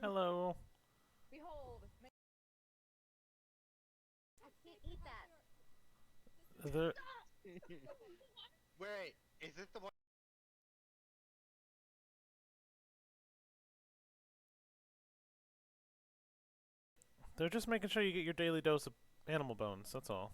Hello. Behold. I can't eat that. There, Wait, is this the one? they're just making sure you get your daily dose of animal bones, that's all.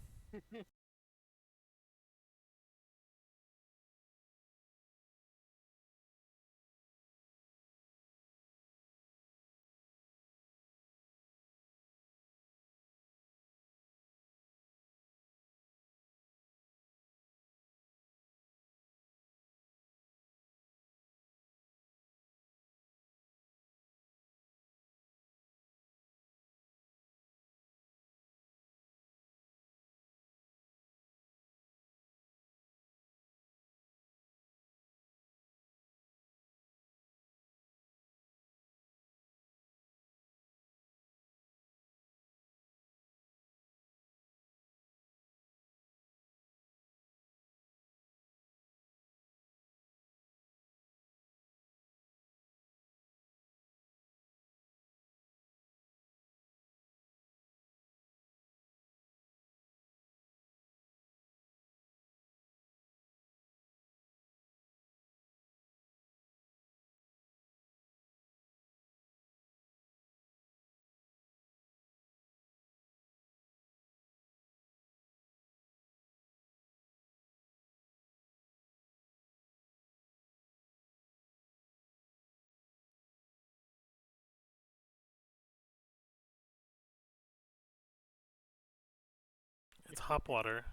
It's hop water.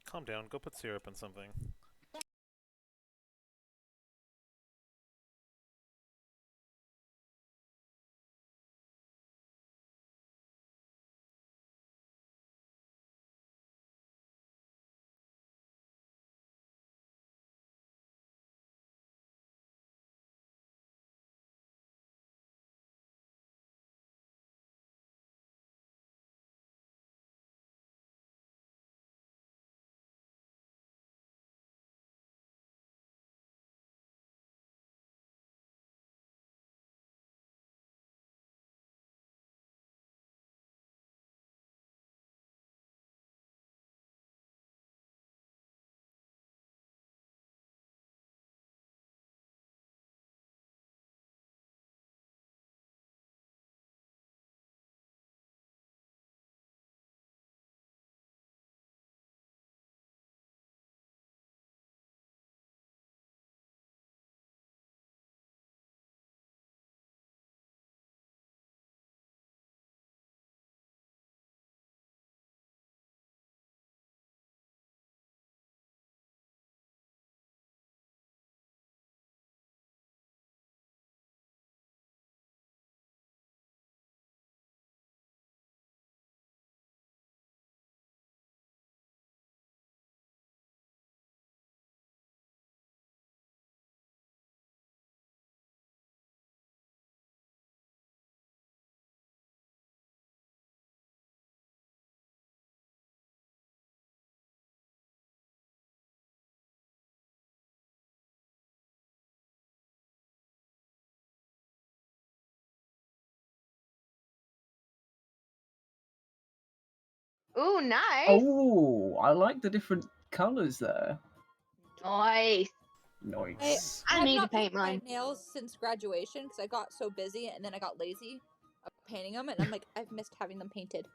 Calm down, go put syrup in something. Ooh, nice. Oh, I like the different colours there. Nice. Nice. I have need to not paint painted my mine. nails since graduation because I got so busy and then I got lazy of painting them, and I'm like, I've missed having them painted.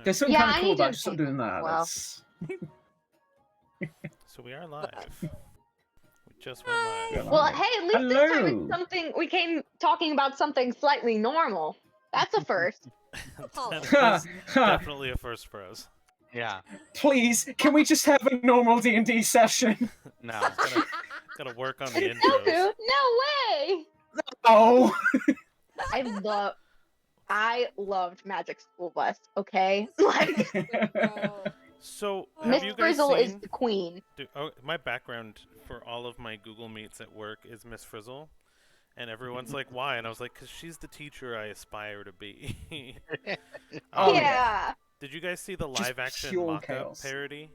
There's something Yeah, kind I of cool need to about just sort of paint doing them as that. well. That's... So we are live. We just went live. Yeah. Well, hey, at least this time Hello. it's something we came talking about something slightly normal. That's a first. Apollo. That is definitely a first for us. Yeah. Please, can we just have a normal D&D session? No. Gotta work on the No, intros. no way. Oh. I loved Magic School Bus. Okay, like Bro. So, Oh. have Miss you guys Frizzle is seen? the queen. My background for all of my Google Meets at work is Miss Frizzle, and everyone's like, "Why?" And I was like, "Cause she's the teacher I aspire to be." Oh, Um, yeah. Did you guys see the Just live-action pure mock-up chaos. parody?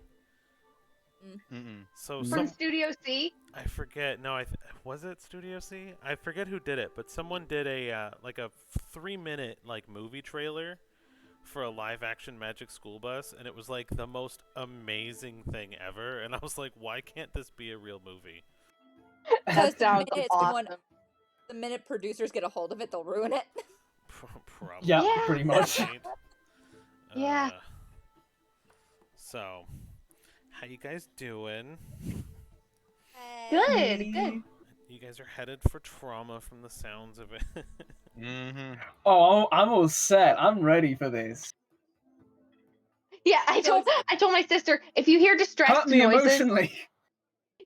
Mm-mm. So Mm. From Studio C. I forget. No, was it Studio C? I forget who did it, but someone did a like a 3-minute like movie trailer for a live-action Magic School Bus, and it was like the most amazing thing ever. And I was like, why can't this be a real movie? That sounds someone, awesome. the minute producers get a hold of it, they'll ruin it. Probably. Yeah, Yeah. pretty much. Right? Yeah. So, how you guys doing? Good, good. You guys are headed for trauma from the sounds of it. Mm-hmm. Oh, I'm all set. I'm ready for this. Yeah, I told my sister, if you hear Cut distressed me noises. emotionally.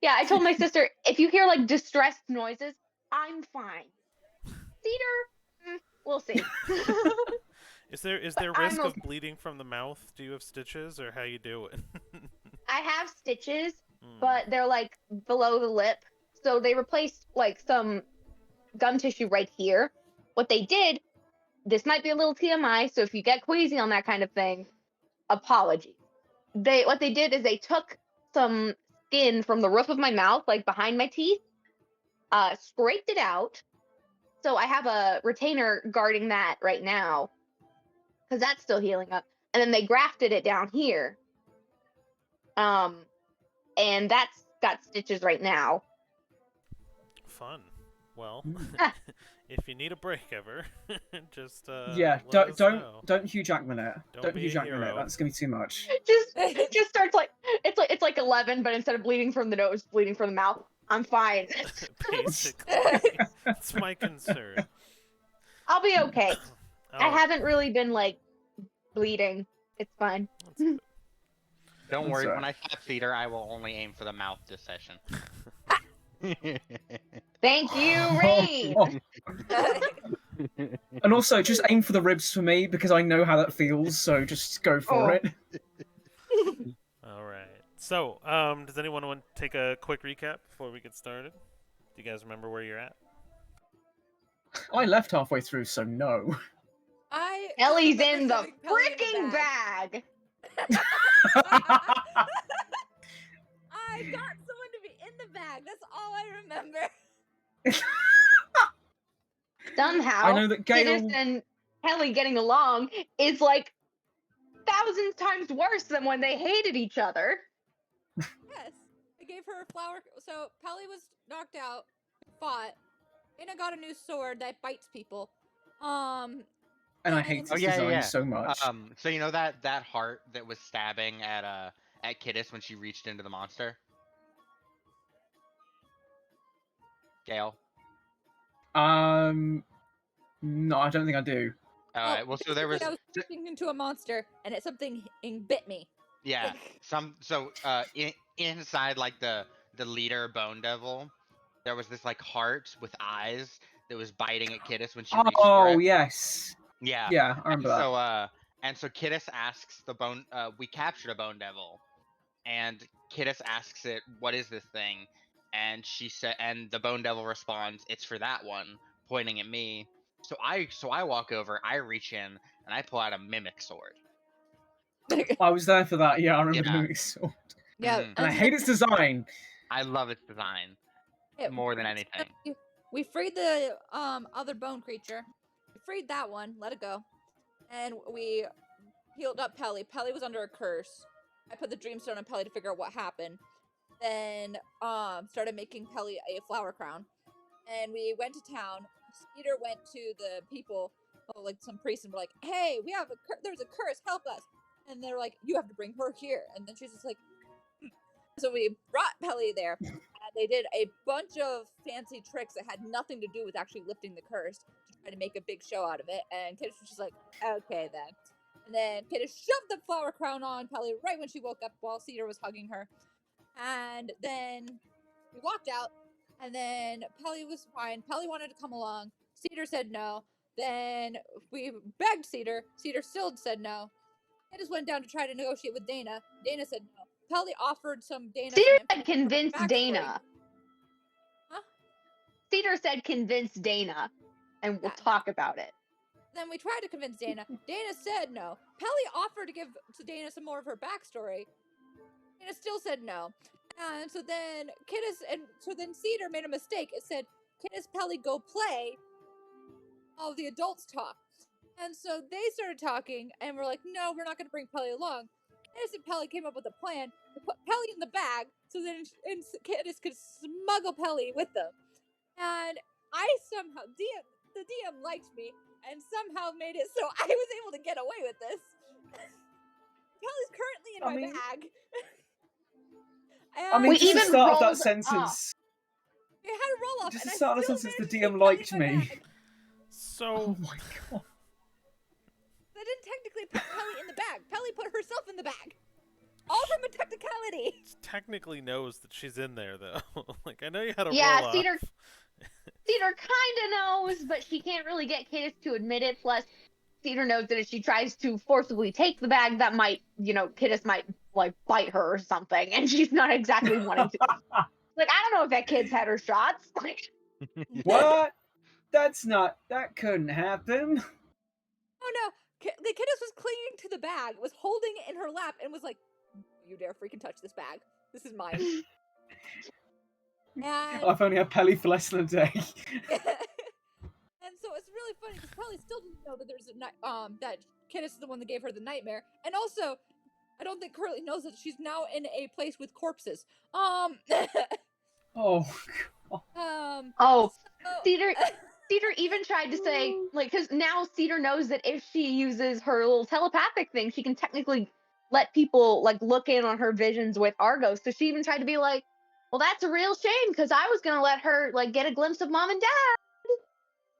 Yeah, I told my sister, if you hear like distressed noises, I'm fine. Cedar, we'll see. Is there I'm risk of okay. bleeding from the mouth? Do you have stitches, or how you doing? I have stitches, Hmm. but they're like below the lip. So they replaced like some gum tissue right here. What they did, this might be a little TMI, so if you get queasy on that kind of thing, apologies. What they did is they took some skin from the roof of my mouth, like behind my teeth, scraped it out. So I have a retainer guarding that right now, because that's still healing up. And then they grafted it down here. And that's got stitches right now. Fun. Well, Ah. if you need a break ever, just Yeah, let us know. don't Hugh Jackman it. Don't Don't be Hugh a Jackman it. hero. That's gonna be too much. Just starts like it's like 11, but instead of bleeding from the nose, bleeding from the mouth. I'm fine. Basically, that's my concern. I'll be okay. I Oh, haven't really been like bleeding. It's fine. that's good. Don't That's worry, right. when I tap theater, I will only aim for the mouth this session. Thank you, Rain. And also, just aim for the ribs for me because I know how that feels. So just go for Oh. it. All right. So, does anyone want to take a quick recap before we get started? Do you guys remember where you're at? I left halfway through, so no. I Ellie's remember in the shoving Pelly in freaking bag. I got someone to be in the bag. That's all I remember. Somehow, I know that Gideon Gale. and Kelly getting along is like thousands times worse than when they hated each other. Yes. I gave her a flower. So Pelly was knocked out, fought, and I got a new sword that bites people. And I hate and- Oh this yeah, design yeah. so much. So you know that heart that was stabbing at Kiddis when she reached into the monster? Gale. No, I don't think I do. Alright, well so there was basically, I was turning into a monster, and something bit me. yeah, inside like the leader Bone Devil, there was this like heart with eyes that was biting at Kiddis when she reached for Oh it. yes. Yeah. Yeah, I remember that. So Kiddis asks the bone we captured a Bone Devil, and Kiddis asks it, "What is this thing?" And and the Bone Devil responds, "It's for that one," pointing at me. So I walk over, I reach in, and I pull out a mimic sword. I was there for that. Yeah, I remember Yeah. doing so. Yeah, Mhm. And I hate its design. I love its design more than anything. We freed the other bone creature. We freed that one, let it go, and we healed up Pelly. Pelly was under a curse. I put the dreamstone on Pelly to figure out what happened. Then started making Pelly a flower crown, and we went to town. Skeeter went to the people, like some priests, and were like, "Hey, we have there's a curse. Help us!" And they're like, "You have to bring her here." And then she's just like, so we brought Pelly there, and they did a bunch of fancy tricks that had nothing to do with actually lifting the curse to try to make a big show out of it. And Kiddish was just like, "Okay then." And then Kiddish shoved the flower crown on Pelly right when she woke up while Cedar was hugging her. And then we walked out, and then Pelly was fine. Pelly wanted to come along. Cedar said no. Then we begged Cedar. Cedar still said no. Candace went down to try to negotiate with Dana. Dana said no. Pelly offered Dana Cedar some said information convince backstory. Dana. Huh? Cedar said convince Dana, and we'll Yeah. talk about it. Then we tried to convince Dana. Dana said no. Pelly offered to give to Dana some more of her backstory. Dana still said no. And so then Cedar made a mistake. It said, Kidis, Pelly, go play. All the adults talk. And so they started talking, and we're like, no, we're not going to bring Pelly along. Kidis and Pelly came up with a plan to put Pelly in the bag so then Kidis could smuggle Pelly with them. And I somehow, the DM liked me, and somehow made it so I was able to get away with this. Pelly's currently in my bag. I mean, We just the even start of that rolled sentence. It had a roll off, Just and the I start of still the sentence, managed the to keep DM Pelly liked in my me. bag. So Oh my god. I didn't technically put Pelly in the bag. Pelly put herself in the bag. All from a technicality. technically knows that she's in there, though. Like, I know you had a Yeah, roll Cedar off. Cedar kind of knows, but she can't really get Cadis to admit it. Plus, Cedar knows that if she tries to forcibly take the bag, that might, Cadis might like bite her or something, and she's not exactly wanting to. Like, I don't know if that kid's had her shots. Like, What? That couldn't happen. Oh no, the kiddos was clinging to the bag, was holding it in her lap, and was like, "You dare freaking touch this bag? This is mine." And I've only had Pelly for less than a day. and so it's really funny because Pelly still didn't know that there's that Kiddos is the one that gave her the nightmare, and also I don't think Curly knows that she's now in a place with corpses. Oh. oh, So, Cedar even tried to say, like, because now Cedar knows that if she uses her little telepathic thing, she can technically let people like look in on her visions with Argos. So she even tried to be like, well, that's a real shame because I was gonna let her like get a glimpse of mom and dad.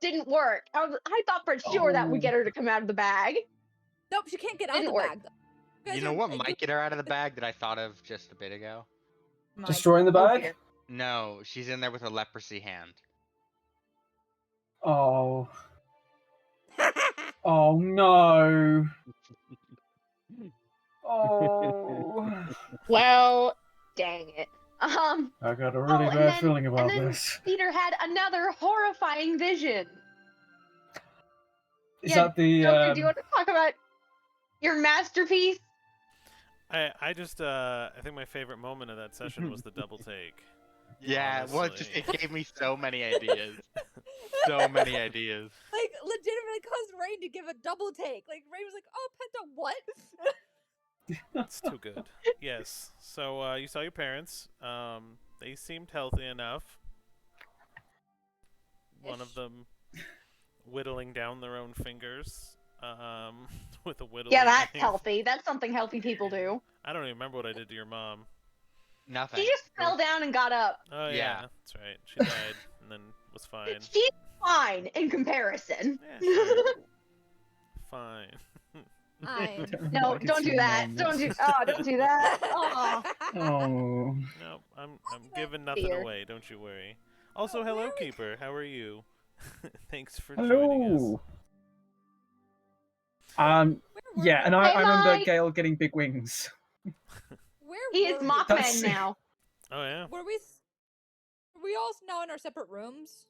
Didn't work. I thought for sure that would get her to come out of the bag. nope, she can't get out of Didn't the work. bag. Though. You know what might get her out of the bag that I thought of just a bit ago? Destroying the Oh, bag? dear. No, she's in there with a leprosy hand. Oh. Oh no. Oh. Well, dang it. I got a really and bad then, feeling about and then this. Cedar had another horrifying vision. Is that the Joker, do you want to talk about your masterpiece? I just I think my favorite moment of that session was the double take. Yeah, well, it Honestly. gave me so many ideas. So many ideas. Like legitimately caused Rain to give a double take. Like Rain was like, "Oh, Penta, what?" It's too good. Yes. So you saw your parents. They seemed healthy enough. One of Ish. them whittling down their own fingers. With a whittling Yeah, that's knife. healthy. That's something healthy people do. I don't even remember what I did to your mom. Nothing. She just fell down and got up. Oh yeah, Yeah. that's right. She died and then was fine. She's fine in comparison. Yeah, sure. Fine. I'm. No, don't do that. Don't do that. Oh. Oh. No, I'm giving nothing Dear. away. Don't you worry. Also, Oh, hello, where is- Keeper. How are you? Thanks for joining us. Hello. Where Yeah, were and we? I Hey, remember Mike. Gale getting big wings. Where He is were we? Mothman That's- now. Oh yeah. Were we all now in our separate rooms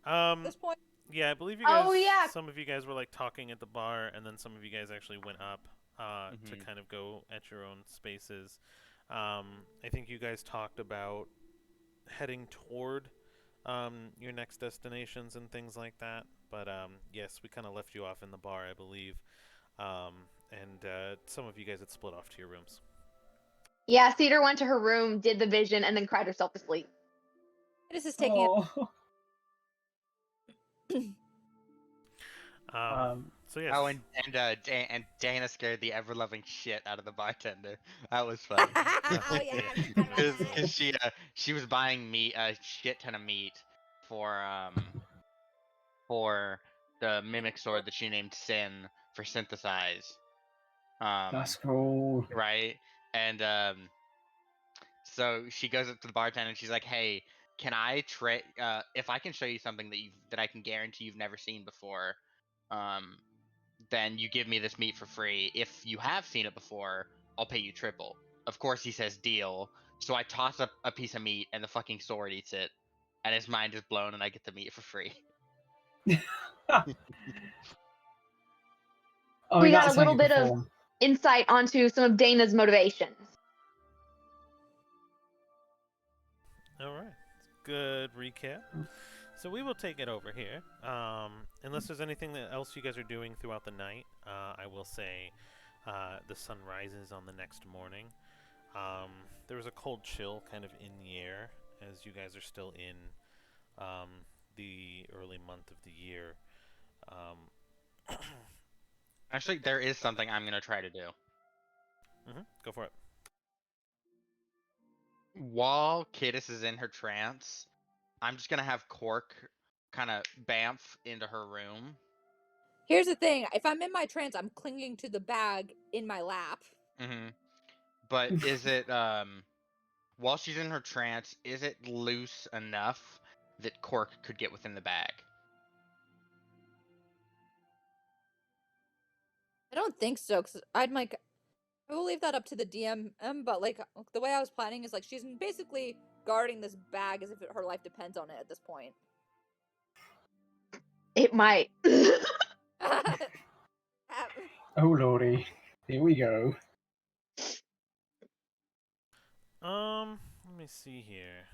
at this point? Yeah, I believe you guys. Oh, yeah. Some of you guys were like talking at the bar, and then some of you guys actually went up to Mhm. kind of go at your own spaces. I think you guys talked about heading toward your next destinations and things like that. But yes, we kind of left you off in the bar, I believe. And some of you guys had split off to your rooms. Yeah, Cedar went to her room, did the vision, and then cried herself to sleep. This is taking it. Oh. So yes. Oh, and Dana scared the ever-loving shit out of the bartender. That was fun. Oh yeah. Because she was buying meat, a shit ton of meat for the mimic sword that she named Sin for synthesize. That's cool. Right? And so she goes up to the bartender and she's like, "Hey, can I if I can show you something that I can guarantee you've never seen before, then you give me this meat for free. If you have seen it before, I'll pay you triple. Of course, he says deal. So I toss up a piece of meat, and the fucking sword eats it, and his mind is blown, and I get the meat for free. I We mean, got that's a how little you bit of perform. insight onto some of Dana's motivations. All right. Good recap. So we will take it over here. Unless there's anything else you guys are doing throughout the night, I will say the sun rises on the next morning. There was a cold chill kind of in the air as you guys are still in the early month of the year. Actually, there is something I'm gonna try to do. Go for it. While Kiddis is in her trance, I'm just gonna have Cork kind of bamf into her room. Here's the thing: if I'm in my trance, I'm clinging to the bag in my lap. But is it while she's in her trance, is it loose enough that Cork could get within the bag? I don't think so, because I will leave that up to the DM. But like the way I was planning is like she's basically guarding this bag as if her life depends on it at this point. It might. Oh lordy, here we go. Let me see here.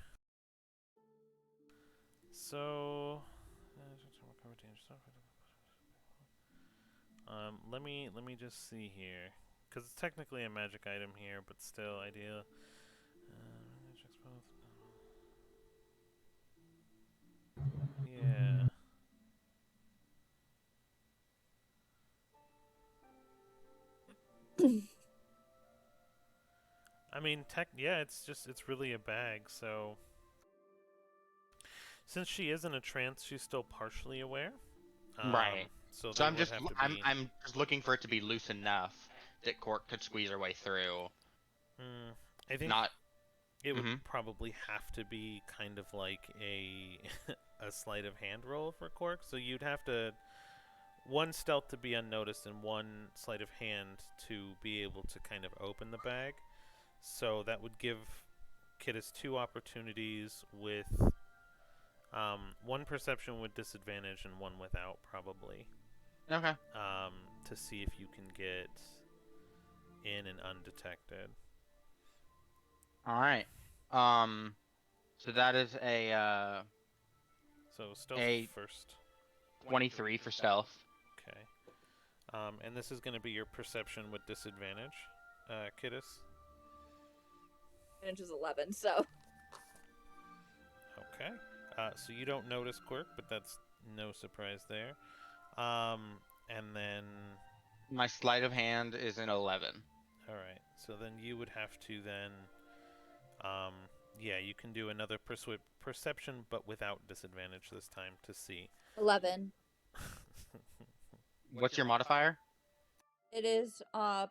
So, let me just see here, because it's technically a magic item here, but still, idea. Yeah. I mean, yeah, it's really a bag, so since she is in a trance, she's still partially aware. Right. So So there I'm would just have to be. I'm just looking for it to be loose enough that Cork could squeeze her way through. I think Not. it would probably have to be kind of like a a sleight of hand roll for Cork. So you'd have to one stealth to be unnoticed and one sleight of hand to be able to kind of open the bag. So that would give Kiddis 2 opportunities with one perception with disadvantage and one without, probably. Okay. To see if you can get in and undetected. All right. So that is a So stealth a first. 23 for stealth. Okay. And this is going to be your perception with disadvantage, Kiddis. Advantage is 11, so. Okay. So you don't notice Quirk, but that's no surprise there. And then. My sleight of hand is an 11. All right. So then you would have to then. Yeah, you can do another perception, but without disadvantage this time to see. 11. What's your modifier? It is +5.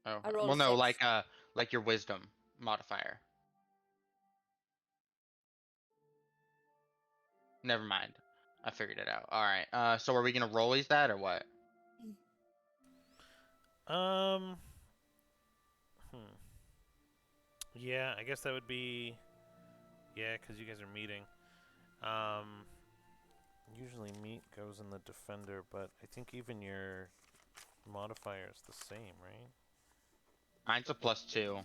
Oh, I rolled well, a no, 6. like your wisdom modifier. Never mind. I figured it out. All right. So are we gonna rollies that or what? Um. Yeah, I guess that would be. Yeah, because you guys are meeting. Usually meat goes in the defender, but I think even your modifier is the same, right? Mine's a +2.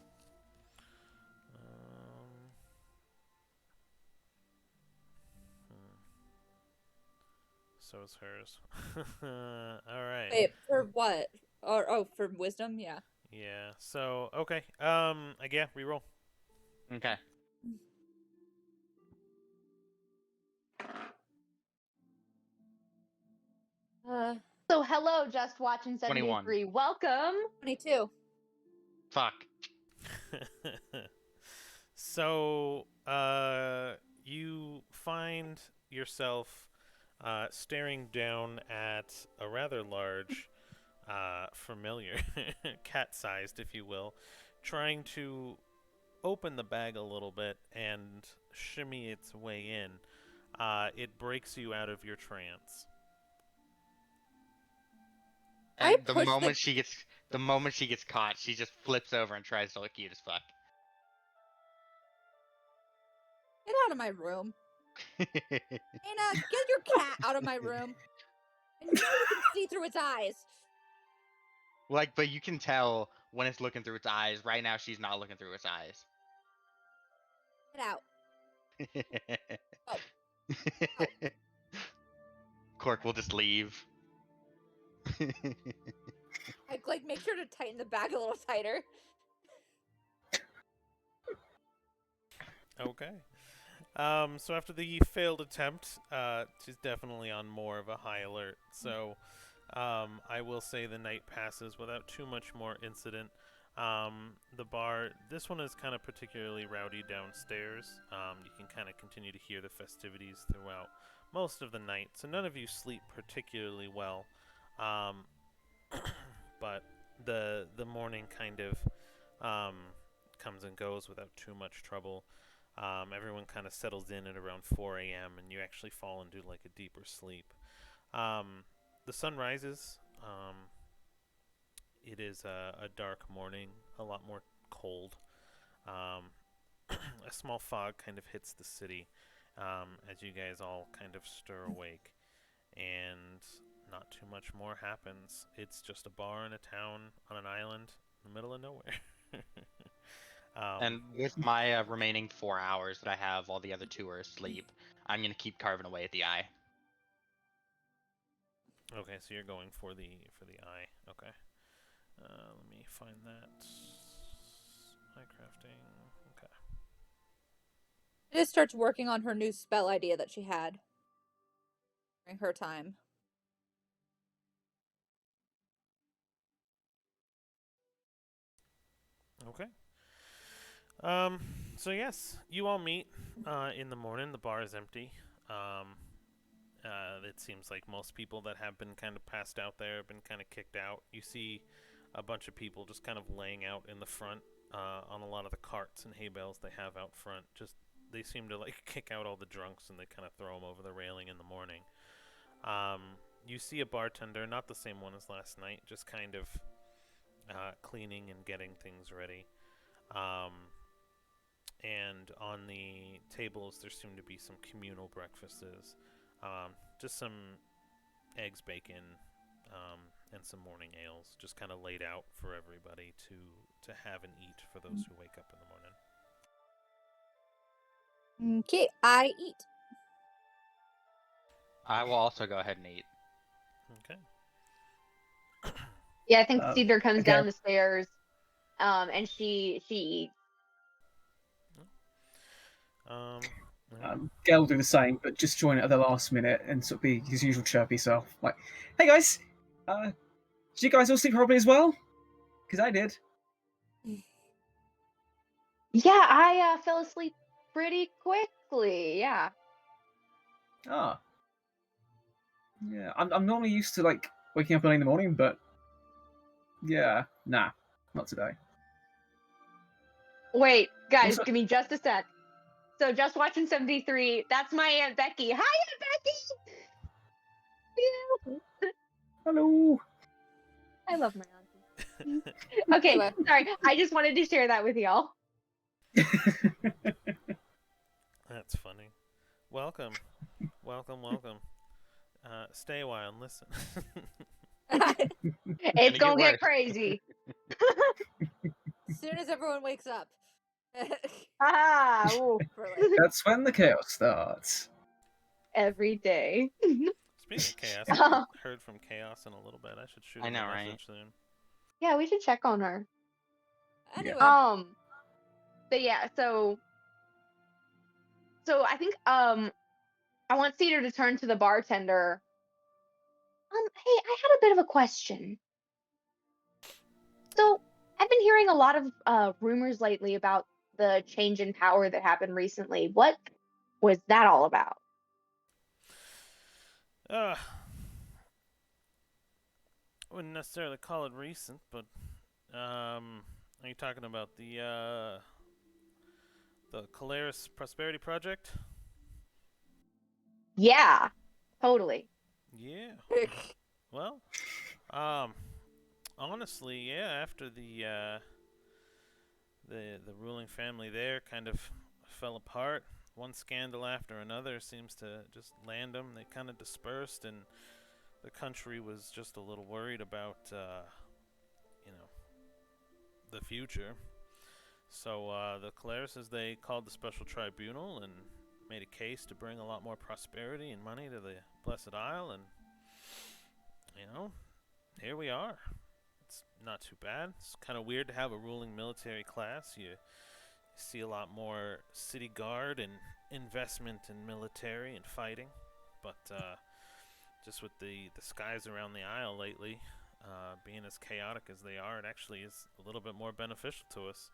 So is hers. All right. Wait, for what? Oh, for wisdom? Yeah. Yeah. So okay. Yeah. Reroll. Okay. So hello, Just Watching 21. 73. Welcome. 22. Fuck. So, you find yourself staring down at a rather large, familiar, cat-sized, if you will, trying to open the bag a little bit and shimmy its way in. It breaks you out of your trance. I And the push moment she gets caught, she just flips over and tries to look cute as fuck. Get out of my room. Anna, get your cat out of my room. I know you can see through its eyes. Like, but you can tell when it's looking through its eyes. Right now, she's not looking through its eyes. Get out. Oh. Cork will just leave. I like make sure to tighten the bag a little tighter. Okay. So after the failed attempt, she's definitely on more of a high alert. So, I will say the night passes without too much more incident. The bar, this one is kind of particularly rowdy downstairs. You can kind of continue to hear the festivities throughout most of the night. So none of you sleep particularly well. But the morning kind of comes and goes without too much trouble. Everyone kind of settles in at around 4 a.m. and you actually fall into like a deeper sleep. The sun rises. It is a dark morning, a lot more cold. A small fog kind of hits the city as you guys all kind of stir awake, and not too much more happens. It's just a bar in a town on an island in the middle of nowhere. And with my remaining 4 hours that I have while the other two are asleep, I'm gonna keep carving away at the eye. Okay, so you're going for the eye. Okay. Let me find that. Eye crafting. Okay. She just starts working on her new spell idea that she had during her time. Okay. So yes, you all meet in the morning. The bar is empty. It seems like most people that have been kind of passed out there have been kind of kicked out. You see a bunch of people just kind of laying out in the front on a lot of the carts and hay bales they have out front. Just they seem to like kick out all the drunks and they kind of throw them over the railing in the morning. You see a bartender, not the same one as last night, just kind of cleaning and getting things ready. And on the tables, there seem to be some communal breakfasts. Just some eggs, bacon, and some morning ales, just kind of laid out for everybody to have and eat for those who wake up in the morning. Okay, I eat. I will also go ahead and eat. Okay. Yeah, I think Cedar comes okay. down the stairs, and she eats. Gale will do the same, but just join it at the last minute and sort of be his usual chirpy self. Like, hey guys, did you guys all sleep properly as well? Because I did. Yeah, I fell asleep pretty quickly. Yeah. Ah. Yeah, I'm normally used to like waking up early in the morning, but yeah, nah, not today. Wait, guys, Also, give me just a sec. So just watching 73. That's my Aunt Becky. Hi, Aunt Becky. Yeah. hello. I love my auntie. Okay, Anyway. sorry. I just wanted to share that with y'all. That's funny. Welcome. Welcome. Stay a while and listen. It's Gonna gonna get get crazy. As soon as everyone wakes up. Ah, ooh. For like, That's when the chaos starts. Every day. Speaking of chaos, I haven't heard from Chaos in a little bit. I should shoot I him know, a right? message soon. Yeah, we should check on her. anyway. But yeah, so I think I want Cedar to turn to the bartender. Hey, I had a bit of a question. So I've been hearing a lot of rumors lately about the change in power that happened recently. What was that all about? I wouldn't necessarily call it recent, but are you talking about the Calaris Prosperity Project? Yeah, totally. Yeah. Well, honestly, yeah, after the ruling family there kind of fell apart, one scandal after another seems to just land them. They kind of dispersed, and the country was just a little worried about, you know, the future. So the Clarises, they called the special tribunal and made a case to bring a lot more prosperity and money to the Blessed Isle, and you know, here we are. It's not too bad. It's kind of weird to have a ruling military class. You see a lot more city guard and investment in military and fighting, but just with the skies around the Isle lately being as chaotic as they are, it actually is a little bit more beneficial to us.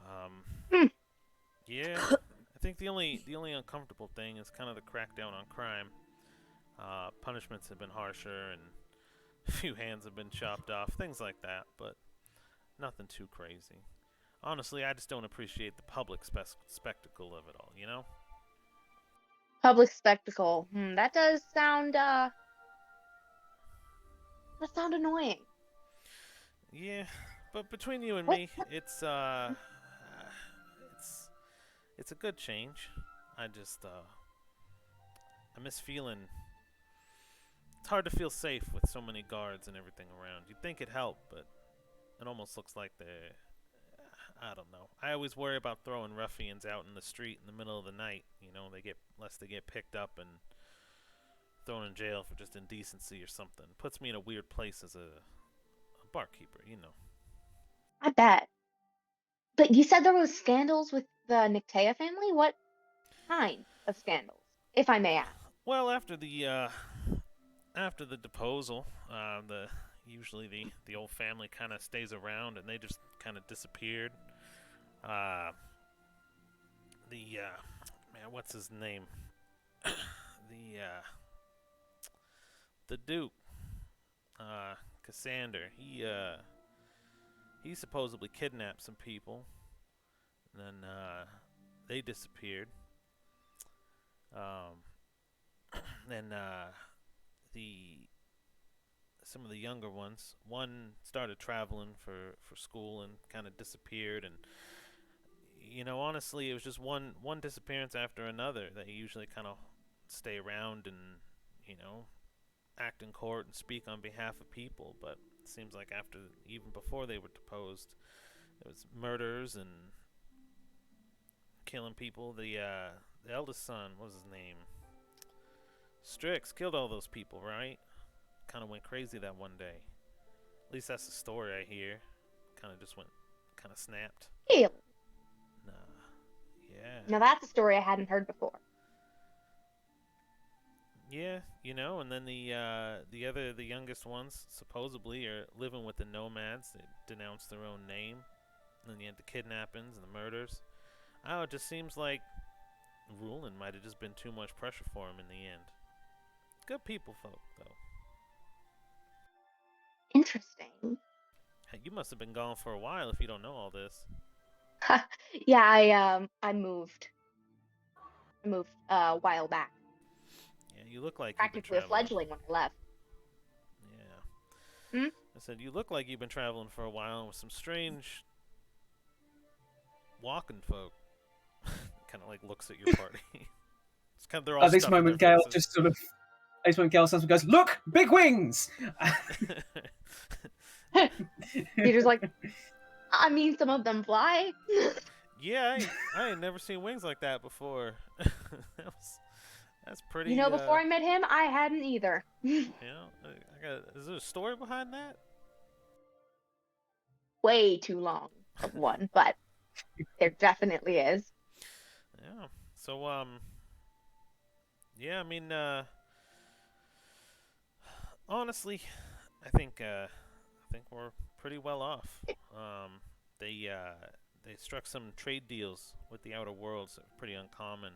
Um, Hmm. yeah, I think the only uncomfortable thing is kind of the crackdown on crime. Punishments have been harsher, and a few hands have been chopped off, things like that. But nothing too crazy. Honestly, I just don't appreciate the public spectacle of it all. You know? Public spectacle. That does sound annoying. Yeah, but between you and What? me, it's it's a good change. I just I miss feeling. It's hard to feel safe with so many guards and everything around. You'd think it'd help, but it almost looks like they're. I don't know. I always worry about throwing ruffians out in the street in the middle of the night. You know, lest they get picked up and thrown in jail for just indecency or something. Puts me in a weird place as a barkeeper. You know. I bet. But you said there was scandals with the Nictea family? What kind of scandals, if I may ask? Well, after the deposal, the usually the old family kind of stays around, and they just kind of disappeared. Uh, man, what's his name? The Duke, Cassander. He supposedly kidnapped some people, and then they disappeared. Um, then the some of the younger ones. One started traveling for school and kind of disappeared, and honestly, it was just one disappearance after another. They usually kind of stay around and you know act in court and speak on behalf of people, but it seems like after even before they were deposed, there was murders and killing people. The eldest son, what was his name? Strix killed all those people, right? Kind of went crazy that one day. At least that's the story I hear. Kind of just went, kind of snapped. Ew. Nah, yeah, Now that's a story I hadn't heard before. yeah, and then the youngest ones supposedly are living with the nomads. They denounce their own name. And then you had the kidnappings and the murders. Oh, it just seems like ruling might have just been too much pressure for him in the end. Good people, folk, though. Interesting. Hey, you must have been gone for a while if you don't know all this. Yeah, I moved. I moved a while back. Yeah, you look like you've been Practically a traveling. fledgling when I left. Yeah. Hmm? I said, you look like you've been traveling for a while with some strange walking folk. Kind of like looks at your party. It's kind of, they're all At this stuffing moment, their Gale faces. just sort of. At this moment, Gale stands up and goes, "Look, big wings!" Peter's like, I mean, some of them fly. Yeah, I ain't never seen wings like that before. That's pretty. Before I met him, I hadn't either. Is there a story behind that? Way too long of one, but there definitely is. Yeah. So yeah, I mean, honestly, I think we're pretty well off. They struck some trade deals with the outer worlds that are pretty uncommon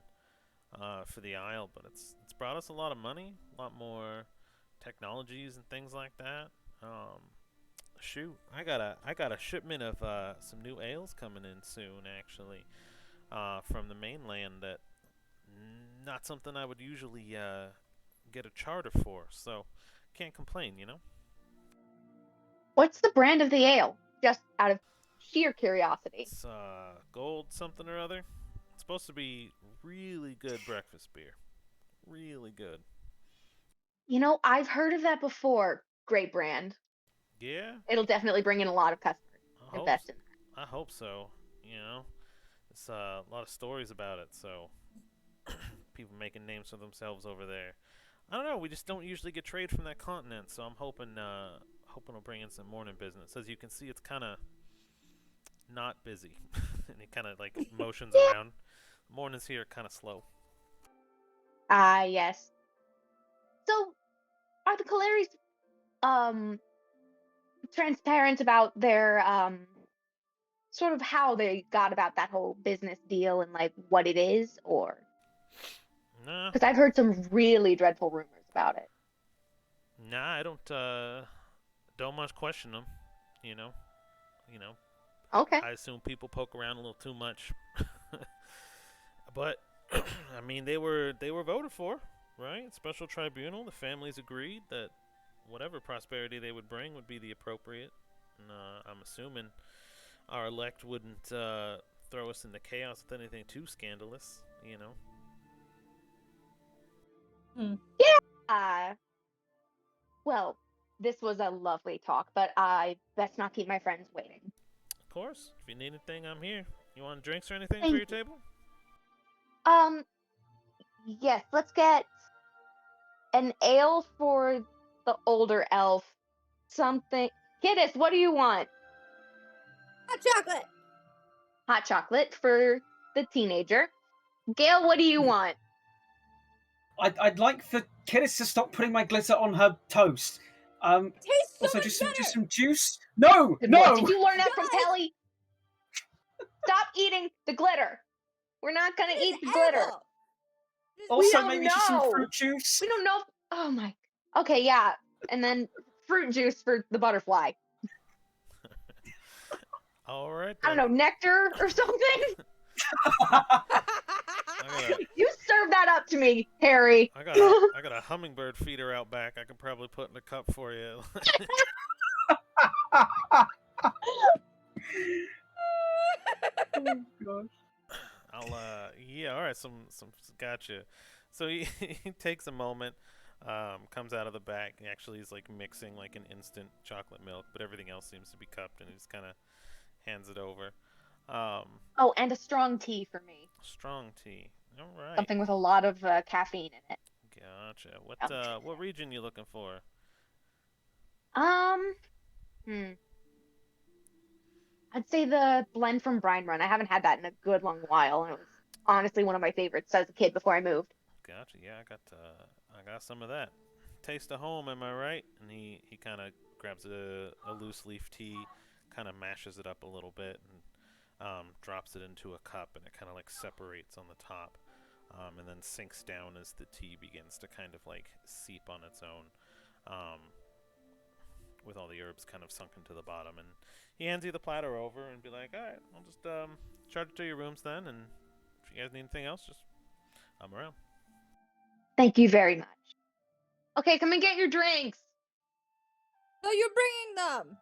for the Isle, but it's brought us a lot of money, a lot more technologies and things like that. Shoot, I got a shipment of some new ales coming in soon, actually, from the mainland. That not something I would usually get a charter for, so can't complain. What's the brand of the ale? Just out of sheer curiosity. It's gold something or other. It's supposed to be really good breakfast beer. Really good. You know, I've heard of that before. Great brand. Yeah, It'll definitely bring in a lot of customers. I hope. Invest in that. I hope so. You know, it's a lot of stories about it. So people making names for themselves over there. I don't know. We just don't usually get trade from that continent, so I'm hoping hoping will bring in some morning business. As you can see, it's kind of not busy, and it kind of like motions Yeah. around. Mornings here are kind of slow. Ah, yes. So, are the Caleres transparent about their sort of how they got about that whole business deal and like what it is, or Nah, because I've heard some really dreadful rumors about it. I don't much question them. You know, you know. Okay. I assume people poke around a little too much, but I mean they were voted for, right? Special tribunal. The families agreed that whatever prosperity they would bring would be the appropriate. And I'm assuming our elect wouldn't throw us into chaos with anything too scandalous. You know. Uh, well, this was a lovely talk, but I best not keep my friends waiting. Of course, if you need anything, I'm here. You want drinks or anything Thank for your you. table? Yes, let's get an ale for the older elf. Something. Kidis, what do you want? Hot chocolate. Hot chocolate for the teenager. Gail, what do you want? I'd like for Kiddis to stop putting my glitter on her toast. Tastes so Also, much just better. some juice. No, Good no. boy. Did you learn that from Yes! Pelly? Stop eating the glitter. We're not gonna It is eat the glitter. edible. It is Also, don't maybe just some know. fruit juice. We don't know. Oh my. Okay, yeah. And then fruit juice for the butterfly. All right. I don't know, nectar or something. I got a You serve that up to me, Harry. I got a hummingbird feeder out back. I could probably put in a cup for you. Oh gosh. All right, some gotcha. So he takes a moment, comes out of the back. Actually, he's like mixing like an instant chocolate milk, but everything else seems to be cupped, and he just kind of hands it over. Oh, and a strong tea for me. Strong tea. All right. Something with a lot of caffeine in it. Gotcha. Yum. What region you looking for? Um, I'd say the blend from Brine Run. I haven't had that in a good long while, and it was honestly one of my favorites as a kid before I moved. Gotcha. Yeah, I got some of that. Taste of home, am I right? And he kind of grabs a loose leaf tea, kind of mashes it up a little bit, and drops it into a cup, and it kind of like separates on the top, and then sinks down as the tea begins to kind of like seep on its own, with all the herbs kind of sunk into the bottom. And he hands you the platter over and be like, "All right, I'll just charge it to your rooms then, and if you guys need anything else, just I'm around." Thank you very much. Okay, come and get your drinks. So you're bringing them.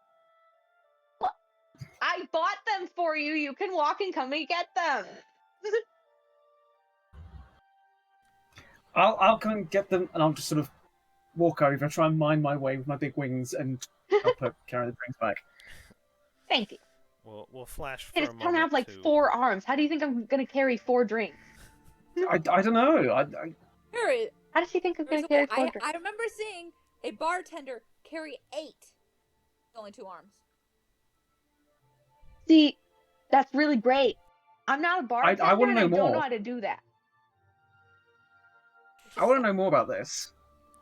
I bought them for you. You can walk and come and get them. I'll come and get them, and I'll just sort of walk over, try and mind my way with my big wings, and help her carry the drinks back. Thank you. We'll flash for I a just moment don't have like too. 4 arms. How do you think I'm gonna carry 4 drinks? I don't know. Harry, How does she think I'm gonna so carry 4 drinks? I remember seeing a bartender carry 8. Only 2 arms. See, that's really great. I'm not a bartender, I wanna and I know don't know more. how to do that. I want to know more about this.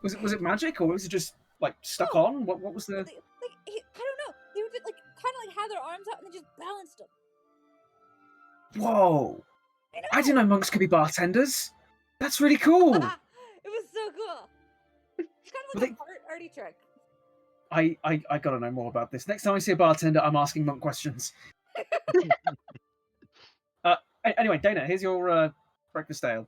Was it magic, or was it just like stuck on? What was the? I don't know. They would like kind of like have their arms out and they just balanced them. Whoa! I know. I didn't know monks could be bartenders. That's really cool. It was so cool. It's kind of like a arty trick. I gotta know more about this. Next time I see a bartender, I'm asking monk questions. Anyway, Dana, here's your breakfast ale.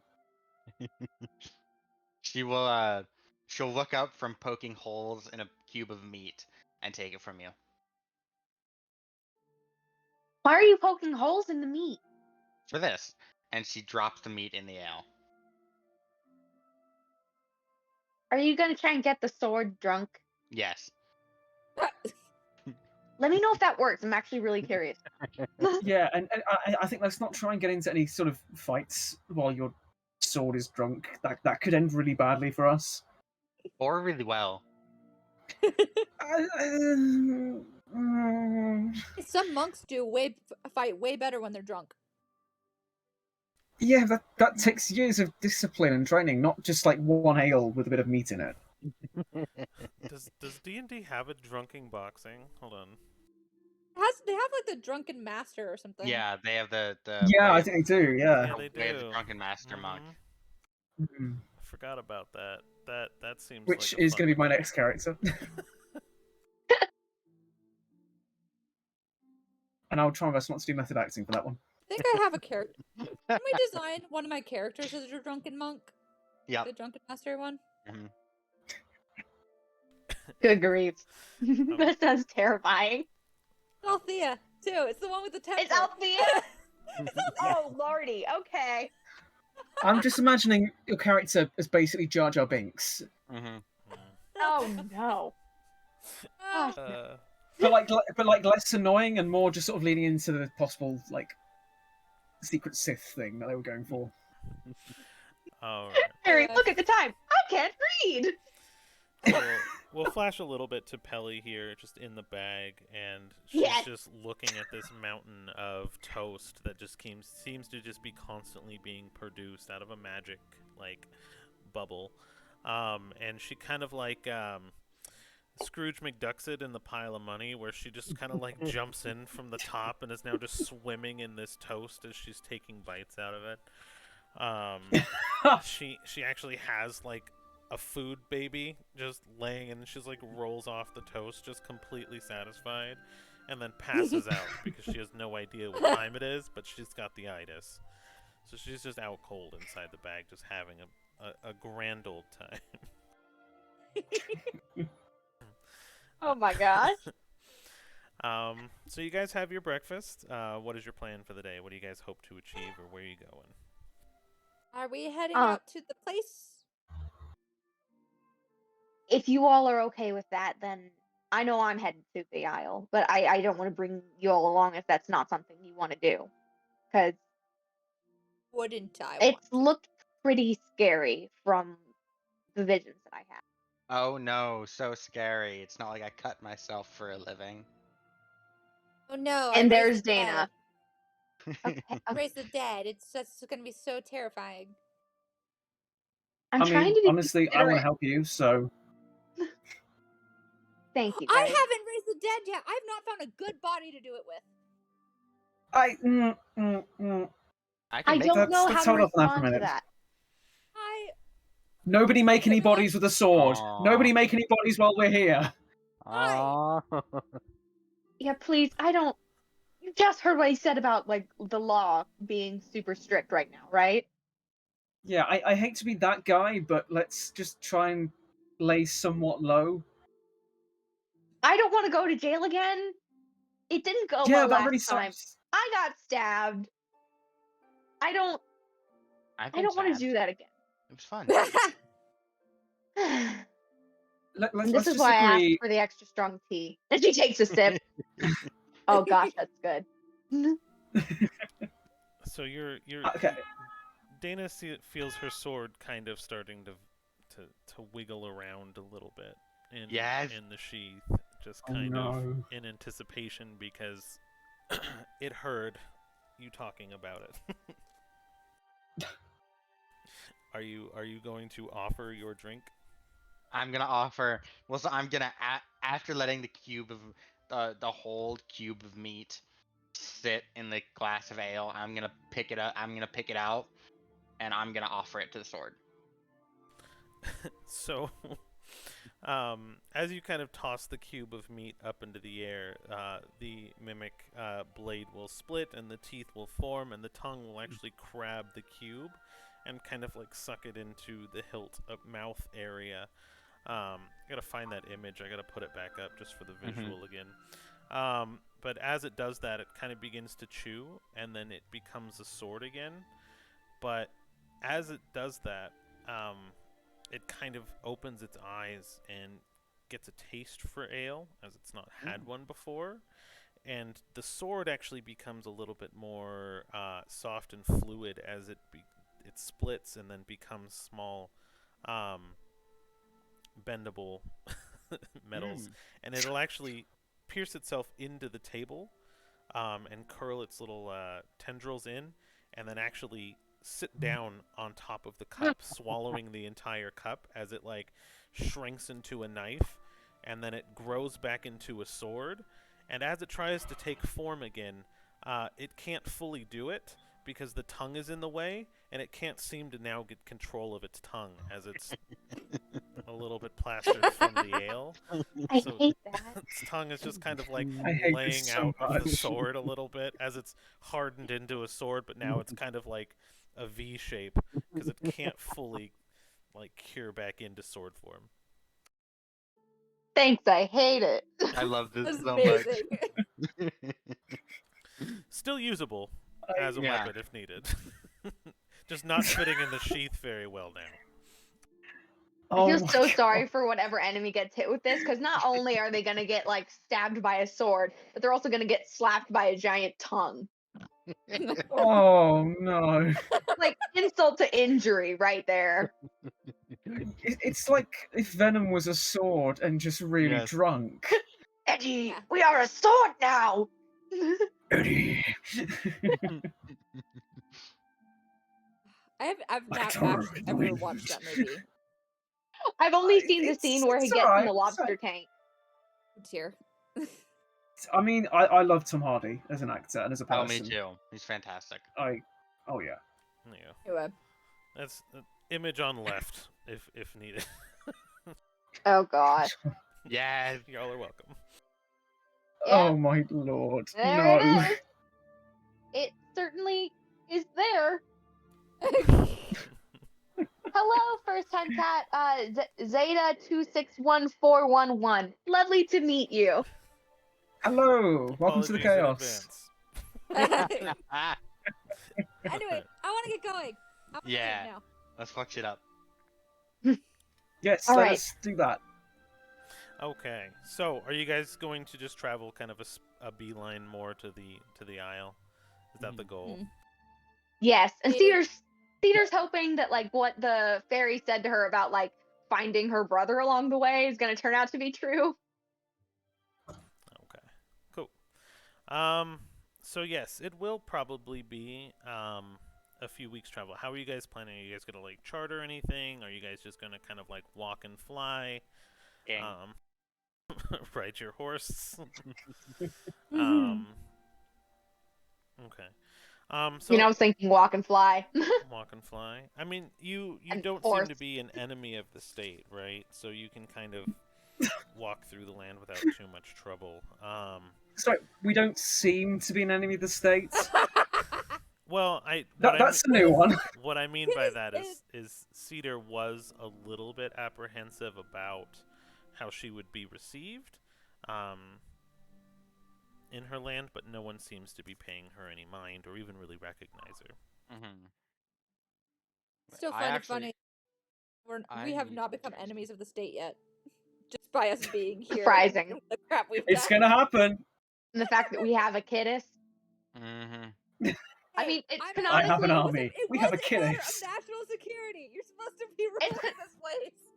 She'll look up from poking holes in a cube of meat and take it from you. Why are you poking holes in the meat? For this. And she drops the meat in the ale. Are you gonna try and get the sword drunk? Yes. Let me know if that works. I'm actually really curious. Yeah, and I think let's not try and get into any sort of fights while your sword is drunk. That could end really badly for us. Or really well. Some monks fight way better when they're drunk. Yeah, that takes years of discipline and training, not just like one ale with a bit of meat in it. Does D&D have a drunken boxing? Hold on. They have like the drunken master or something. Yeah, they have the Yeah, way I of, think they do. Yeah. Yeah, they way of the do. drunken master monk. Mhm. I forgot about that. That seems Which like a is fun going to be my one. next character. And I'll try my best not to do method acting for that one. I think I have a character. Can we design one of my characters as a drunken monk? Yep. The drunken master one? Mhm. Good grief. That sounds terrifying. Althea, too. It's the one with the temper. It's Althea? It's Althea. Oh, lordy. Okay. I'm just imagining your character as basically Jar Jar Binks, Mhm. Oh, no. Ah, Uh, but like less annoying and more just sort of leaning into the possible like secret Sith thing that they were going for. all right. Harry, gosh. look at the time. I can't read. We'll flash a little bit to Pelly here, just in the bag, and she's Yes. just looking at this mountain of toast that just seems to just be constantly being produced out of a magic like bubble, and she kind of like Scrooge McDucks it in the pile of money, where she just kind of like jumps in from the top and is now just swimming in this toast as she's taking bites out of it. She actually has like a food baby just laying, and she's like rolls off the toast just completely satisfied, and then passes out because she has no idea what time it is, but she's got the itis, so she's just out cold inside the bag, just having a grand old time. Oh, my gosh. So you guys have your breakfast. What is your plan for the day? What do you guys hope to achieve, or where are you going? Are we heading Um, out to the place? If you all are okay with that, then I know I'm headed to the Isle, but I don't want to bring you all along if that's not something you want to do. Because Wouldn't I want it's looked pretty scary from the visions that I had. Oh no, so scary. It's not like I cut myself for a living. Oh no, And I raised there's the dead. Dana. Okay, I raised the dead. That's gonna be so terrifying. I'm I trying mean, to be honestly, I want to considerate. help you, so Thank you, I guys. haven't raised the dead yet. I've not found a good body to do it with. I I I can make don't know let's how to hold off on that for a respond to minute. that. I Nobody make any bodies with a sword. Aw. Nobody make any bodies while we're here. Aw. Yeah, please. I don't. You just heard what he said about like the law being super strict right now, right? Yeah, I hate to be that guy, but let's just try and lay somewhat low. I don't want to go to jail again. It didn't go Yeah, well that last really time. sucks. I got stabbed. I don't. I've I been don't want to sad. do that again. It was fun. And Let's this is just why I asked agree. for the extra strong tea. And she takes a sip. Oh gosh, that's good. So you're Okay. Dana feels her sword kind of starting to wiggle around a little bit Yes. in the sheath, just Oh, kind of no. in anticipation, because it heard you talking about it. Are you going to offer your drink? I'm gonna offer. Well, so I'm gonna after letting the cube of the whole cube of meat sit in the glass of ale. I'm gonna pick it up. I'm gonna pick it out, and I'm gonna offer it to the sword. So, as you kind of toss the cube of meat up into the air, the mimic blade will split, and the teeth will form, and the tongue will actually grab the cube and kind of like suck it into the hilt of mouth area. I gotta find that image. I gotta put it back up just for the visual again. but as it does that, it kind of begins to chew, and then it becomes a sword again. But as it does that, it kind of opens its eyes and gets a taste for ale, as it's not had one before. And the sword actually becomes a little bit more soft and fluid as it splits and then becomes small, bendable metals, and it'll actually pierce itself into the table and curl its little tendrils in, and then actually sit down on top of the cup, swallowing the entire cup as it like shrinks into a knife, and then it grows back into a sword. And as it tries to take form again, it can't fully do it because the tongue is in the way, and it can't seem to now get control of its tongue as it's a little bit plastered from the ale. I So hate that. its tongue is just kind of like I hate laying this so out of the much. sword a little bit as it's hardened into a sword, but now it's kind of like a V shape because it can't fully like cure back into sword form. Thanks, I hate it. I love this That's so amazing. much. Still usable as a Yeah. weapon if needed. Just not fitting in the sheath very well now. I feel my so God. sorry for whatever enemy gets hit with this, because not only are they gonna get like stabbed by a sword, but they're also gonna get slapped by a giant tongue. Oh no. Like insult to injury right there. It's like if Venom was a sword and just really Yes. drunk. Eddie, Yeah. we are a sword now. Eddie. I've Like not Toro actually in the ever wind. watched that movie. I've only seen the scene where he it's gets in alright, the it's lobster alright. tank. It's here. I mean, I love Tom Hardy as an actor and as a Oh, person. me too. He's fantastic. Oh yeah. Yeah, Anyway, that's image on left if needed. Oh god. Yes. Y'all are welcome. Yeah. Oh my lord. There No. it is. It certainly is there. Hello, first time cat, Zeta261411. Lovely to meet you. Hello. Welcome to the Apologies in chaos. advance. anyway, I want to get going. I want to Yeah. now. Let's fuck shit up. Yes, All let right. us do that. Okay, so are you guys going to just travel kind of a beeline more to the Isle? Is that the goal? Mhm. Yes, and It- Cedar's hoping that like what the fairy said to her about like finding her brother along the way is going to turn out to be true. Okay, cool. So yes, it will probably be a few weeks travel. How are you guys planning? Are you guys gonna like charter anything? Are you guys just gonna kind of like walk and fly? Dang. Ride your horse. Mhm. Okay. So You know, I was thinking walk and fly. walk and fly. I mean, you And don't horse. seem to be an enemy of the state, right? So you can kind of walk through the land without too much trouble. Sorry, we don't seem to be an enemy of the state. Well, That's a new one. what I mean It by is- that it- is Cedar was a little bit apprehensive about how she would be received in her land, but no one seems to be paying her any mind or even really recognize her. Mm-hmm. Still I find it actually- funny. We have I- not become enemies of the state yet, just by us being here. Surprising. and the crap we've It's done. gonna happen. And the fact that we have a kiddiss. Mm-hmm. I mean, it's I'm canonically. I have an it army. wasn't- It We have a wasn't a matter kiddies. of national security. You're supposed to be ruling this place.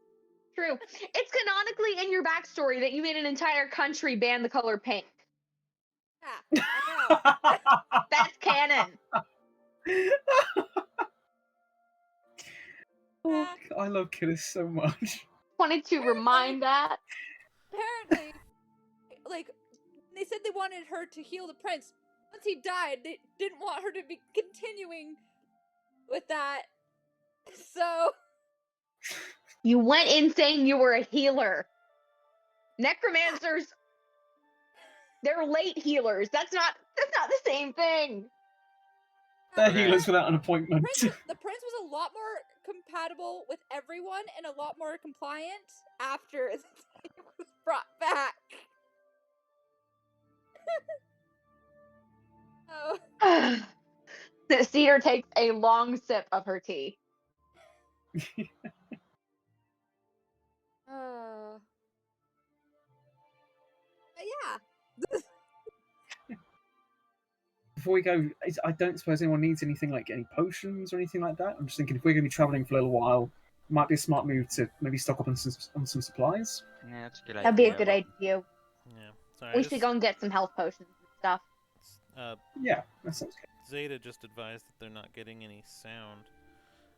True. It's canonically in your backstory that you made an entire country ban the color pink. Yeah, I know. That's canon. Oh, I love Kiddies so much. Wanted to remind that. Apparently, like, they said they wanted her to heal the prince. Once he died, they didn't want her to be continuing with that. So, You went in saying you were a healer. Necromancers, they're late healers. That's not the same thing. They're Okay. healers without an appointment. the prince was a lot more compatible with everyone and a lot more compliant after he was brought back. Oh. Cedar takes a long sip of her tea. Uh, yeah. Before we go, I don't suppose anyone needs anything like any potions or anything like that. I'm just thinking if we're going to be traveling for a little while, it might be a smart move to maybe stock up on some supplies. Yeah, that's a good That'd be a idea. good idea. Yeah. Sorry, We should go and get some health potions and stuff. Yeah, that sounds good. Zeta just advised that they're not getting any sound.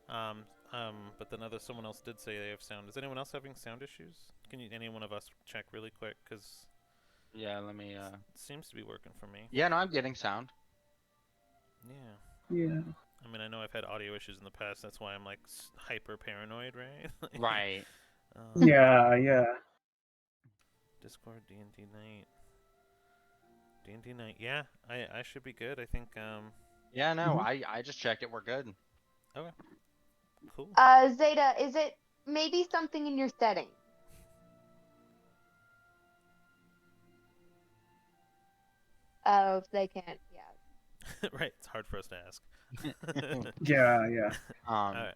But then someone else did say they have sound. Is anyone else having sound issues? Can any one of us check really quick? Because Yeah, let me. it seems to be working for me. Yeah, no, I'm getting sound. Yeah. Yeah. I mean, I know I've had audio issues in the past. That's why I'm like hyper paranoid, right? Right. Yeah. Discord D&D night. D&D night. Yeah, I should be good. I think. Yeah, no, Mhm. I just checked it. We're good. Cool. Zeta, is it maybe something in your settings? Oh, if they can't, yeah. Right. It's hard for us to ask. Yeah. All right.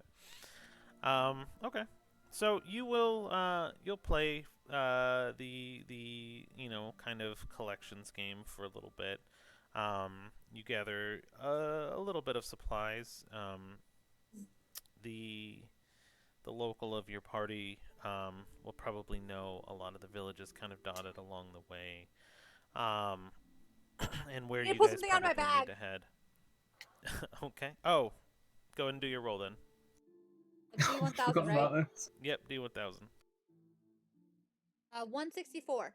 Okay. So you will you'll play the kind of collections game for a little bit. You gather a little bit of supplies. The local of your party will probably know a lot of the villages kind of dotted along the way, and where Can you you put guys something on my probably need bag? to head. Okay. Oh, go ahead and do your roll then. D1000, Forgot right? about this. Yep, D1000. 164.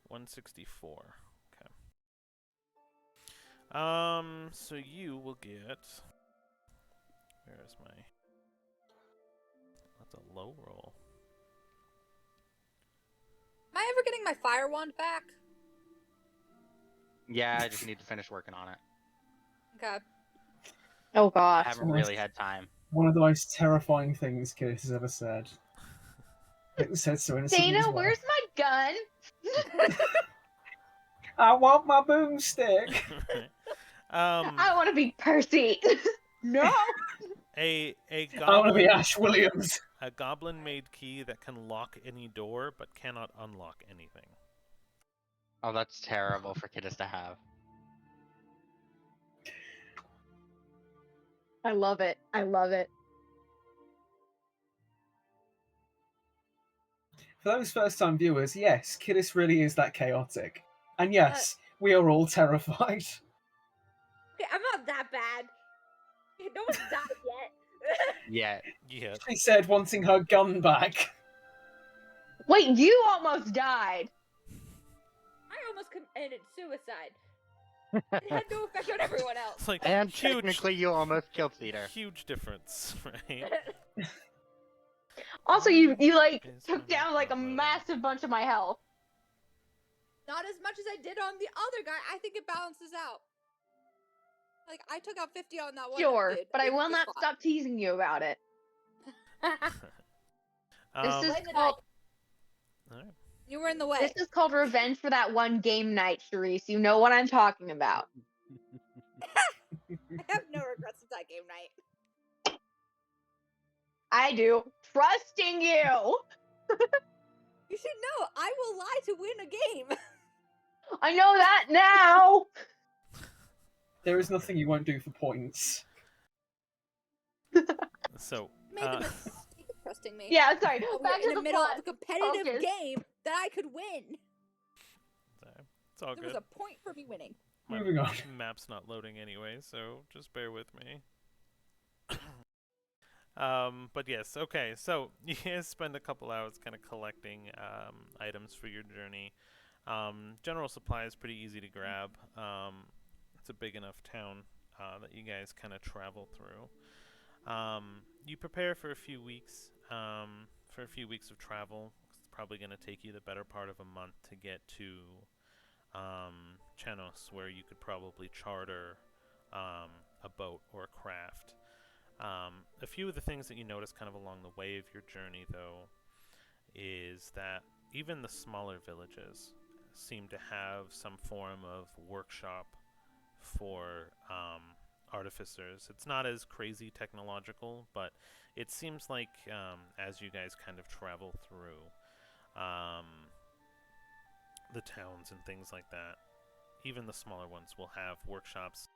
164. Okay. So you will get. Where is my? That's a low roll. Am I ever getting my fire wand back? Yeah, I just need to finish working on it. Okay. Oh I gosh. haven't really had time. One of the most terrifying things Kiss has ever said. It said so innocently as Dana, well. where's my gun? I want my boomstick. I want to be Percy. No. a I want to goblin be Ash Williams. a goblin made key that can lock any door but cannot unlock anything. Oh, that's terrible for kiddos to have. I love it. I love it. For those first-time viewers, yes, Kiddis really is that chaotic. And yes, we are all terrified. Okay, I'm not that bad. No one's died yet. Yeah. Yeah. She said wanting her gun back. Wait, you almost died. I almost committed suicide. It had no effect on everyone else. It's like And huge, technically, you almost killed Cedar. huge difference, right? Also, you like Is took down like a not loading. massive bunch of my health. Not as much as I did on the other guy. I think it balances out. Like, I took out 50 on that one. Sure, dude. but I It's will just not fine. stop teasing you about it. This is Blame it called all right. You were in the way. this is called revenge for that one game night, Charisse. You know what I'm talking about. I have no regrets of that game night. I do. Trusting you. You should know, I will lie to win a game. I know that now. There is nothing you won't do for points. So Made the mistake of trusting me. Yeah, sorry. We're Back in to the the middle plot. of a competitive Focus. game that I could win. it's all There good. was a point for me winning. My Moving on. map's not loading anyway, so just bear with me. But yes, okay. So you guys spend a couple hours kind of collecting items for your journey. General supply is pretty easy to grab. It's a big enough town that you guys kind of travel through. You prepare for a few weeks. For a few weeks of travel. It's probably going to take you the better part of a month to get to Chenos, where you could probably charter a boat or a craft. A few of the things that you notice kind of along the way of your journey, though, is that even the smaller villages seem to have some form of workshop for artificers. It's not as crazy technological, but it seems like as you guys kind of travel through um, the towns and things like that, even the smaller ones will have workshops,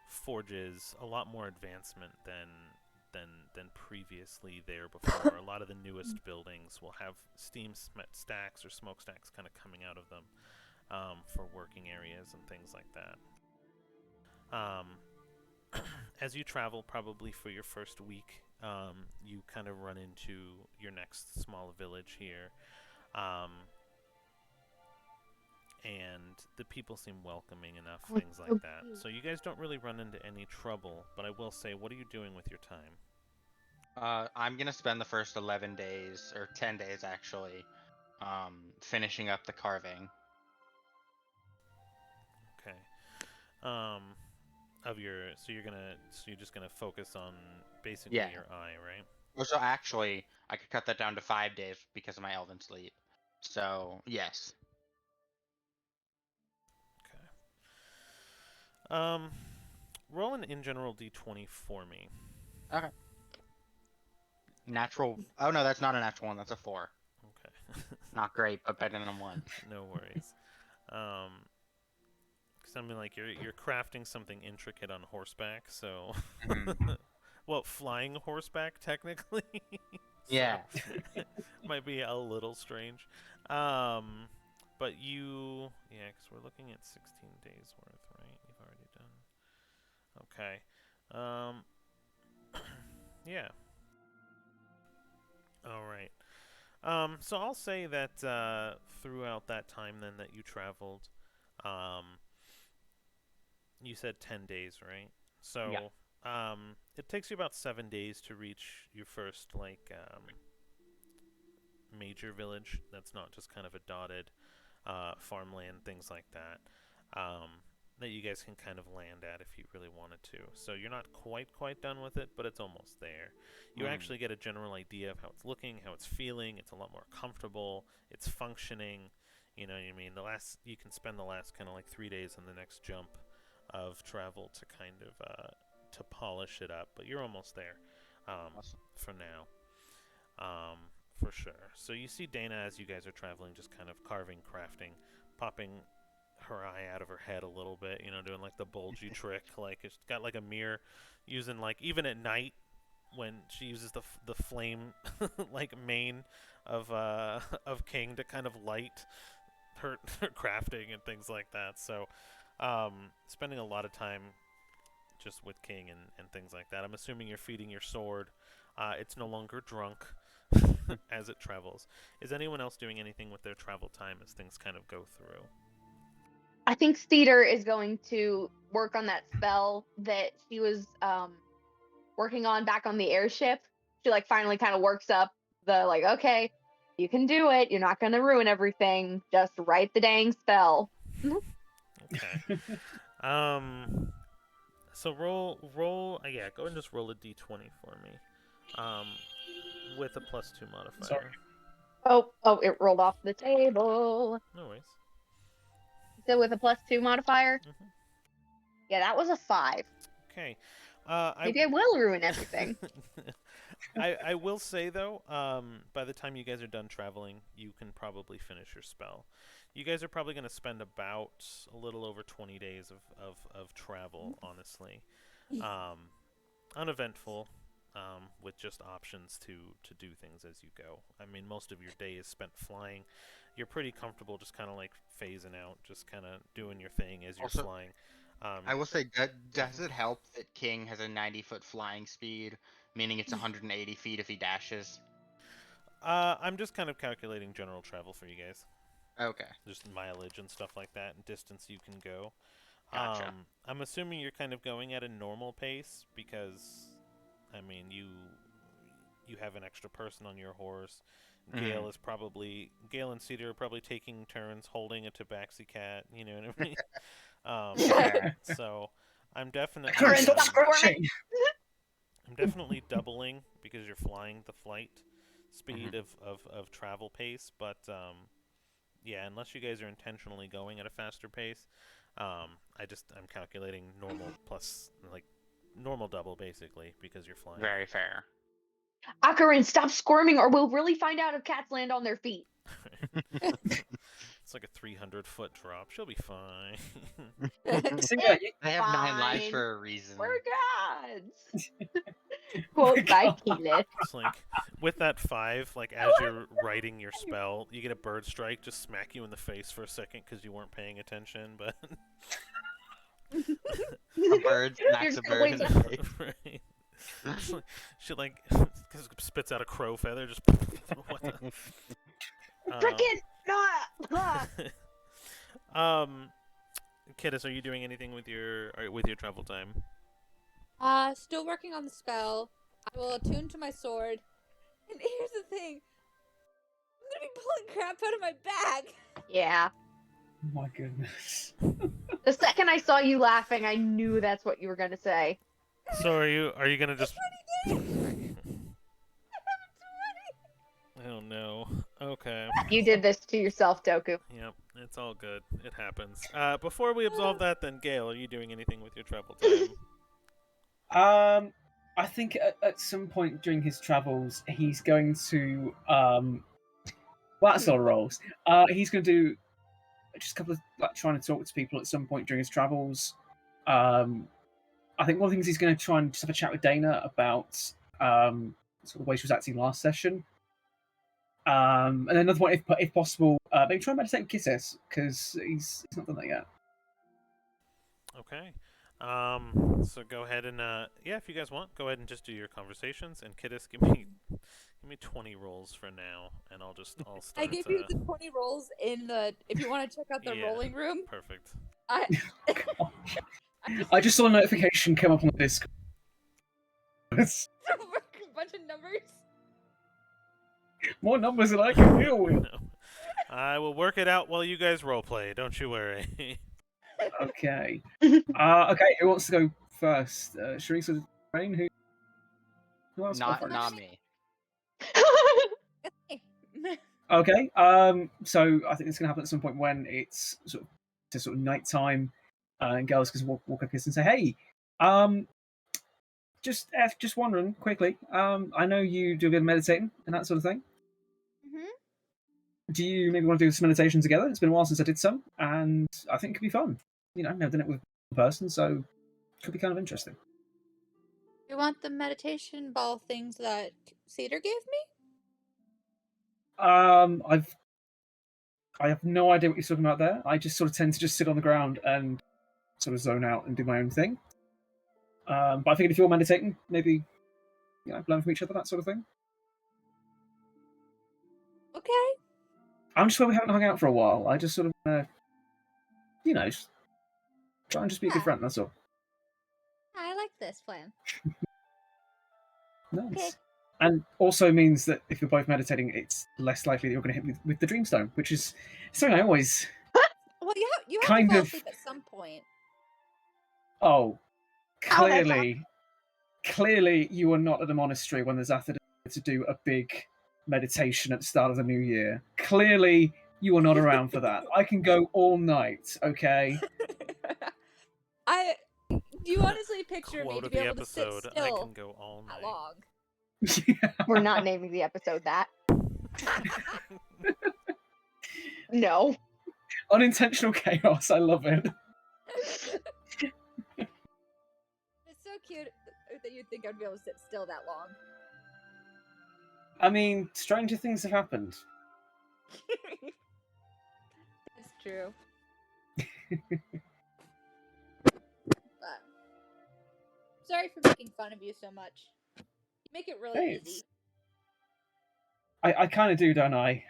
forges, a lot more advancement than previously there before. A lot of the newest buildings will have steam stacks or smokestacks kind of coming out of them for working areas and things like that. As you travel, probably for your first week, you kind of run into your next small village here. And the people seem welcoming enough, things like that. So you guys don't really run into any trouble, but I will say, what are you doing with your time? I'm gonna spend the first 11 days, or 10 days actually, finishing up the carving. Okay. Of your, so you're just gonna focus on basically Yeah. your eye, right? Well, so actually, I could cut that down to 5 days because of my elven sleep. So, yes. Okay. Roll an in general d20 for me. Okay. Natural. Oh no, that's not a natural one. That's a 4. Okay. Not great, but better than a 1. No worries. Something like you're crafting something intricate on horseback, so well, flying horseback technically. Yeah. Might be a little strange. But you, yeah, because we're looking at 16 days worth, right? You've already done. Okay. Yeah. All right. So I'll say that throughout that time then that you traveled, um, you said 10 days, right? So Yeah. it takes you about 7 days to reach your first like major village. That's not just kind of a dotted farmland, things like that. That you guys can kind of land at if you really wanted to. So you're not quite done with it, but it's almost there. You actually get a general idea of how it's looking, how it's feeling. It's a lot more comfortable. It's functioning. You know what I mean? You can spend the last kind of like 3 days on the next jump of travel to kind of to polish it up, but you're almost there Awesome. for now. For sure. So you see Dana as you guys are traveling, just kind of carving, crafting, popping her eye out of her head a little bit, doing like the bulgy trick. Like it's got like a mirror, using like even at night when she uses the flame like mane of of King to kind of light her crafting and things like that. So spending a lot of time just with King and things like that. I'm assuming you're feeding your sword. It's no longer drunk as it travels. Is anyone else doing anything with their travel time as things kind of go through? I think Cedar is going to work on that spell that she was working on back on the airship. She like finally kind of works up the like, okay, you can do it. You're not going to ruin everything. Just write the dang spell. Okay. So roll. Yeah, go and just roll a d20 for me. With a +2 modifier. Sorry. Oh, it rolled off the table. No worries. So with a +2 modifier. Mhm. Yeah, that was a 5. Okay. Maybe I will ruin everything. I will say though, by the time you guys are done traveling, you can probably finish your spell. You guys are probably going to spend about a little over 20 days of travel, honestly. Uneventful, with just options to do things as you go. I mean, most of your day is spent flying. You're pretty comfortable just kind of like phasing out, just kind of doing your thing as you're Also, flying. I will say, does it help that King has a 90-foot flying speed, meaning it's 180 feet if he dashes? I'm just kind of calculating general travel for you guys. Okay. Just mileage and stuff like that, and distance you can go. Gotcha. I'm assuming you're kind of going at a normal pace because, I mean, you have an extra person on your horse. Gale and Cedar are probably taking turns holding a tabaxi cat. You know what I mean? Yeah. So I'm definitely Current Stop stop for scratching. I'm definitely doubling because you're flying the flight speed of travel pace, but yeah, unless you guys are intentionally going at a faster pace, I'm calculating normal plus like normal double basically because you're flying. Very fair. Akarin, stop squirming, or we'll really find out if cats land on their feet. It's like a 300-foot drop. She'll be fine. So yeah, They have 9 lives Fine. for a reason. We're gods. Quote by Penis. It's like with that 5, like as you're writing your spell, you get a bird strike, just smack you in the face for a second because you weren't paying attention. But A bird smacks a bird in the face. right. She like spits out a crow feather. Just what the? Frickin' Kidis, are you doing anything with your travel time? Still working on the spell. I will attune to my sword. And here's the thing. I'm gonna be pulling crap out of my bag. Yeah. oh my goodness. The second I saw you laughing, I knew that's what you were gonna say. So are you gonna just? Oh no. Okay. You did this to yourself, Doku. Yep. It's all good. It happens. Before we absolve that, then Gale, are you doing anything with your travel time? I think at some point during his travels, he's going to well, that's a lot of rolls. He's going to do just a couple of like trying to talk to people at some point during his travels. I think one of the things he's going to try and just have a chat with Dana about sort of the way she was acting last session. And then another one, if possible, maybe try and meditate with Kisses because he's not done that yet. Okay. So go ahead and yeah, if you guys want, go ahead and just do your conversations. And Kidis, give me 20 rolls for now, and I'll start. I gave you the 20 rolls in the. If you want to check out the Yeah. rolling room, Perfect. I just saw a notification come up on the Discord. a bunch of numbers. More numbers than I can deal with. No. I will work it out while you guys roleplay. Don't you worry. Okay. Okay, who wants to go first? Sharice or Rain? Who else? Not Go first? not me. Okay. So I think it's gonna happen at some point when it's sort of nighttime, and girls can walk up to us and say, "Hey, just wondering quickly. I know you do a bit of meditating and that sort of thing. Do you maybe want to do some meditation together? It's been a while since I did some, and I think it could be fun. You know, I've never done it with a person, so it could be kind of interesting." You want the meditation ball things that Cedar gave me? I have no idea what you're talking about there. I just sort of tend to just sit on the ground and sort of zone out and do my own thing. But I figured if you're meditating, maybe learn from each other, that sort of thing. Okay. I'm just where we haven't hung out for a while. I just sort of, just try and just be a good friend. That's all. I like this plan. Nice. Okay. And also means that if you're both meditating, it's less likely that you're going to hit me with the Dreamstone, which is something I always. Well, you have Kind to fall of- asleep at some point. Oh, Oh, that's clearly, you are not at a monastery when there's after to do a big meditation at the start of the new year. Clearly, you are not around for that. I can go all night. Okay. Do you honestly picture me Quote to of be the able to sit episode: still I can go all that night. long? Yeah. We're not naming the episode that. No. Unintentional chaos. I love it. It's so cute that you'd think I'd be able to sit still that long. I mean, stranger things have happened. That's true. But sorry for making fun of you so much. You make it really Hey, easy. I kind of do, don't I?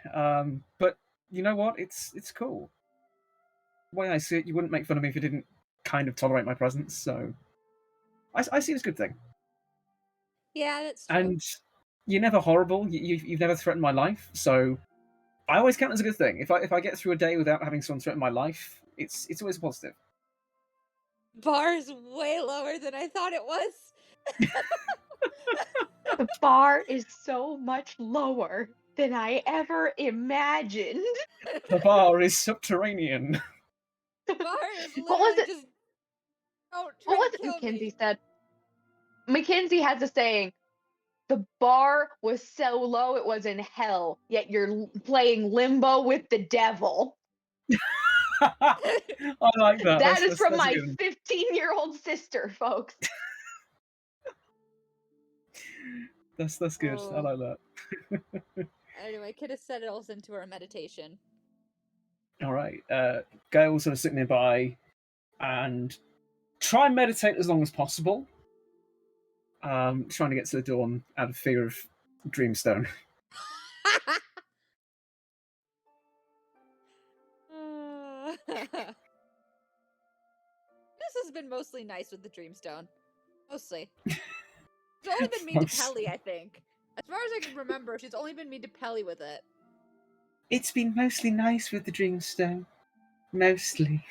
But you know what? It's cool. The way I see it, you wouldn't make fun of me if you didn't kind of tolerate my presence. So I see it as a good thing. Yeah, that's true. And you're never horrible. You've never threatened my life. So I always count as a good thing. If I get through a day without having someone threaten my life, it's always a positive. Bar is way lower than I thought it was. The bar is so much lower than I ever imagined. The bar is subterranean. Bar is What was literally it? just don't What try was to it kill Mackenzie me. said? Mackenzie has a saying, the bar was so low it was in hell, yet you're playing limbo with the devil. I like that. That is from That's a my good one. 15-year-old sister, folks. That's good. I Oh. like that. Anyway, Kid has settles into her meditation. All right. Gail's sort of sitting nearby and try and meditate as long as possible. Trying to get to the dawn out of fear of Dreamstone. This has been mostly nice with the Dreamstone. Mostly. She's only been mean to Pelly, I think. As far as I can remember, she's only been mean to Pelly with it. It's been mostly nice with the Dreamstone. Mostly.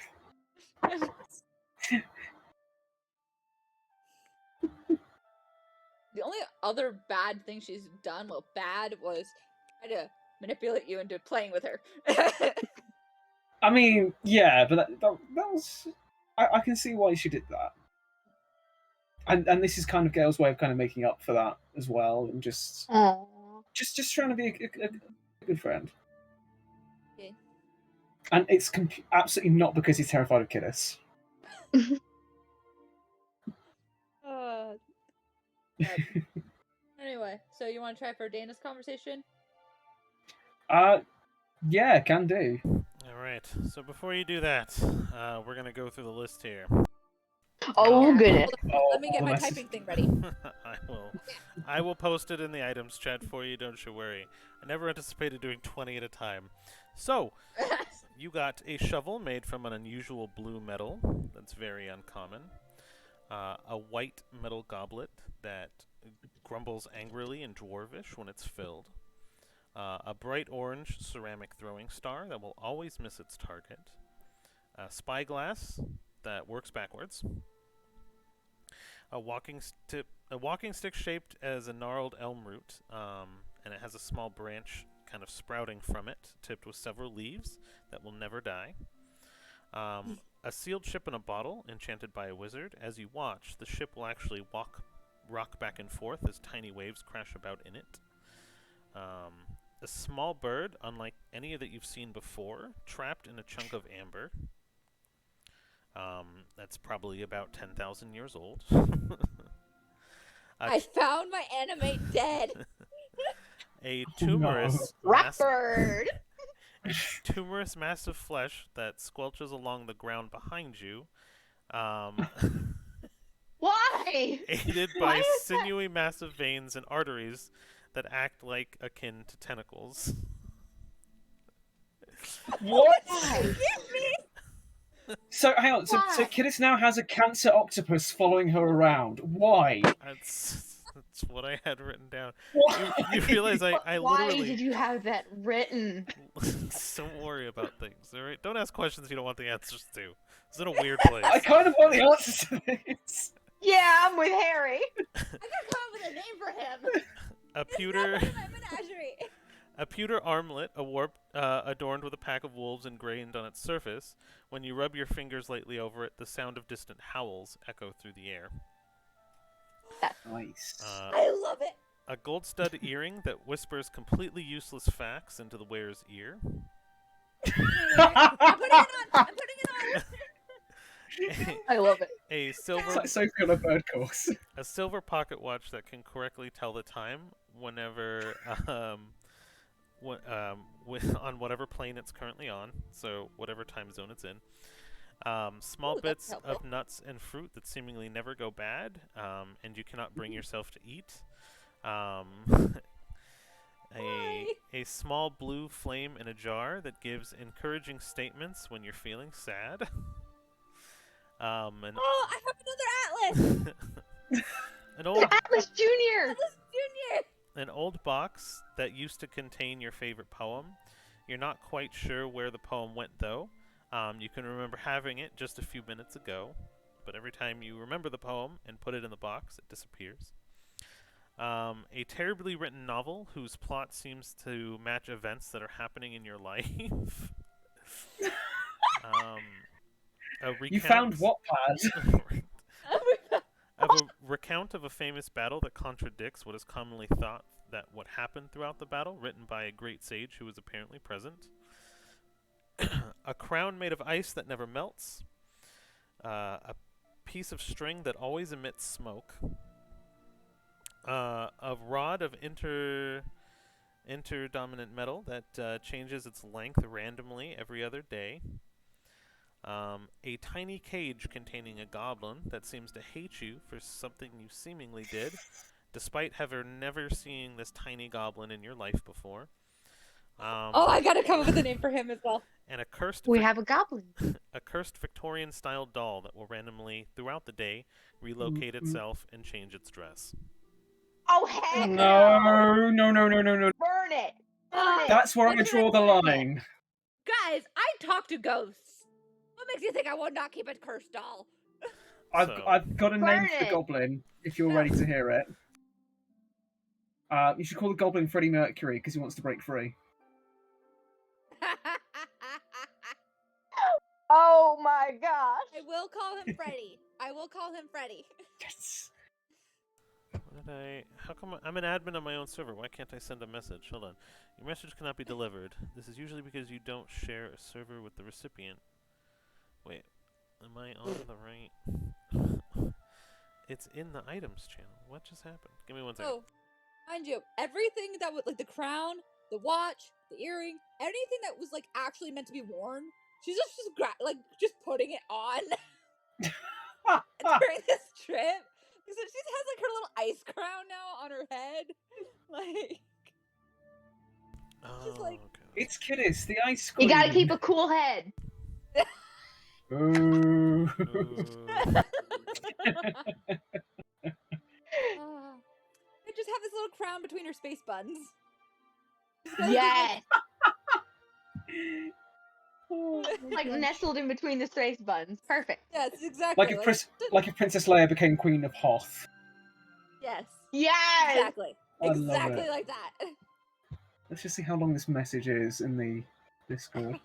The only other bad thing she's done, well, bad, was try to manipulate you into playing with her. I mean, yeah, but that was. I can see why she did that. And this is kind of Gail's way of kind of making up for that as well, and just trying to be a good friend. Okay. And it's absolutely not because he's terrified of Kiddos. Anyway, so you want to try for Dana's conversation? Yeah, can do. All right. So before you do that, we're gonna go through the list here. Oh, Yeah. goodness. Let me get my typing thing ready. I will post it in the items chat for you. Don't you worry. I never anticipated doing 20 at a time. So you got a shovel made from an unusual blue metal that's very uncommon. A white metal goblet that grumbles angrily in Dwarvish when it's filled. A bright orange ceramic throwing star that will always miss its target. A spyglass that works backwards. A walking stick shaped as a gnarled elm root, and it has a small branch kind of sprouting from it, tipped with several leaves that will never die. A sealed ship in a bottle, enchanted by a wizard. As you watch, the ship will actually rock back and forth as tiny waves crash about in it. A small bird, unlike any that you've seen before, trapped in a chunk of amber. That's probably about 10,000 years old. I found my anime dead. A tumorous, Rockbird. a tumorous mass of flesh that squelches along the ground behind you. Why? Aided Why by is that? sinewy, massive veins and arteries that act like akin to tentacles. What? Why? Give me. So hang on. So Why? Kiddos now has a cancer octopus following her around. Why? That's what I had written down. Why? You realize I Why literally did you have that written? don't worry about things. All right, don't ask questions you don't want the answers to. It's in a weird place. I kind of want the answers to this. Yeah, I'm with Harry. I gotta come up with a name for him. A It's pewter. not part of my menagerie. A pewter armlet, adorned with a pack of wolves engraved on its surface. When you rub your fingers lightly over it, the sound of distant howls echo through the air. Nice. I love it. A gold stud earring that whispers completely useless facts into the wearer's ear. I'm putting it on. I'm putting it on. I love it. A It's silver like Sophie on a bird course. a silver pocket watch that can correctly tell the time whenever on whatever plane it's currently on, so whatever time zone it's in. Small Ooh, that's bits of helpful. nuts and fruit that seemingly never go bad, and you cannot bring yourself to eat. A small blue flame in a jar that gives encouraging statements when you're feeling sad. Oh, I have another Atlas. An old Atlas Jr. Atlas Junior. an old box that used to contain your favorite poem. You're not quite sure where the poem went though. You can remember having it just a few minutes ago, but every time you remember the poem and put it in the box, it disappears. A terribly written novel whose plot seems to match events that are happening in your life. You found Wattpad. of a recount of a famous battle that contradicts what is commonly thought that what happened throughout the battle, written by a great sage who was apparently present. A crown made of ice that never melts. A piece of string that always emits smoke. A rod of interdominant metal that changes its length randomly every other day. A tiny cage containing a goblin that seems to hate you for something you seemingly did, despite never seeing this tiny goblin in your life before. Oh, I gotta come up with a name for him as well. And a cursed We have a goblin. a cursed Victorian-style doll that will randomly, throughout the day, relocate itself and change its dress. Oh, heck no! No. Burn it! That's where I What did draw I the burn it? line. Guys, I talk to ghosts. What makes you think I would not keep a cursed doll? I've got a name Burn for the it. goblin, if you're ready to hear it. You should call the goblin Freddie Mercury, because he wants to break free. Oh my gosh! I will call him Freddy. I will call him Freddy. Yes! What did I... How come I'm an admin on my own server? Why can't I send a message? Hold on. Your message cannot be delivered. This is usually because you don't share a server with the recipient. Wait. Am I on the right... It's in the items channel. What just happened? Give me 1 second. Oh, mind you, everything that was like the crown, the watch, the earring, anything that was like actually meant to be worn, she's just putting it on during this trip. So she has like her little ice crown now on her head, like. Oh, Just like- okay. It's Kiddis, the ice cream. You gotta keep a cool head. Ooh. Ooh. I just have this little crown between her space buns. Yes! Oh my Like gosh. nestled in between the space buns. Perfect. Yes, exactly. Like if Princess Leia became Queen of Hoth. Yes, Yes! exactly, I love exactly it. like that. Let's just see how long this message is in the Discord.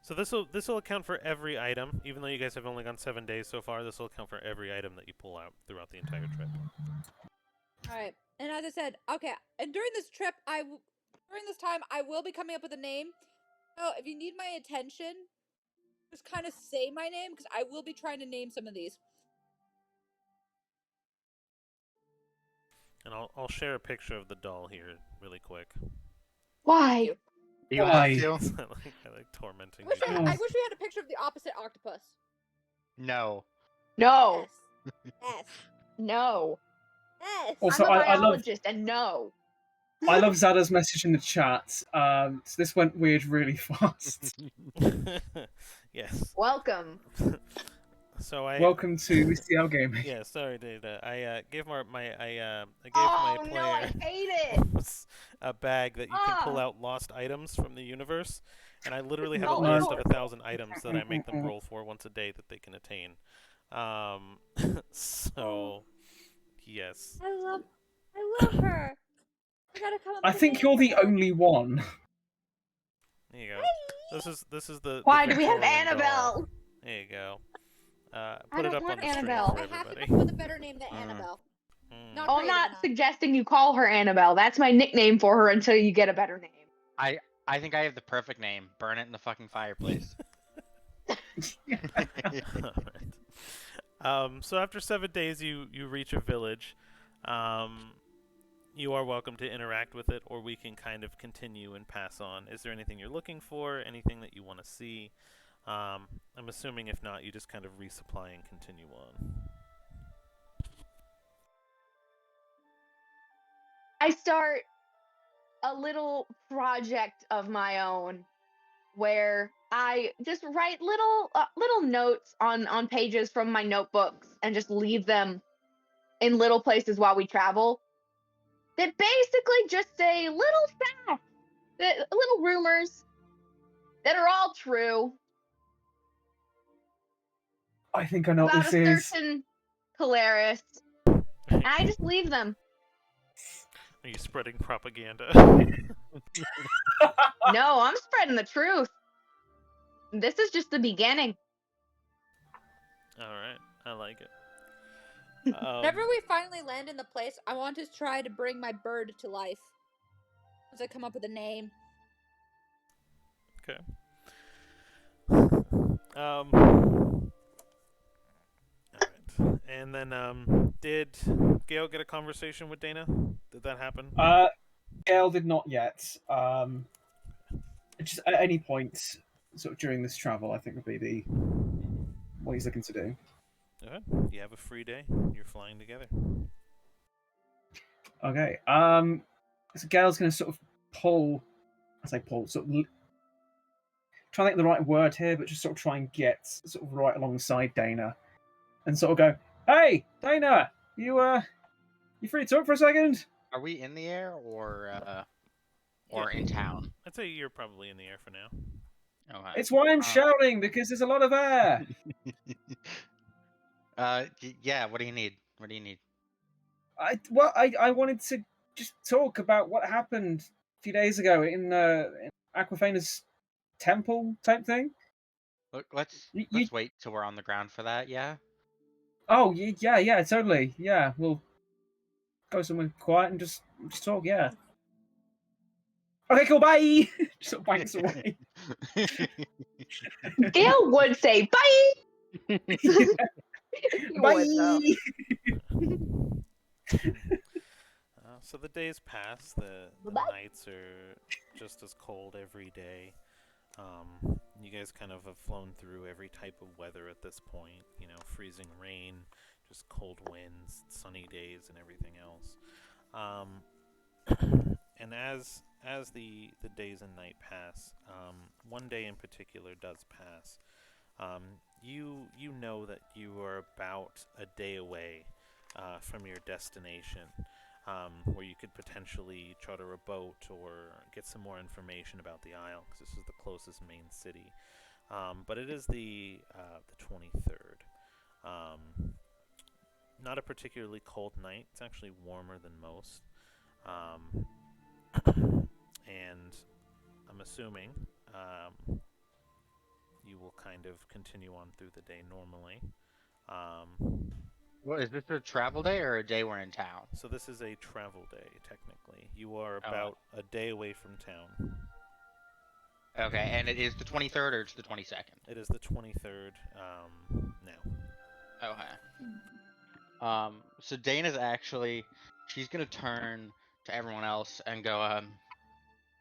So this will account for every item, even though you guys have only gone 7 days so far. This will account for every item that you pull out throughout the entire trip. All right, and as I said, okay, and during this trip, during this time, I will be coming up with a name. So if you need my attention, just kind of say my name because I will be trying to name some of these. And I'll share a picture of the doll here really quick. Why? You Why? have to? I like tormenting I wish, you I guys. wish we had a picture of the opposite octopus. No. No. Yes. No. Yes. Also, I'm a I love biologist and no. I love Zada's message in the chat. So this went weird really fast. Yes. Welcome. So I Welcome to CL Gaming. yeah, sorry, Data. I gave I gave Oh my no, I player hate it. a bag that you can pull Ah. out lost items from the universe, and I literally have No, a no. list of 1,000 items that I make them roll for once a day that they can attain. So yes. I love her. I gotta come up I with a think name you're for the her. only one. There you go. This is the Why do we have Victorian doll. Annabelle? There you go. I Put it don't up on want the screen Annabelle. for I have to everybody. come up with a better name than Mm. Annabelle. Mm. Not Oh, I'm creative not enough. suggesting you call her Annabelle. That's my nickname for her until you get a better name. I think I have the perfect name. Burn it in the fucking fireplace. Alright. So after 7 days, you reach a village. You are welcome to interact with it, or we can kind of continue and pass on. Is there anything you're looking for? Anything that you want to see? I'm assuming if not, you just kind of resupply and continue on. I start a little project of my own where I just write little notes on pages from my notebooks and just leave them in little places while we travel that basically just say little facts, little rumors that are all true I think I know what about this a is. certain Polaris. And I just leave them. Are you spreading propaganda? No, I'm spreading the truth. This is just the beginning. All right, I like it. Whenever we finally land in the place, I want to try to bring my bird to life. Once I come up with a name. Okay. All right. And then, did Gail get a conversation with Dana? Did that happen? Gale did not yet. Just at any point, sort of during this travel, I think would be the what he's looking to do. Okay. You have a free day. You're flying together. Okay. So Gale's going to sort of pull. I say pull. Sort of try to think of the right word here, but just sort of try and get sort of right alongside Dana, and sort of go, "Hey, Dana, you free to talk for a second?" Are we in the air or Yeah. in town? I'd say you're probably in the air for now. Okay. It's why I'm shouting because there's a lot of air. Yeah. What do you need? What do you need? I wanted to just talk about what happened a few days ago in Aquafena's temple type thing. Look, let's You wait till we're on the ground for that. Yeah. oh yeah, totally. Yeah, we'll go somewhere quiet and just talk. Yeah. Okay, cool. Bye. Just sort of banks away. Gail would say bye. You would though. Bye. So the days pass. The Bye-bye. nights are just as cold every day. You guys kind of have flown through every type of weather at this point. You know, freezing rain, just cold winds, sunny days, and everything else. And as the days and night pass, one day in particular does pass. You know that you are about a day away from your destination, where you could potentially charter a boat or get some more information about the Isle, because this is the closest main city. But it is the 23rd. Not a particularly cold night. It's actually warmer than most. Um, and I'm assuming you will kind of continue on through the day normally. What is this, a travel day or a day we're in town? So this is a travel day, technically. You are Oh. about a day away from town. Okay, and it is the 23rd or it's the 22nd? It is the 23rd now. Okay. So Dana's actually, she's gonna turn to everyone else and go,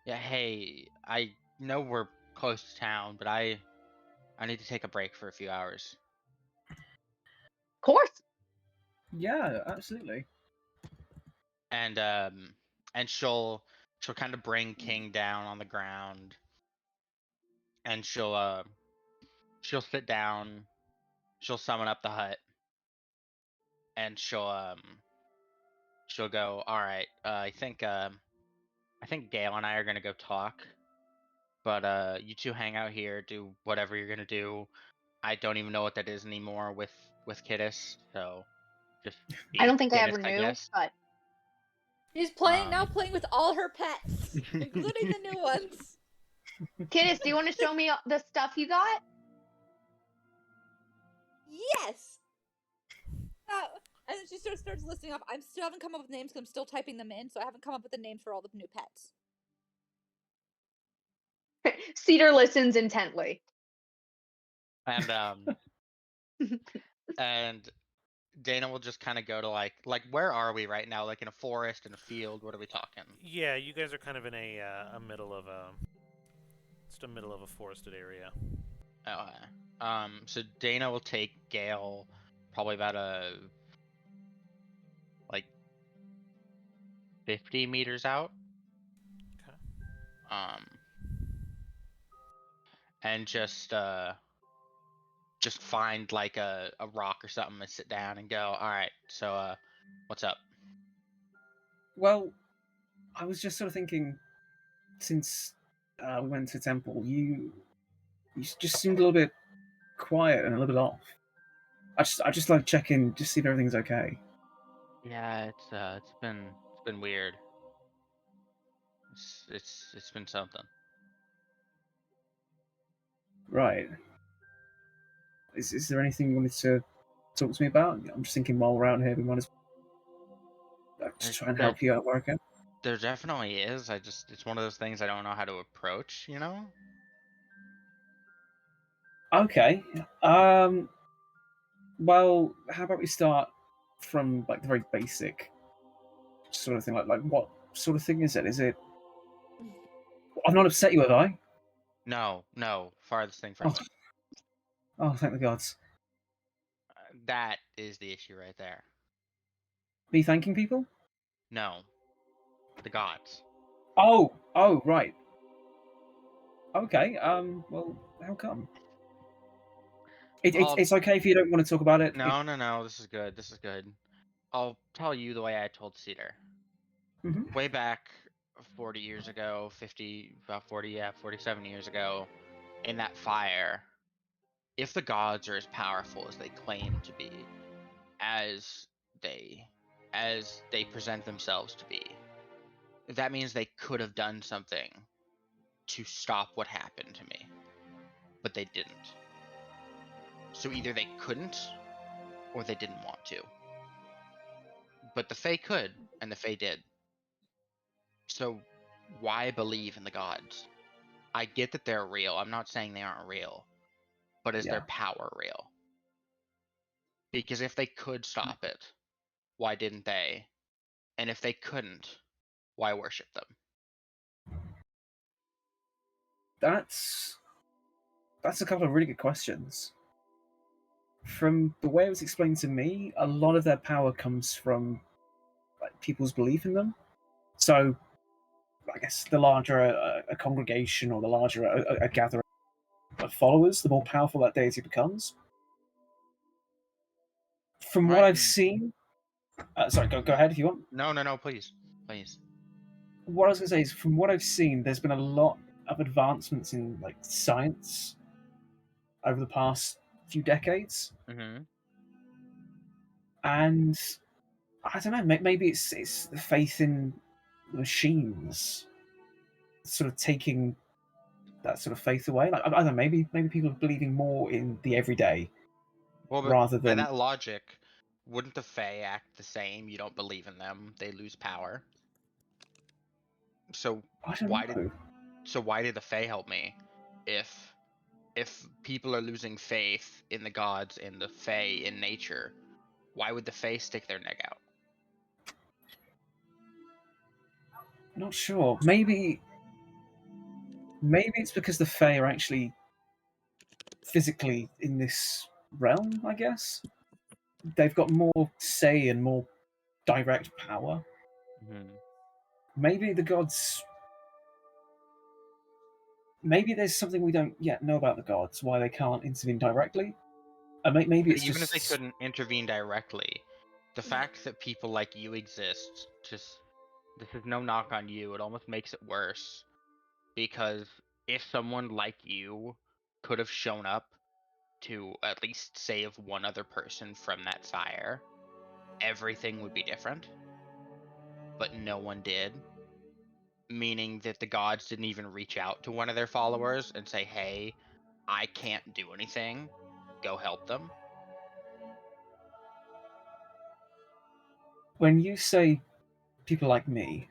yeah, hey, I know we're close to town, but I need to take a break for a few hours. Of course. Yeah, absolutely. And she'll kind of bring King down on the ground, and she'll sit down, she'll summon up the hut, and she'll go, all right, I think Gale and I are gonna go talk, but you two hang out here, do whatever you're gonna do. I don't even know what that is anymore with Kidis, so just I be don't think I Kidis, ever I knew, guess. but She's now playing with all her pets, including the new ones. Kidis, do you want to show me the stuff you got? Yes. And then she starts listing off. I still haven't come up with names because I'm still typing them in, so I haven't come up with the names for all the new pets. Cedar listens intently. And and Dana will just kind of go to like where are we right now? Like in a forest, in a field? What are we talking? Yeah, you guys are kind of in a middle of just a middle of a forested area. Okay. So Dana will take Gale probably about like 50 meters out. Okay. And just find like a rock or something and sit down and go, all right, so what's up? Well, I was just sort of thinking, since we went to temple, you just seemed a little bit quiet and a little bit off. I just like to check in, just see if everything's okay. Yeah, it's been weird. It's been something. Right. Is there anything you wanted to talk to me about? I'm just thinking while we're out here, we might as well just try and help you out where I can. There definitely is. It's one of those things I don't know how to approach, you know? Okay. Well, how about we start from like the very basic sort of thing? Like what sort of thing is it? Is it? I've not upset you, have I? No, farthest thing from Oh, it. oh, thank the gods. That is the issue right there. Me thanking people? No, the gods. Oh, right. Okay. Well, how come? I'll It's okay if you don't want to talk about it. no. This is good. This is good. I'll tell you the way I told Cedar. Mhm. Way back 40 years ago, 50, about 40, yeah, 47 years ago, in that fire, if the gods are as powerful as they claim to be, as they as they present themselves to be, that means they could have done something to stop what happened to me, but they didn't. So either they couldn't or they didn't want to. But the Fae could, and the Fae did. So why believe in the gods? I get that they're real. I'm not saying they aren't real. But is their Yeah. power real? Because if they could stop it, why didn't they? And if they couldn't, why worship them? That's a couple of really good questions. From the way it was explained to me, a lot of their power comes from like people's belief in them. So, I guess the larger a congregation or the larger a gathering of followers, the more powerful that deity becomes. From what Right? I've seen, sorry, go ahead if you want. No, please. Please. What I was going to say is, from what I've seen, there's been a lot of advancements in like science over the past few decades, Mm-hmm. and I don't know. Maybe it's the faith in machines, sort of taking that sort of faith away. Like I don't know. Maybe people are believing more in the everyday Well, but rather by than that logic, wouldn't the Fae act the same? You don't believe in them, they lose power. So I don't why did know. the Fae help me? If people are losing faith in the gods, in the Fae, in nature, why would the Fae stick their neck out? Not sure. Maybe it's because the Fae are actually physically in this realm. I guess they've got more say and more direct power. Mm-hmm. Maybe the gods. Maybe there's something we don't yet know about the gods. Why they can't intervene directly. Maybe But it's even if they just. couldn't intervene directly, the fact that people like you exist, just this is no knock on you, it almost makes it worse. Because if someone like you could have shown up to at least save one other person from that fire, everything would be different. But no one did. Meaning that the gods didn't even reach out to one of their followers and say, hey, I can't do anything. Go help them. When you say people like me,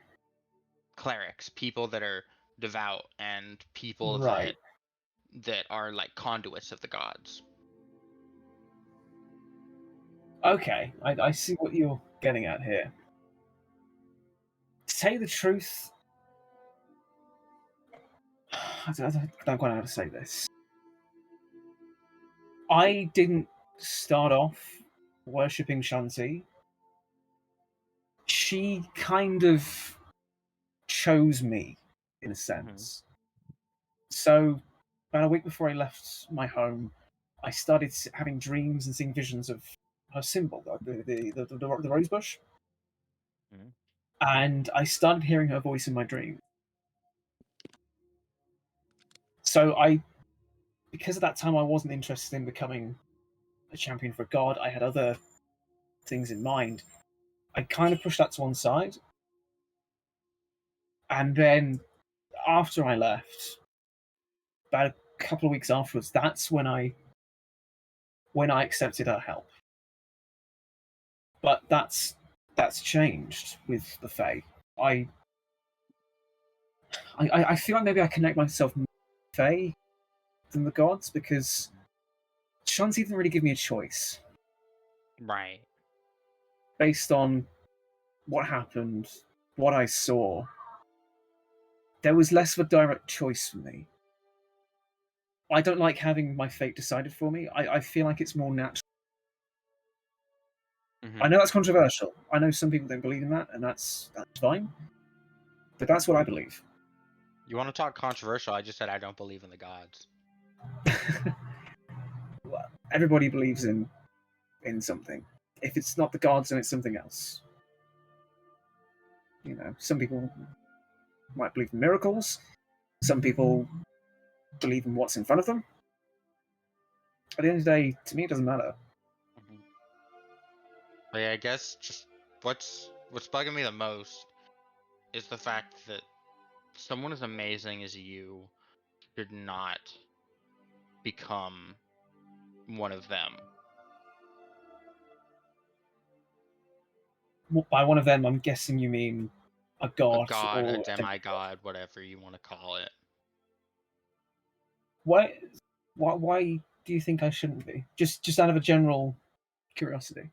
Clerics, people that are devout and people right? that are like conduits of the gods. Okay, I see what you're getting at here. To tell you the truth, I don't quite know how to say this. I didn't start off worshipping Shanti. She kind of chose me, in a Mm-hmm. sense. So, about a week before I left my home, I started having dreams and seeing visions of her symbol, the rose bush. Mm-hmm. And I started hearing her voice in my dream. So because at that time I wasn't interested in becoming a champion for God, I had other things in mind. I kind of pushed that to one side. And then after I left, about a couple of weeks afterwards, that's when I when I accepted her help. But that's changed with the Fae. I I feel like maybe I connect myself more with the Fae than the gods because Shanti didn't really give me a choice Right. based on what happened, what I saw. There was less of a direct choice for me. I don't like having my fate decided for me. I feel like it's more natural. I know that's controversial. I know some people don't believe in that, and that's fine. But that's what I believe. You want to talk controversial? I just said I don't believe in the gods. Everybody believes in something. If it's not the gods, then it's something else. You know, some people might believe in miracles. Some people believe in what's in front of them. At the end of the day, to me, it doesn't matter. But yeah, I guess just what's bugging me the most is the fact that someone as amazing as you should not become one of them. By one of them, I'm guessing you mean a A god god, a or demigod, whatever you want to call it. Why? Why do you think I shouldn't be? Just out of a general curiosity.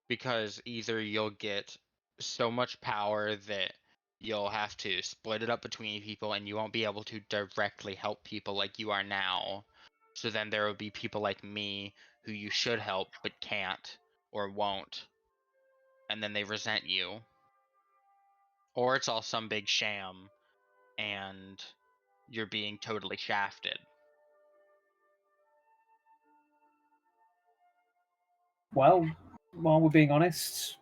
Because either you'll get so much power that you'll have to split it up between people and you won't be able to directly help people like you are now. So then there will be people like me who you should help but can't or won't. And then they resent you. Or it's all some big sham and you're being totally shafted. Well, while we're being honest,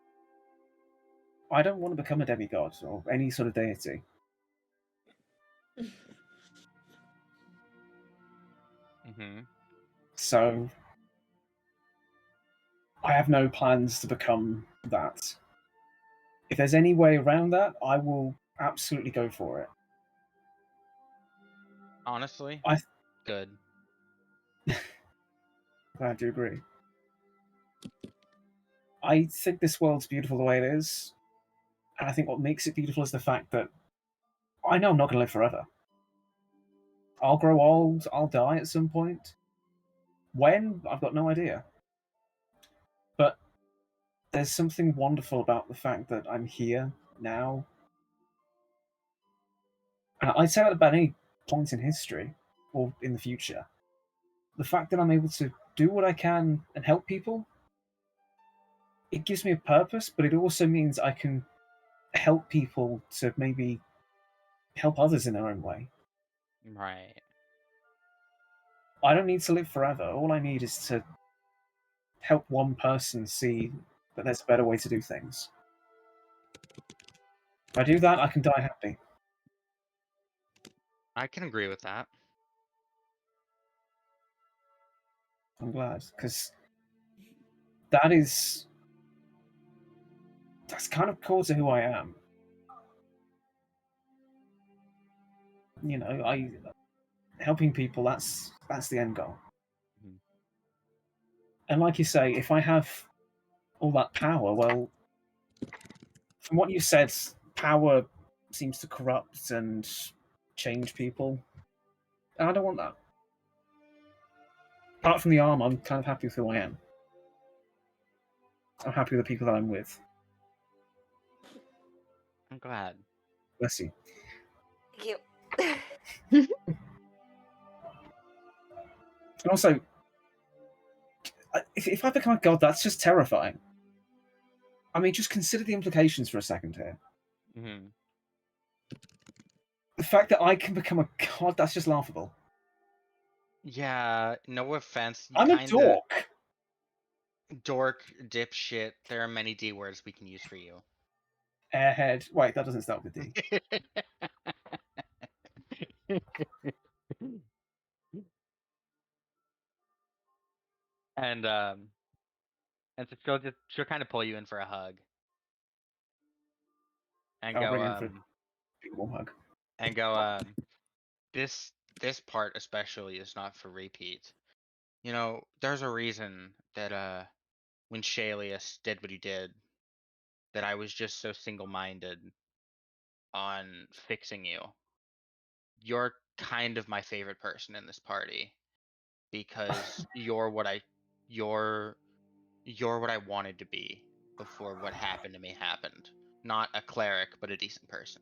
I don't want to become a demigod or any sort of deity. So I have no plans to become that. If there's any way around that, I will absolutely go for it. Honestly, I good. glad you agree. I think this world's beautiful the way it is, and I think what makes it beautiful is the fact that I know I'm not going to live forever. I'll grow old, I'll die at some point. When? I've got no idea. But there's something wonderful about the fact that I'm here now. And I'd say that about any point in history or in the future. The fact that I'm able to do what I can and help people, it gives me a purpose, but it also means I can help people to maybe help others in their own way. Right. I don't need to live forever. All I need is to help one person see that there's a better way to do things. If I do that, I can die happy. I can agree with that. I'm glad, because that's kind of core to who I am. You know, helping people, that's the end goal. Mhm. And like you say, if I have all that power, well, from what you said, power seems to corrupt and change people. And I don't want that. Apart from the arm, I'm kind of happy with who I am. I'm happy with the people that I'm with. I'm glad. Bless you. Thank you. And also, if I become a god, that's just terrifying. I mean, just consider the implications for a second here. Mm-hmm. The fact that I can become a god, that's just laughable. Yeah, no offense. You I'm a kinda dork. dork, dipshit. There are many D words we can use for you. Airhead. Wait, that doesn't start with D. and so she'll kind of pull you in for a hug and I'll go bring in for a big warm hug. and go this part especially is not for repeat. You know, there's a reason that when Shalius did what he did, that I was just so single-minded on fixing you. You're kind of my favorite person in this party because you're you're what I wanted to be before what happened to me happened. Not a cleric, but a decent person.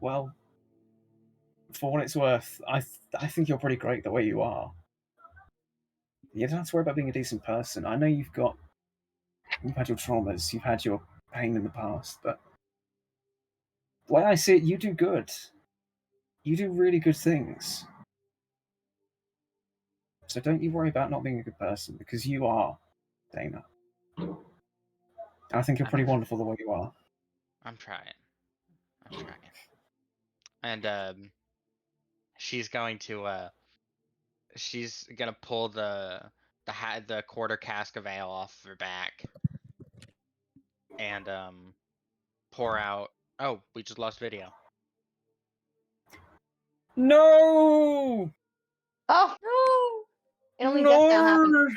Well, for what it's worth, I think you're pretty great the way you are. You don't have to worry about being a decent person. I know you've had your traumas, you've had your pain in the past, but the way I see it, you do good. You do really good things. So don't you worry about not being a good person, because you are, Dana. And I think you're I'm pretty tr- wonderful the way you are. I'm trying. I'm trying. And she's going to pull the quarter cask of ale off her back and pour out. Oh, we just lost video. No! Oh, No! it only just now happened. No!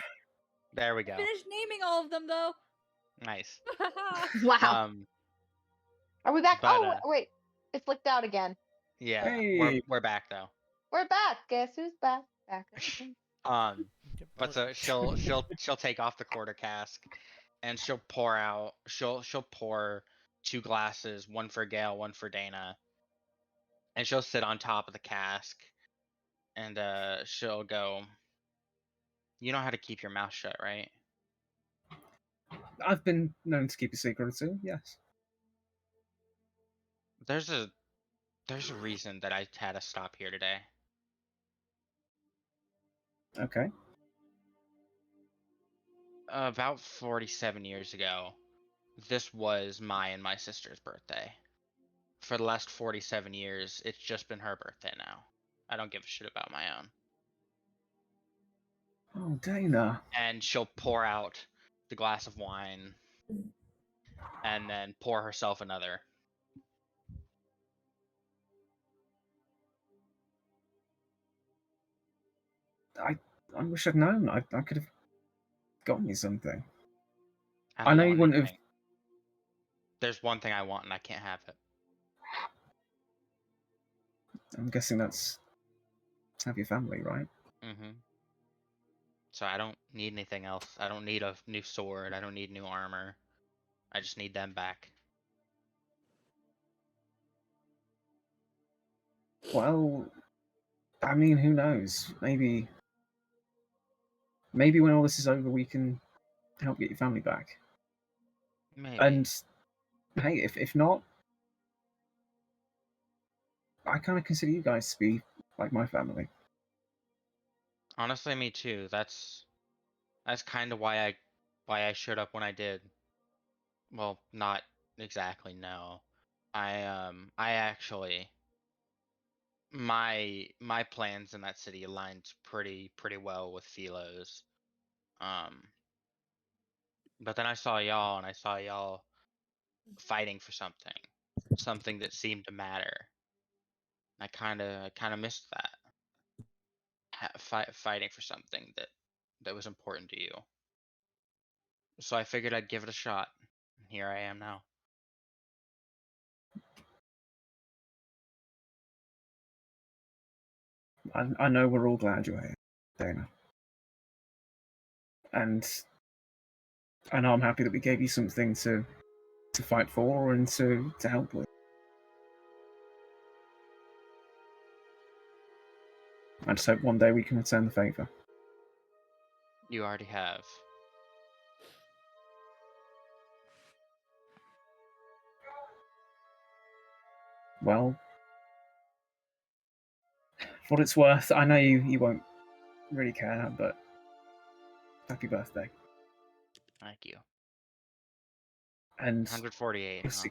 There we go. Finish naming all of them though. Nice. Wow. Are we back? but, Oh, wait. It flicked out again. Yeah, Hey. we're back though. We're back. Guess who's back? Back again. But so she'll take off the quarter cask, and she'll pour 2 glasses, one for Gail, one for Dana, and she'll sit on top of the cask, and she'll go. You know how to keep your mouth shut, right? I've been known to keep a secret or two, yes. There's a reason that I had to stop here today. Okay. About 47 years ago, this was my and my sister's birthday. For the last 47 years, it's just been her birthday now. I don't give a shit about my own. Oh, Dana. And she'll pour out the glass of wine and then pour herself another. I wish I'd known. I could have gotten you something. I I don't know want you wouldn't have. anything. There's one thing I want and I can't have it. I'm guessing that's to have your family, right? Mm-hmm. So I don't need anything else. I don't need a new sword. I don't need new armor. I just need them back. Well, I mean, who knows? Maybe when all this is over, we can help get your family back. Maybe. And hey, if not, I kind of consider you guys to be like my family. Honestly, me too. That's kind of why I showed up when I did. Well, not exactly, no. I actually my plans in that city aligned pretty well with Philo's. Um, but then I saw y'all and I saw y'all fighting for something that seemed to matter. I kind of missed that. Fighting for something that was important to you. So I figured I'd give it a shot. Here I am now. I know we're all glad you're here, Dana. And I know I'm happy that we gave you something to fight for and to help with. I just hope one day we can return the favour. You already have. Well, for what it's worth, I know you won't really care, but happy birthday. Thank you. And 148, you'll huh? see,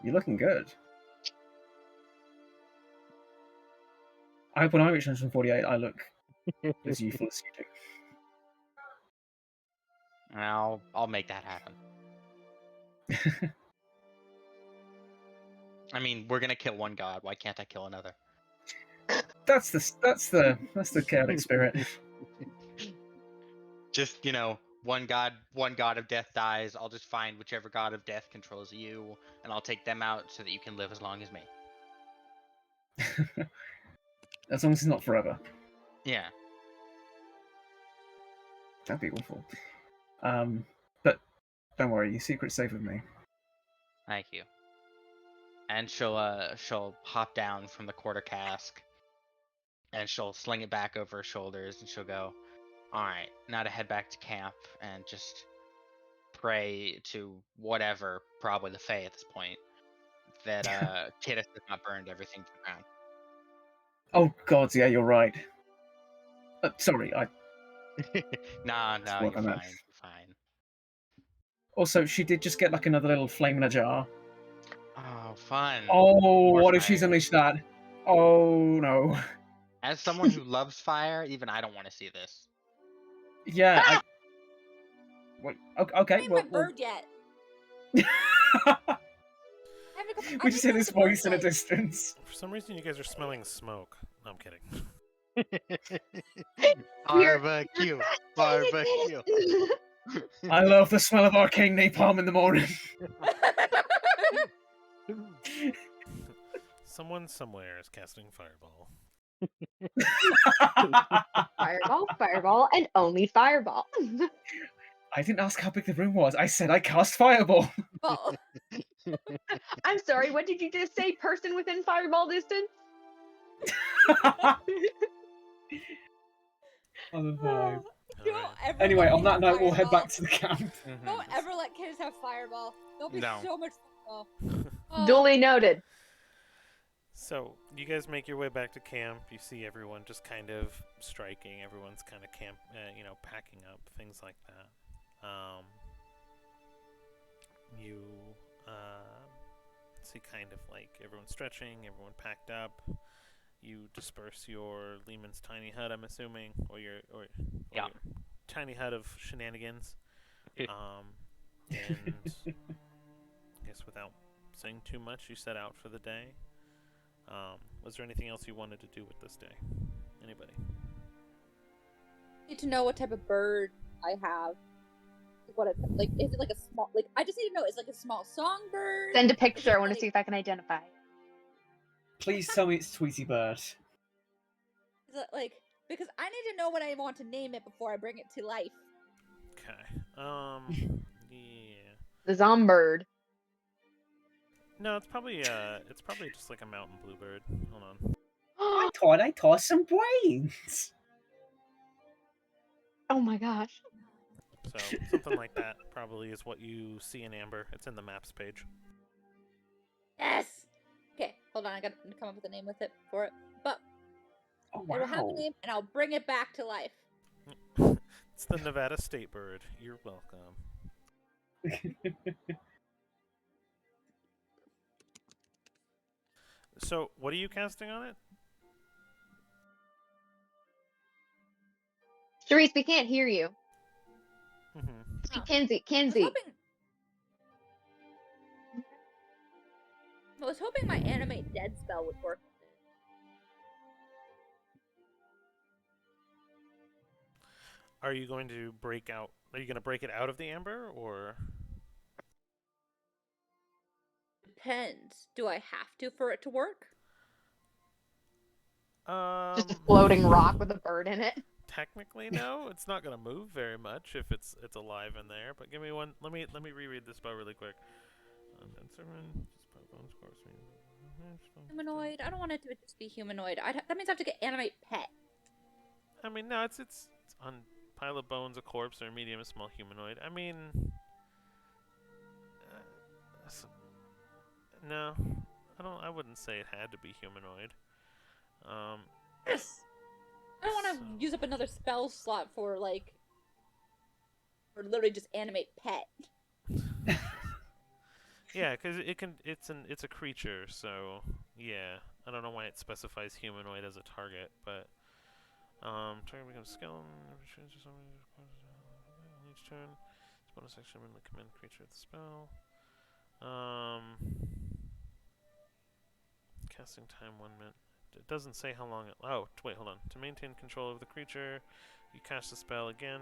you're looking good. I hope when I reach 148, I look as youthful as you do. I'll make that happen. I mean, we're gonna kill one god. Why can't I kill another? That's the chaotic spirit. Just one god of death dies. I'll just find whichever god of death controls you, and I'll take them out so that you can live as long as me. As long as it's not forever. Yeah. That'd be awful. But don't worry, your secret's safe with me. Thank you. And she'll hop down from the quarter cask, and she'll sling it back over her shoulders, and she'll go, "All right, now to head back to camp and just pray to whatever, probably the Fae at this point, that Kidis has not burned everything to the ground." Oh God, yeah, you're right. Sorry, Nah, That's no, what you're I fine. meant. You're fine. Also, she did just get like another little flame in a jar. Oh, fun. Oh, More what if she's fire. unleashed that? Oh no. As someone who loves fire, even I don't want to see this. Yeah, I. Wait, okay, Ain't well, my bird yet. I we need just to hear know this what the bird voice in a likes. distance. For some reason, you guys are smelling smoke. No, I'm kidding. Barbecue. Dang it, Barbecue. Dennis. I love the smell of arcane napalm in the morning. Someone somewhere is casting fireball. Fireball, fireball, and only fireball. I didn't ask how big the room was. I said I cast fireball. Well, I'm sorry, what did you just say? Person within fireball distance? On the vibe. don't Alright. ever Anyway, let on me that have note, we'll head fireball. back to the camp. Don't ever let kids have fireball. They'll be No. so much fun. Oh. Duly noted. So, you guys make your way back to camp. You see everyone just kind of striking. Everyone's kind of packing up, things like that. You see kind of like everyone stretching, everyone packed up. You disperse your Lehman's tiny hut, I'm assuming, or Yeah. your tiny hut of shenanigans. And I guess without saying too much, you set out for the day. Was there anything else you wanted to do with this day? Anybody? Need to know what type of bird I have. What is it like a small I just need to know, is it like a small songbird? Send a Is picture. it I want to like- see if I can identify. Please tell me it's Tweety Bird. Is it like, because I need to know what I want to name it before I bring it to life. Okay. Yeah. The Zombird. No, it's probably just like a mountain bluebird. Hold on. I thought I tossed some brains. Oh my gosh. So something like that probably is what you see in Amber. It's in the maps page. Yes! Okay, hold on, I gotta come up with a name with it for it. But Oh it'll have a wow. name and I'll bring it back to life. It's the Nevada State Bird. You're welcome. So, what are you casting on it? Sharice, we can't hear you. Mm-hmm. Speak I was Kinsey. hoping my animate dead spell would work. Are you going to break out? Are you going to break it out of the amber, or? Depends. Do I have to for it to work? Just a floating rock with a bird in it. Technically, no. It's not going to move very much if it's alive in there. But give me one. Let me reread this spell really quick. Humanoid? I don't want it to just be humanoid. That means I have to get animate pet. I mean, no. It's on pile of bones, a corpse, or a medium, a small humanoid. I mean, no. I wouldn't say it had to be humanoid. Yes. I don't want to use up another spell slot for literally just animate pet. Yeah, because it's a creature, so yeah. I don't know why it specifies humanoid as a target, but target becomes skeleton. Each turn, this bonus action when the command creature with the spell. Casting time 1 minute. it doesn't say how long it. Oh, wait, hold on. To maintain control of the creature, you cast the spell again.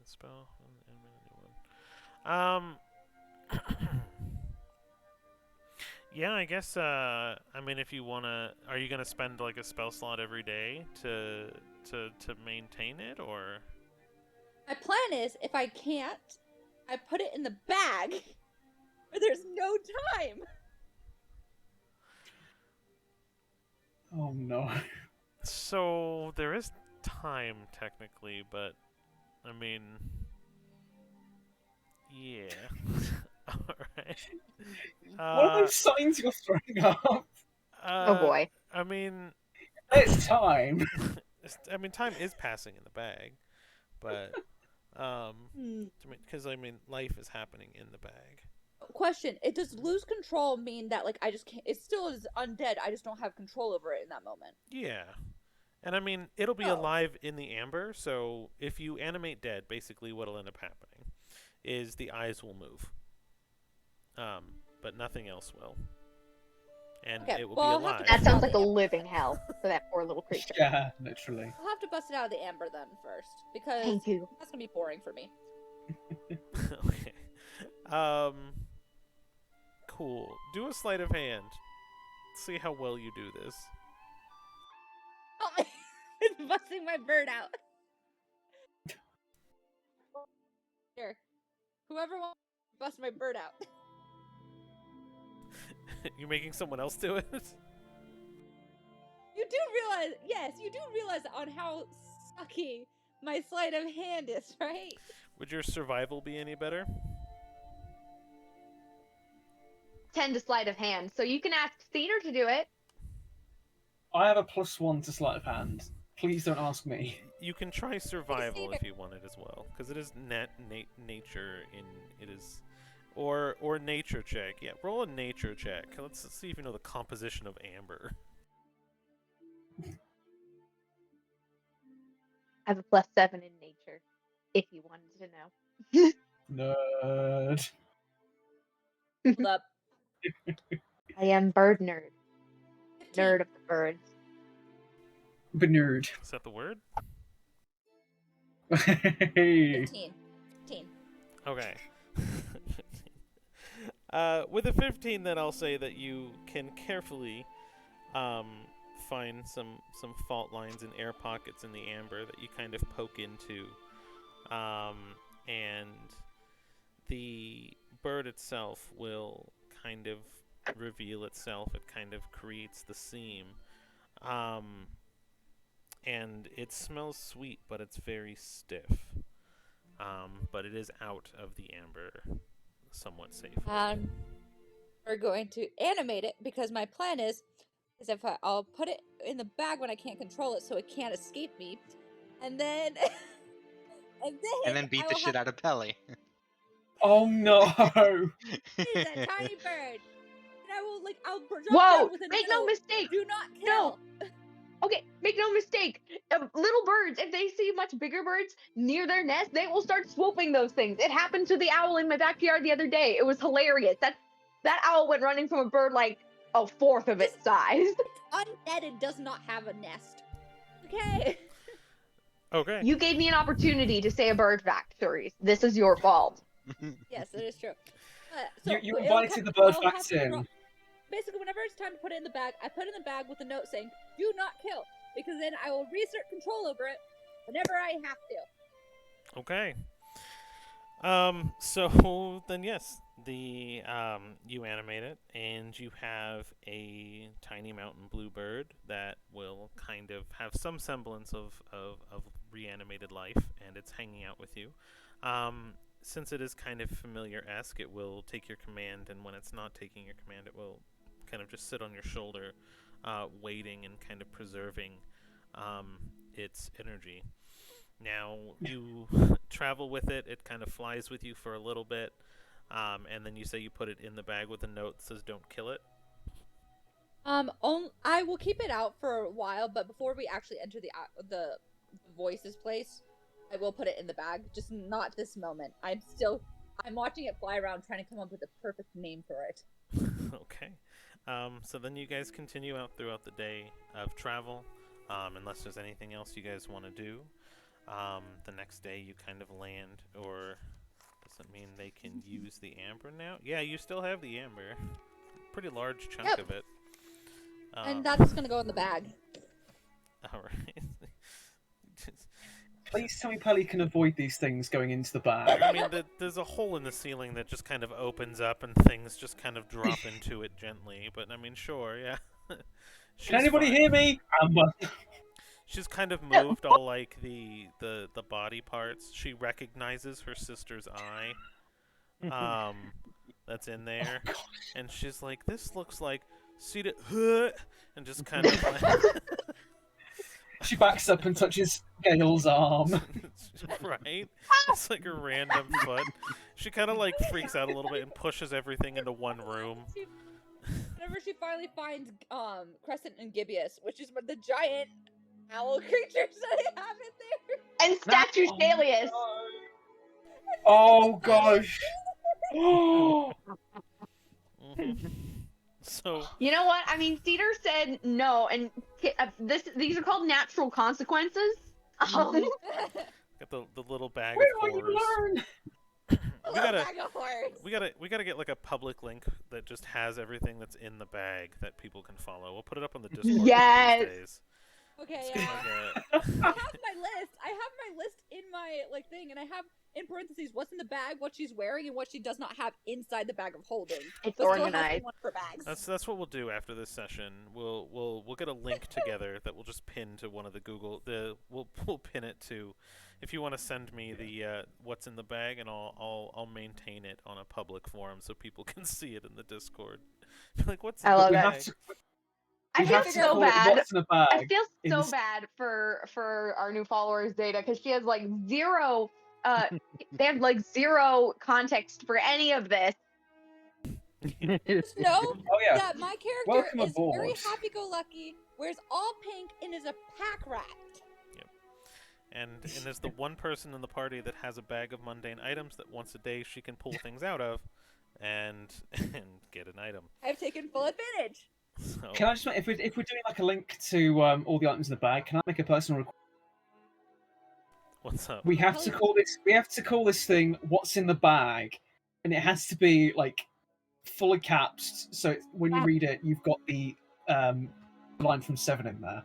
Spell and a new one. Yeah, I guess. I mean, if you wanna, are you gonna spend like a spell slot every day to maintain it, or? My plan is, if I can't, I put it in the bag where there's no time. Oh no. So there is time technically, but I mean, yeah. All right. What are those signs you're throwing up? Oh boy. I mean, It's time. I mean, time is passing in the bag, but because I mean, life is happening in the bag. Question: it does lose control mean that like I just can't? It still is undead. I just don't have control over it in that moment. Yeah. And I mean, it'll be Oh. alive in the amber, so if you animate dead, basically what'll end up happening is the eyes will move. But nothing else will. And Okay, it will well, be I'll have to alive. That sounds Out like of a the amber. living hell for that poor little creature. Yeah, literally. I'll have to bust it out of the amber then first because Thank you. that's gonna be boring for me. Okay. Cool. Do a sleight of hand. See how well you do this. Oh, it's busting my bird out. Here, whoever wants to bust my bird out. You making someone else do it? You do realize, yes, you do realize on how sucky my sleight of hand is, right? Would your survival be any better? 10 to sleight of hand, so you can ask Theater to do it. I have a +1 to sleight of hand. Please don't ask me. You can try survival if you want it as well, because it is nature in it is, or nature check. Yeah, roll a nature check. Let's see if you know the composition of amber. I have a +7 in nature, if you wanted to know. Nerd. Hold up. I am bird nerd. 15. Nerd of the birds. Benerd. Is that the word? Hey. 15. 15. Okay. With a 15, then I'll say that you can carefully find some fault lines and air pockets in the amber that you kind of poke into, and the bird itself will kind of reveal itself. It kind of creates the seam, and it smells sweet, but it's very stiff. But it is out of the amber somewhat safely. We're going to animate it because my plan is if I'll put it in the bag when I can't control it so it can't escape me, and then And then beat I the will shit have out of Pelly. Oh no. He's a tiny bird, and I'll drop Whoa! down with a Make no note, mistake! do not No. kill. Okay, make no mistake. Little birds, if they see much bigger birds near their nest, they will start swooping those things. It happened to the owl in my backyard the other day. It was hilarious. That owl went running from a bird like a fourth of its size. It's undead and does not have a nest. Okay. Okay. You gave me an opportunity to say a bird fact, Therese. This is your fault. Yes, that is true. So You it'll invited come- the bird I'll have facts to in. drop- Basically, whenever it's time to put it in the bag, I put it in the bag with a note saying, "Do not kill," because then I will reassert control over it whenever I have to. Okay. So then yes, the you animate it, and you have a tiny mountain bluebird that will kind of have some semblance of reanimated life, and it's hanging out with you. Since it is kind of familiar-esque, it will take your command, and when it's not taking your command, it will kind of just sit on your shoulder, waiting and kind of preserving its energy. Now you travel with it. It kind of flies with you for a little bit, and then you say you put it in the bag with a note that says "Don't kill it." I will keep it out for a while, but before we actually enter the voices place, I will put it in the bag. Just not this moment. I'm watching it fly around, trying to come up with the perfect name for it. Okay. So then you guys continue out throughout the day of travel, unless there's anything else you guys want to do. The next day you kind of land, or does it mean they can use the amber now? Yeah, you still have the amber. Pretty large chunk Yep. of it. And that's gonna go in the bag. All right. Please tell me Pelly can avoid these things going into the bag. I mean, there's a hole in the ceiling that just kind of opens up and things just kind of drop into it gently. But I mean, sure, yeah. She's Can anybody fine. hear me? She's kind of moved all like the body parts. She recognizes her sister's eye. That's in there, and she's like, "This looks like Cedar," and just kind of like. She backs up and touches Gale's arm. Right? It's like a random foot. She kind of like freaks out a little bit and pushes everything into one room. Whenever she finally finds Crescent and Gibeus, which is the giant owl creatures that they have in there. And Statue Stalius. Oh gosh. So You know what? I mean, Cedar said no, and these are called natural consequences. got the little bag Where of will you horrors. learn? We gotta get like a public link that just has everything that's in the bag that people can follow. We'll put it up on the Discord one of Yes. these days. Okay, Like I have my list in my thing, and I have in parentheses what's in the bag, what she's wearing, and what she does not have inside the bag of holding. It's But still has organized. one for bags. that's what we'll do after this session. We'll get a link together that we'll just pin to one of the Google. We'll pin it to. If you want to send me the what's in the bag, and I'll maintain it on a public forum so people can see it in the Discord. Like what's in I the love We bag? have to. I We feel have to so call it bad. what's in a I bag. feel in so this- bad for our new followers data because she has like zero they have like zero context for any of this. Just know Oh yeah. that my character Welcome is very aboard. happy-go-lucky, wears all pink, and is a pack rat. And there's the one person in the party that has a bag of mundane items that once a day she can pull things out of, and get an item. I've taken full advantage. So Can I just make, if we're doing like a link to all the items in the bag, can I make a personal request? what's up? We have to call this. We have to call this thing "What's in the Bag," and it has to be like fully capped. So when you read it, you've got the line from Seven in there.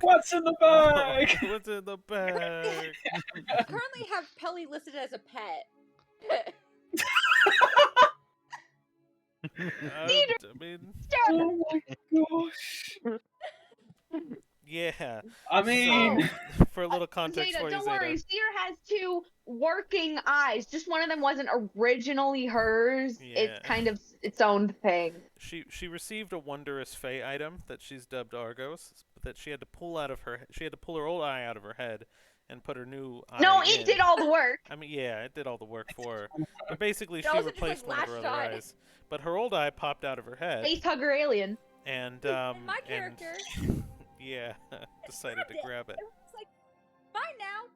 What's in the bag? What's in the bag? I currently have Pelly listed as a pet. I mean, Oh my gosh! yeah. I mean, For a little context Zeta, for you, don't Zeta. worry. Cedar has two working eyes. Just one of them wasn't originally hers. Yeah. It's kind of its own thing. She received a wondrous fey item that she's dubbed Argos, but that she had to pull her old eye out of her head and put her new eye No, in. it did all the work. I mean, yeah, it did all the work for her. But basically, It she also just, replaced like, one of her latched other on. eyes. But her old eye popped out of her head, Face hugger alien. and And my character, yeah, decided to grabbed it. grab it. It's like mine now.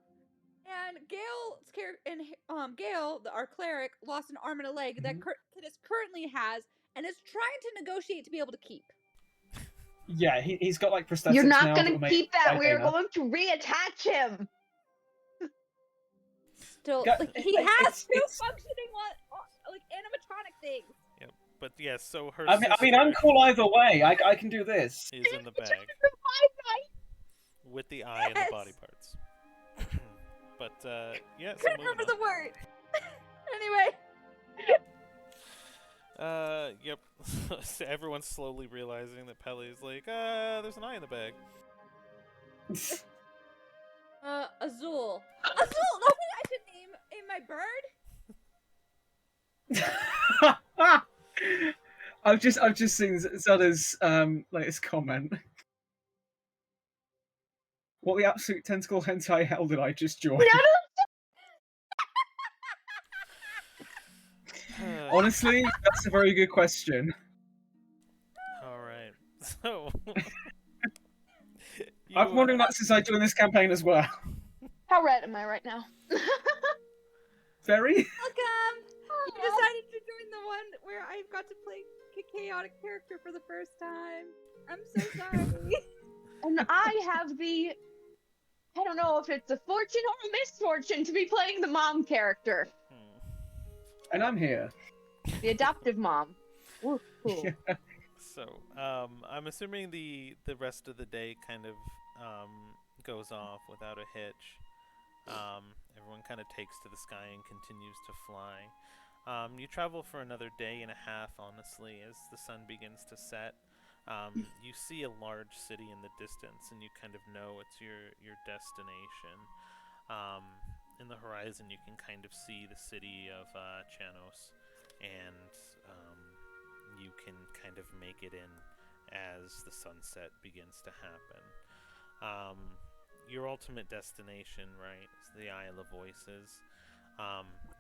And Gale's character, and Gale, our cleric, lost an arm and a leg that Kidis currently has, and is trying to negotiate to be able to keep. yeah, he's got like prosthetics. You're not now going that to were made keep that. by We're Dana. going to reattach him. Still, Yeah, like, he it's- has two it's- functioning like animatronic things. But yes, so her I mean, sister I'm cool either way. I can do this. is in the bag with the eye and the Yes. body parts. But yeah, so Couldn't moving remember on. the word. Anyway, Yep. So everyone's slowly realizing that Pelly's like, there's an eye in the bag. Azul. Azul. No, I should name my bird. I've just seen Zada's latest comment. What the absolute tentacle hentai hell did I just join? Honestly, that's a very good question. All right. So I've you, been wondering that since I joined this campaign as well. How red am I right now? Very? Welcome. You decided to join the one where I've got to play a chaotic character for the first time. I'm so sorry. And I have the, I don't know if it's a fortune or a misfortune to be playing the mom character, And I'm here. the adoptive mom. Ooh, cool. So, I'm assuming the rest of the day kind of goes off without a hitch. Everyone kind of takes to the sky and continues to fly. You travel for another day and a half, honestly, as the sun begins to set. You see a large city in the distance, and you kind of know it's your destination. In the horizon, you can kind of see the city of Chanos, and you can kind of make it in as the sunset begins to happen. Your ultimate destination, right, is the Isle of Voices.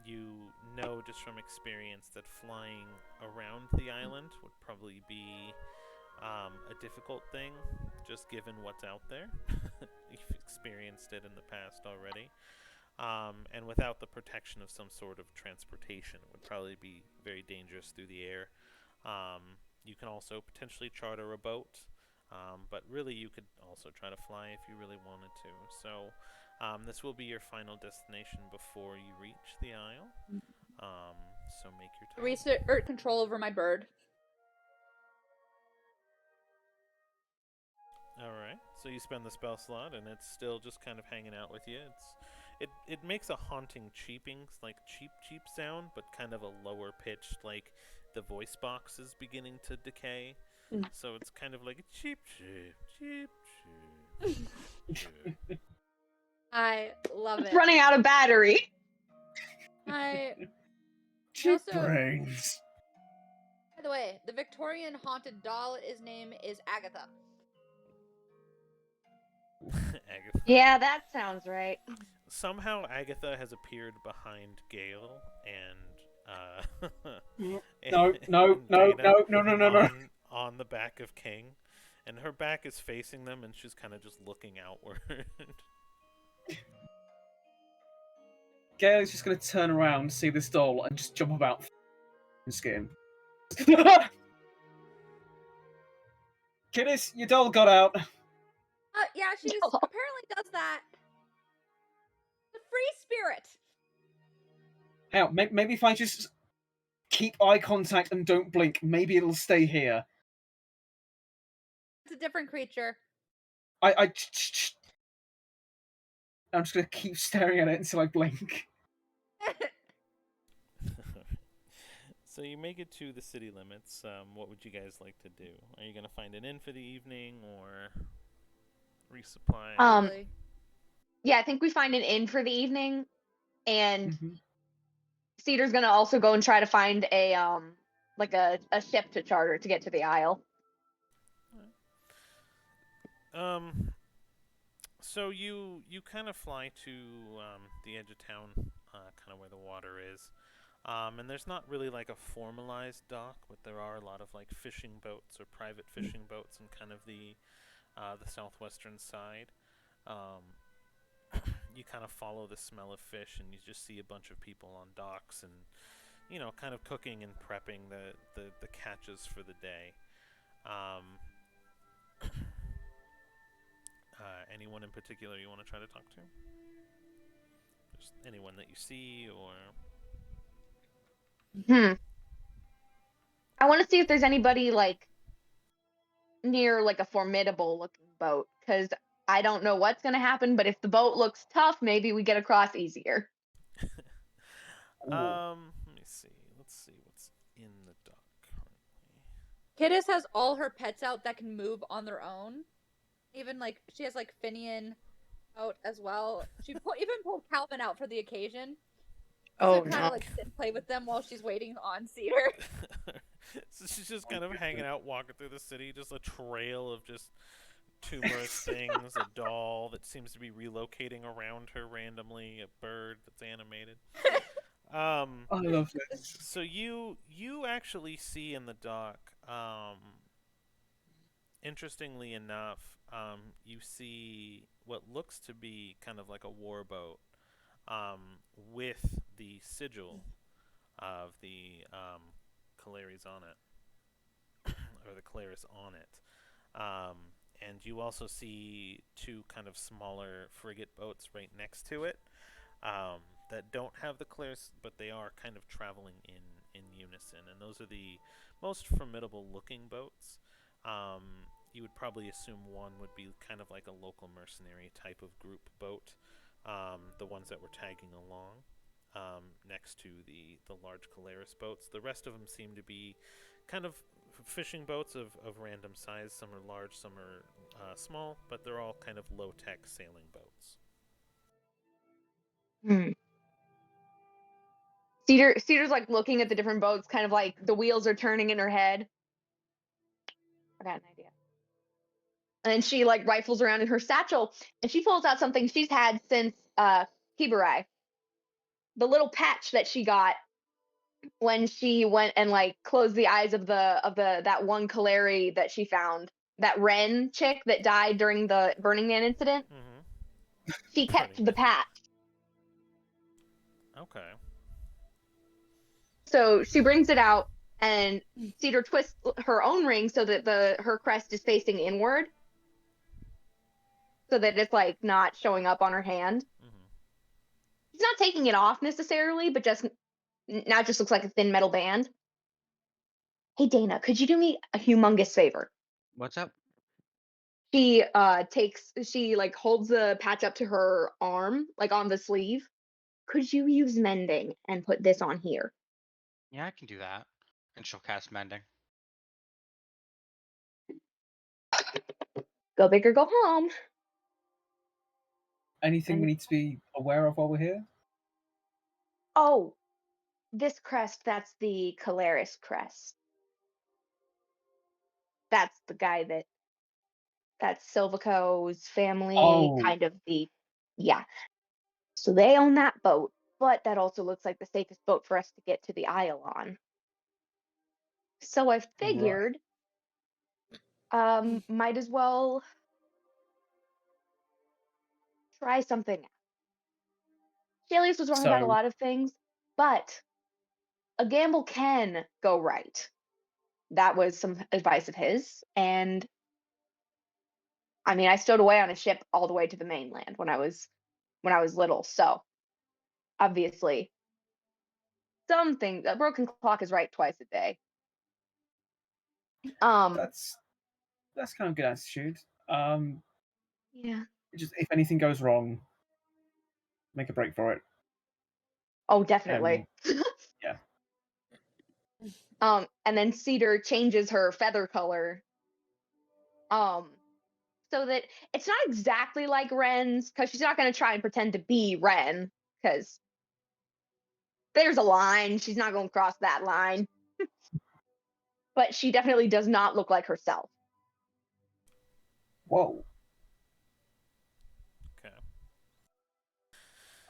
You know just from experience that flying around the island would probably be a difficult thing, just given what's out there. You've experienced it in the past already. And without the protection of some sort of transportation, it would probably be very dangerous through the air. You can also potentially charter a boat, but really you could also try to fly if you really wanted to. So this will be your final destination before you reach the Isle. So make your time. Research control over my bird. Alright, so you spend the spell slot and it's still just kind of hanging out with you. It makes a haunting cheeping, like cheep sound, but kind of a lower pitched, like the voice box is beginning to decay. So it's kind of like a cheep. I love It's it. running out of battery. I Cheap Also- brains. By the way, the Victorian haunted doll, his name is Agatha. Agatha. Yeah, that sounds right. Somehow Agatha has appeared behind Gale and No, no. on the back of King, and her back is facing them, and she's kind of just looking outward. Gail's just going to turn around, see this doll, and just jump about and skin. Kiddies, your doll got out. Yeah, she's No. apparently does that. The free spirit. Hell, maybe if I just keep eye contact and don't blink, maybe it'll stay here. It's a different creature. I'm just going to keep staring at it until I blink. So you make it to the city limits. What would you guys like to do? Are you going to find an inn for the evening or resupply? Probably. Yeah, I think we find an inn for the evening, and Mhm. Cedar's gonna also go and try to find a like a ship to charter to get to the Isle. So you kind of fly to the edge of town, kind of where the water is, and there's not really like a formalized dock, but there are a lot of like fishing boats or private fishing boats in kind of the southwestern side. You kind of follow the smell of fish, and you just see a bunch of people on docks, and kind of cooking and prepping the catches for the day. Anyone in particular you want to try to talk to? Just anyone that you see, or I want to see if there's anybody like near like a formidable looking boat, because I don't know what's gonna happen, but if the boat looks tough, maybe we get across easier. let me see. Let's see what's in the dock currently. Kiddis has all her pets out that can move on their own. Even like she has like Finian out as well. She even pulled Calvin out for the occasion. Oh, to kind no. of like sit and play with them while she's waiting on Cedar. So she's just kind of hanging out, walking through the city, just a trail of just tumorous things, a doll that seems to be relocating around her randomly, a bird that's animated. I love this. So you actually see in the dock, interestingly enough, you see what looks to be kind of like a war boat, with the sigil of the Calaris on it, or the Calaris on it. Um, and you also see two kind of smaller frigate boats right next to it that don't have the Calaris, but they are kind of traveling in unison. And those are the most formidable looking boats. You would probably assume one would be kind of like a local mercenary type of group boat, the ones that were tagging along next to the large Calaris boats. The rest of them seem to be kind of fishing boats of random size. Some are large, some are small, but they're all kind of low-tech sailing boats. Hmm. Cedar's like looking at the different boats, kind of like the wheels are turning in her head. I got an idea. And then she like rifles around in her satchel and she pulls out something she's had since Kiburai. The little patch that she got when she went and like closed the eyes of the that one Kaleri that she found. That Ren chick that died during the Burning Man incident. She Burning kept the Man. patch. Okay. So she brings it out and Cedar twists her own ring so that her crest is facing inward. So that it's like not showing up on her hand. She's not taking it off necessarily, but just now it just looks like a thin metal band. Hey Dana, could you do me a humongous favor? What's up? She like holds the patch up to her arm, like on the sleeve. Could you use mending and put this on here? Yeah, I can do that. And she'll cast mending. Go big or go home. Anything we need to be aware of while we're here? Oh, this crest, that's the Calaris crest. That's the guy that's Silvico's family, Oh. kind of yeah. So they own that boat, but that also looks like the safest boat for us to get to the Isle on. So I figured, might as well try something. Chalius was wrong about a So lot of things, but a gamble can go right. That was some advice of his, and I mean, I stowed away on a ship all the way to the mainland when I was little, so obviously something a broken clock is right twice a day. Um, that's kind of good attitude. Um, yeah. just if anything goes wrong, make a break for it. Oh, definitely. Yeah. And then Cedar changes her feather color. So that it's not exactly like Ren's, because she's not going to try and pretend to be Ren, because there's a line. She's not going to cross that line. But she definitely does not look like herself. Whoa. Okay.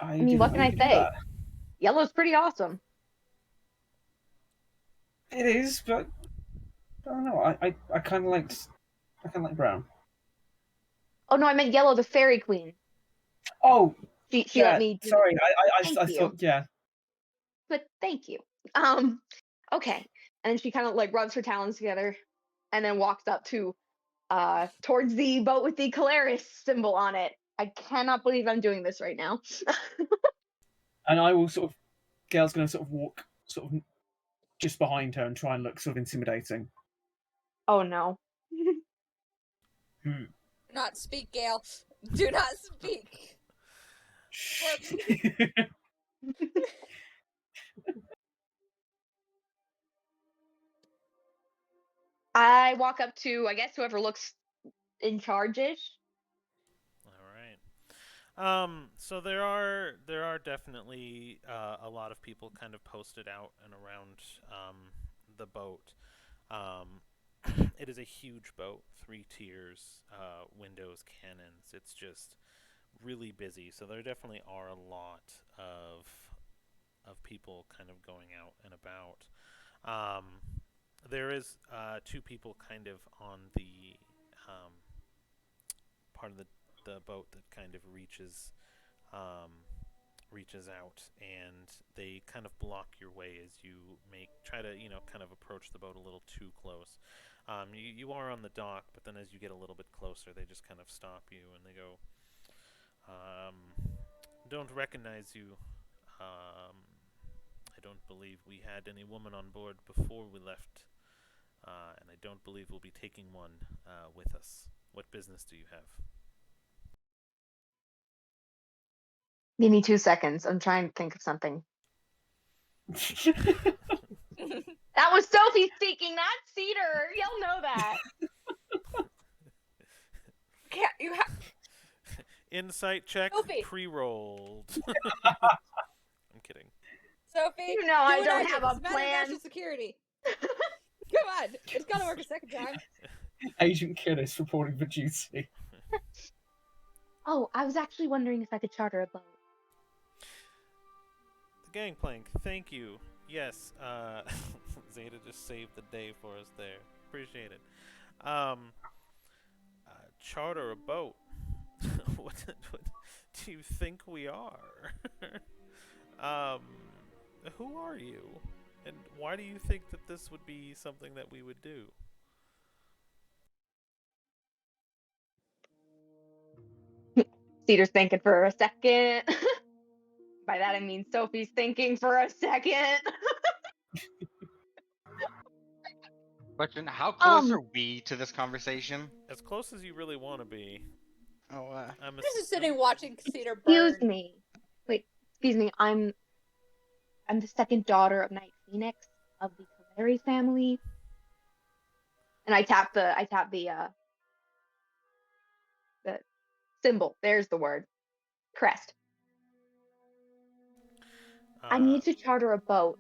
I I mean, didn't what know can you I could do say? that. Yellow's pretty awesome. It is, but I don't know. I kind of like brown. Oh no, I meant Yellow, the fairy queen. Oh, She let yeah. me do. Sorry, Thank I you. thought, yeah. But thank you. Okay. And then she kind of like rubs her talons together and then walks up to towards the boat with the Calaris symbol on it. I cannot believe I'm doing this right now. And I will sort of. Gail's going to sort of walk sort of just behind her and try and look sort of intimidating. Oh no. Hmm. Do not speak, Gale. Do not speak. Shh. I walk up to, I guess, whoever looks in charge-ish. All right. So there are definitely a lot of people kind of posted out and around the boat. Um, it is a huge boat, 3 tiers, windows, cannons. It's just really busy. So there definitely are a lot of people kind of going out and about. Um, there is 2 people kind of on the um, part of the boat that kind of reaches reaches out, and they kind of block your way as you try to kind of approach the boat a little too close. You are on the dock, but then as you get a little bit closer, they just kind of stop you and they go, um, "Don't recognize you. I don't believe we had any woman on board before we left, and I don't believe we'll be taking one with us. What business do you have?" Give me 2 seconds. I'm trying to think of something. That was Sophie speaking, not Cedar. Y'all know that. Can't you have Insight check Sophie. pre-rolled. I'm kidding. Sophie? You know I do what don't did. have It's a matter of plan. national security. Come on, it's gotta work a second time. Agent Killis reporting for duty. Oh, I was actually wondering if I could charter a boat. The gangplank, thank you. Yes, Zeta just saved the day for us there. Appreciate it. Charter a boat. what do you think we are? Who are you? And why do you think that this would be something that we would do? Cedar's thinking for a second. By that I mean Sophie's thinking for a second. Question: how close Um, are we to this conversation? As close as you really want to be. Oh, I'm This is sitting watching Cedar excuse burn. me. Wait, excuse me. I'm the second daughter of Knight Phoenix of the Caleri family. And I tap the symbol. There's the word. Crest. I need to charter a boat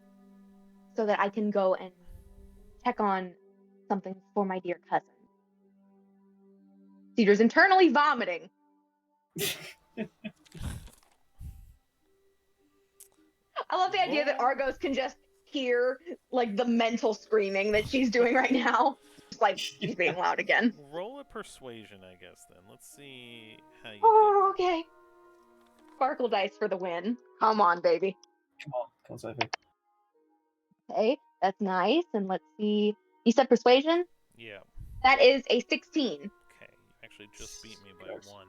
so that I can go and check on something for my dear cousin. Cedar's internally vomiting. I love the idea that Argos can just hear like the mental screaming that she's doing right now. Just like she's being loud again. Roll a persuasion, I guess. Then let's see how you Oh, okay. Sparkle dice for the win. Come on, baby. Come on, Sophie. Okay, that's nice. And let's see. You said persuasion? did. Yeah. That is a 16. Okay. You actually just beat me by Yes. 1.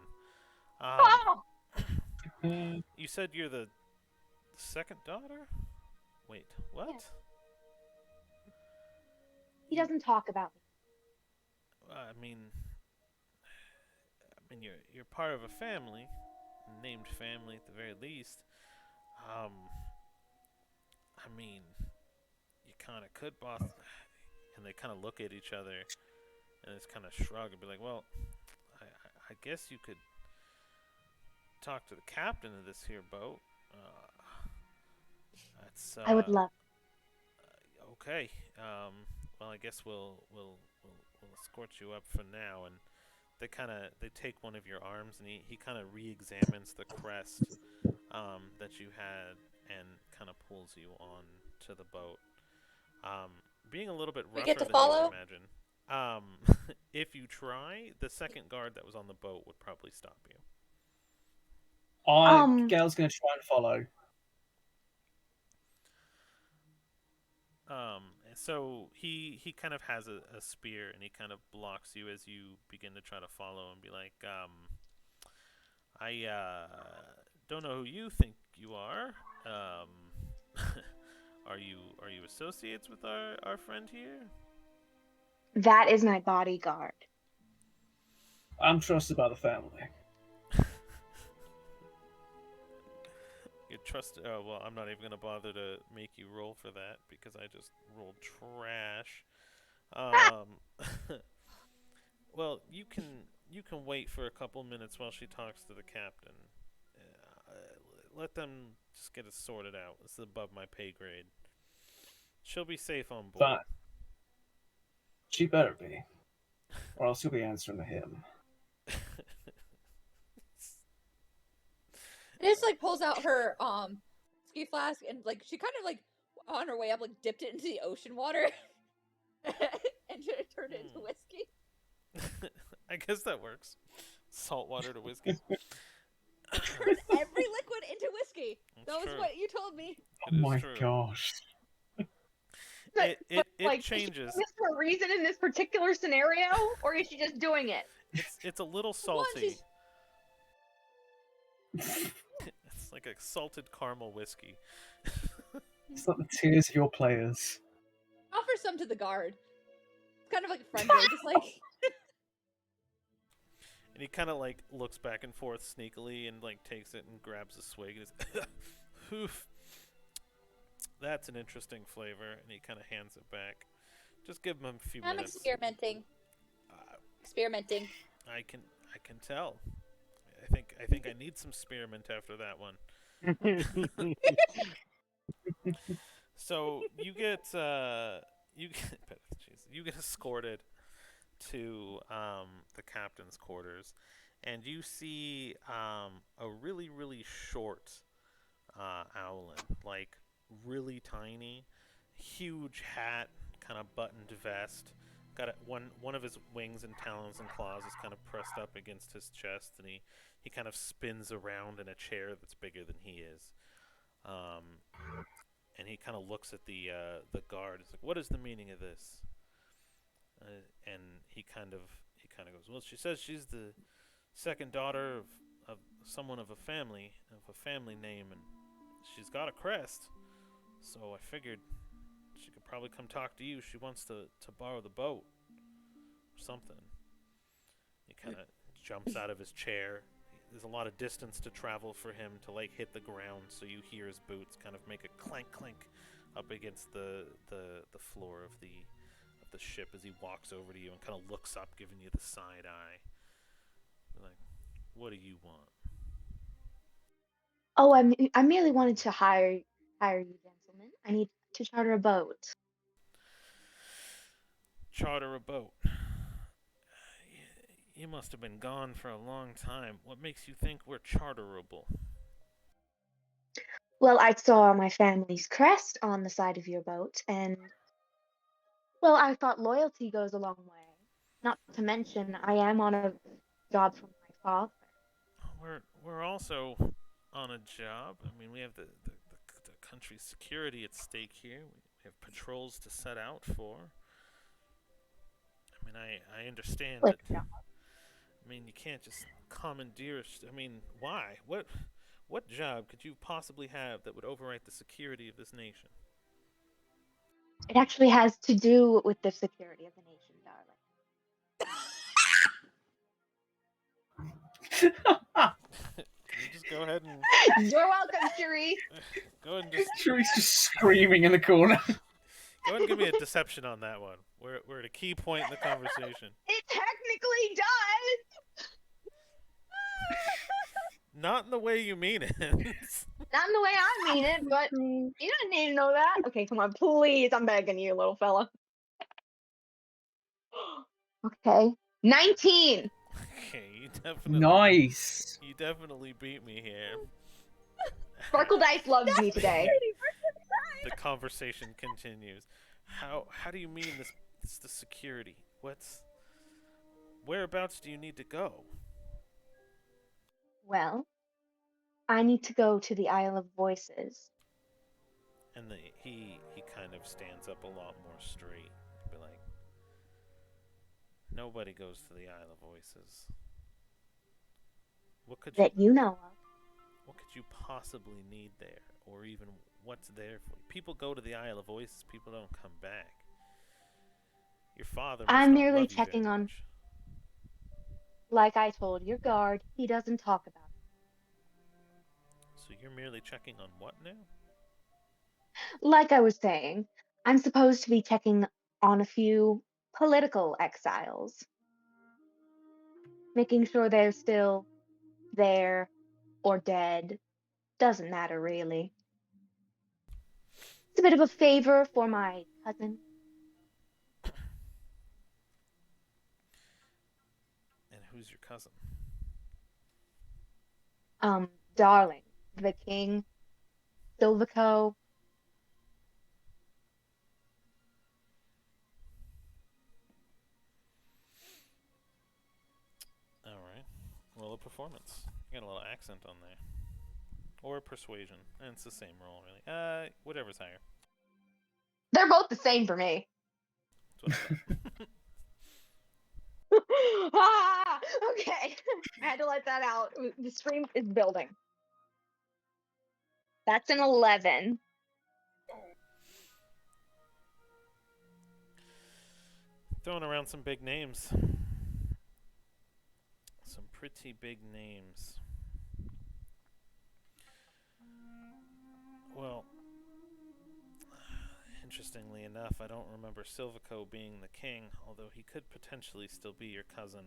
Oh! You said you're the second daughter? Wait, what? Yes. He doesn't talk about me. I mean, you're part of a family, named family at the very least. I mean, you kind of could boss, and they kind of look at each other, and it's kind of shrug and be like, "Well, I guess you could talk to the captain of this here boat." That's I would love. okay. Well, I guess we'll escort you up for now, and they take one of your arms, and he kind of re-examines the crest that you had, and kind of pulls you on to the boat. Being a little bit We rougher get to than follow? you would imagine. If you try, the second guard that was on the boat would probably stop you. Gail's going to try and follow. So he kind of has a spear, and he kind of blocks you as you begin to try to follow, and be like, I don't know who you think you are. Are you associates with our friend here? That is my bodyguard. I'm trusted by the family. You trust? Oh well, I'm not even gonna bother to make you roll for that because I just rolled trash. Well, you can wait for a couple minutes while she talks to the captain. Let them just get it sorted out. This is above my pay grade. She'll be safe on board. Fine. She better be, or else you'll be answering to him. It like pulls out her ski flask and like she kind of like on her way up like dipped it into the ocean water and turned it into whiskey. I guess that works. Salt water to whiskey. every liquid into whiskey. That's That was true. what you told me. Oh It is my true. gosh. It like, changes. is she doing this for a reason in this particular scenario, or is she just doing it? It's a little For one, salty. she's It's like a salted caramel whiskey. It's like the tears of your players. offer some to the guard. It's kind of like friendly, just like And he kind of like looks back and forth sneakily and like takes it and grabs a swig and is Oof. That's an interesting flavor, and he kind of hands it back. Just give him a few I'm minutes. experimenting. Uh, Experimenting. I can tell. I think I need some spearmint after that one. So you get you get escorted to the captain's quarters, and you see a really short owlin, like really tiny, huge hat, kind of buttoned vest. Got one of his wings and talons and claws is kind of pressed up against his chest, and he kind of spins around in a chair that's bigger than he is. And he kind of looks at the guard. He's like, "What is the meaning of this?" And he kind of goes, "Well, she says she's the second daughter of someone of a family name, and she's got a crest. So I figured she could probably come talk to you. She wants to borrow the boat or something." He kind of jumps out of his chair. There's a lot of distance to travel for him to like hit the ground, so you hear his boots kind of make a clank clank up against the floor of the ship as he walks over to you and kind of looks up, giving you the side eye. Like, what do you want? Oh, I merely wanted to hire you, gentlemen. I need to charter a boat. Charter a boat. You must have been gone for a long time. What makes you think we're charterable? Well, I saw my family's crest on the side of your boat, and well, I thought loyalty goes a long way. Not to mention, I am on a job from my father. We're also on a job. I mean, we have the country's security at stake here. We have patrols to set out for. I mean, I understand Like, that. I mean, you can't just commandeer. I mean, why? What job could you possibly have that would overwrite the security of this nation? it actually has to do with the security of the nation, darling. Can you just go ahead and You're welcome, Cherie. go ahead and just Cherie's just screaming in the corner. go ahead and give me a deception on that one. We're at a key point in the conversation. It technically does. Not in the way you mean it. Not in the way I mean it, but you don't need to know that. Okay, come on, please. I'm begging you, little fella. Okay. 19. Okay, Nice. you definitely beat me here. Sparkle Dice loves me today. The conversation continues. How do you mean this the security? Whereabouts do you need to go? Well, I need to go to the Isle of Voices. And he kind of stands up a lot more straight. Be like, nobody goes to the Isle of Voices. That you know of. What could you possibly need there, or even what's there for you? People go to the Isle of Voices. People don't come back. Your father must I'm not merely love you very checking on, much. like I told your guard, he doesn't talk about it. So you're merely checking on what now? Like I was saying, I'm supposed to be checking on a few political exiles, making sure they're still there or dead. Doesn't matter really. It's a bit of a favor for my cousin. And who's your cousin? Darling, the king, Silvico. All right. Well, a performance. You got a little accent on there. Or persuasion. And it's the same roll, really. Whatever's higher. They're both the same for me. That's what I thought. Ah, okay. I had to let that out. The stream is building. That's an 11. Throwing around some big names. Some pretty big names. Well, interestingly enough, I don't remember Silvico being the king, although he could potentially still be your cousin.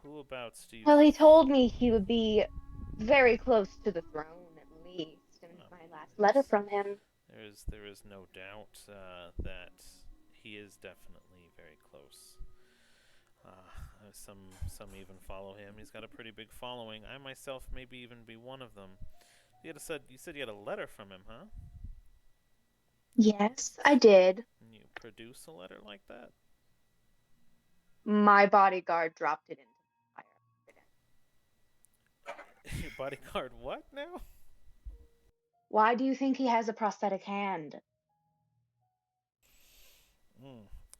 Who about Steve? Well, he told me he would be very close to the throne, at least, in my last letter from him. There is no doubt that he is definitely very close. Some even follow him. He's got a pretty big following. I myself maybe even be one of them. You said you had a letter from him, huh? Yes, I did. Can you produce a letter like that? My bodyguard dropped it into the fire. Your bodyguard what now? Why do you think he has a prosthetic hand?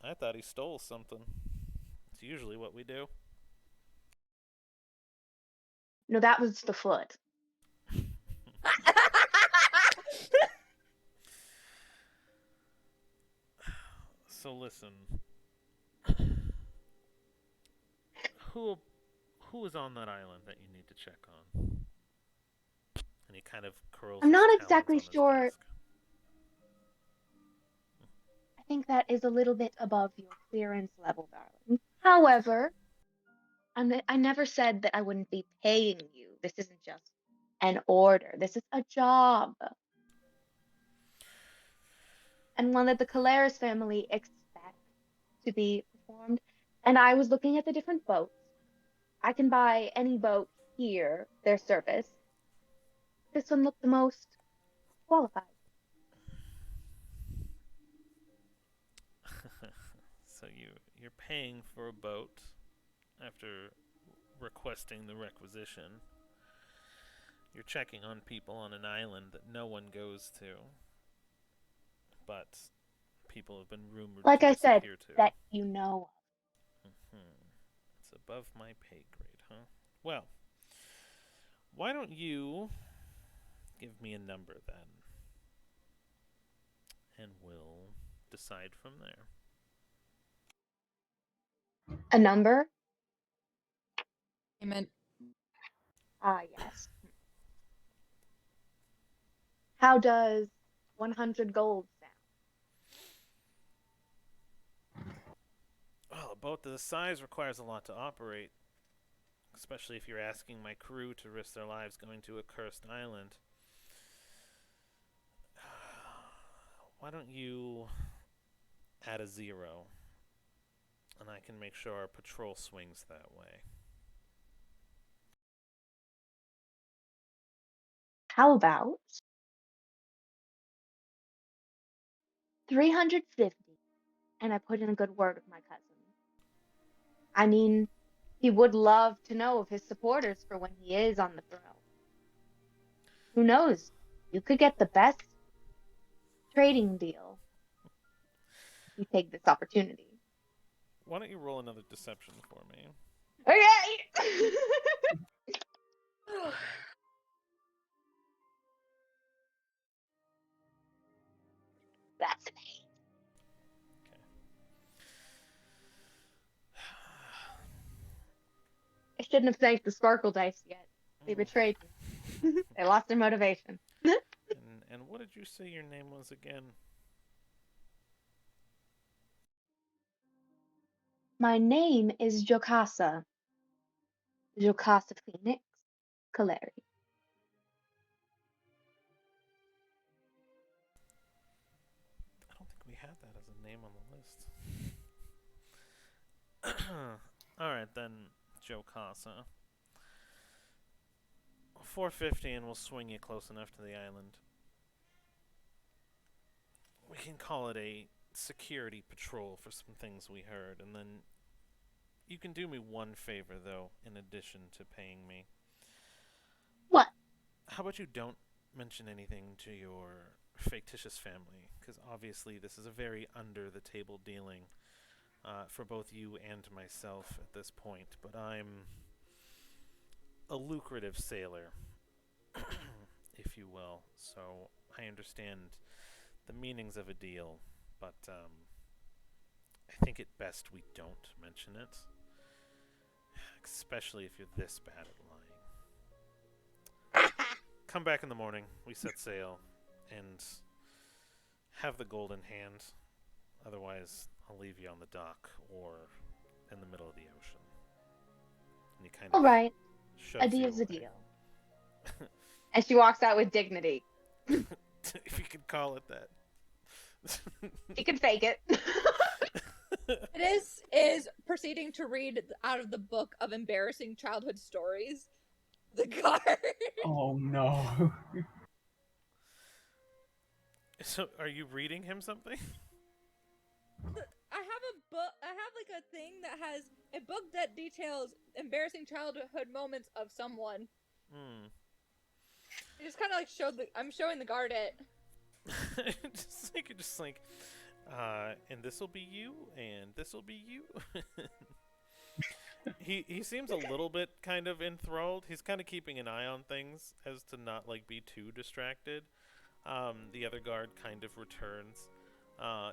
I thought he stole something. It's usually what we do. No, that was the foot. So listen, who is on that island that you need to check on? And he kind of curls. I'm his not talons exactly on his sure. desk. I think that is a little bit above your clearance level, darling. However, I never said that I wouldn't be paying you. This isn't just an order. This is a job. And one that the Caleres family expect to be performed. And I was looking at the different boats. I can buy any boat here, their service. This one looked the most qualified. So you're paying for a boat after requesting the requisition. You're checking on people on an island that no one goes to, but people have been rumored Like to I said, disappear to. that you know of. It's above my pay grade, huh? Well, why don't you give me a number then, and we'll decide from there. A number? Payment. Ah, yes. How does 100 gold sound? Well, a boat this size requires a lot to operate, especially if you're asking my crew to risk their lives going to a cursed island. Why don't you add a 0, and I can make sure our patrol swings that way. How about 350? And I put in a good word with my cousin. I mean, he would love to know of his supporters for when he is on the throne. Who knows? You could get the best trading deal if you take this opportunity. Why don't you roll another deception for me? Okay! That's an 8. Okay. I shouldn't have thanked the sparkle dice yet. They betrayed me. They lost their motivation. And what did you say your name was again? My name is Jocasta. Jocasta Phoenix Caleri. I don't think we had that as a name on the list. Alright then, Jocasta. 450 and we'll swing you close enough to the island. We can call it a security patrol for some things we heard, and then You can do me one favor, though, in addition to paying me. What? How about you don't mention anything to your fictitious family? Because obviously this is a very under-the-table dealing for both you and myself at this point. But I'm a lucrative sailor, if you will, so I understand the meanings of a deal, but I think it best we don't mention it, especially if you're this bad at lying. Come back in the morning, we set sail, and have the gold in hand. Otherwise, I'll leave you on the dock or in the middle of the ocean. And you kind All of right, a shoves you deal's a away. deal. And she walks out with dignity. If you could call it that. She can fake it. It is proceeding to read out of the book of embarrassing childhood stories. The card. Oh no. So, are you reading him something? I have a book. I have like a thing that has a book that details embarrassing childhood moments of someone. Hmm. I just kind of like showed the. I'm showing the guard it. just like, and this'll be you, and this'll be you. He seems a little bit kind of enthralled. He's kind of keeping an eye on things as to not like be too distracted. The other guard kind of returns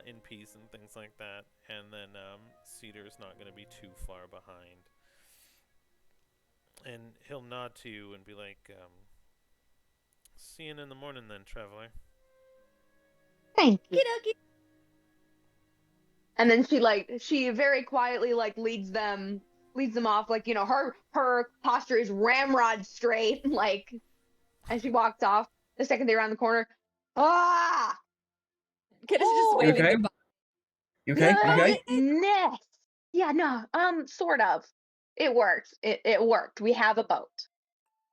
in peace and things like that, and then Cedar's not going to be too far behind. And he'll nod to you and be like, see you in the morning then, traveler. Thank you. Kidoki. And then she very quietly leads them off, like, her posture is ramrod straight, like, as she walks off. The second they're around the corner, ah, Kid is just Oh. You waving okay? goodbye. You okay? You okay? goodness. Yeah, no, sort of. It worked. It worked. We have a boat.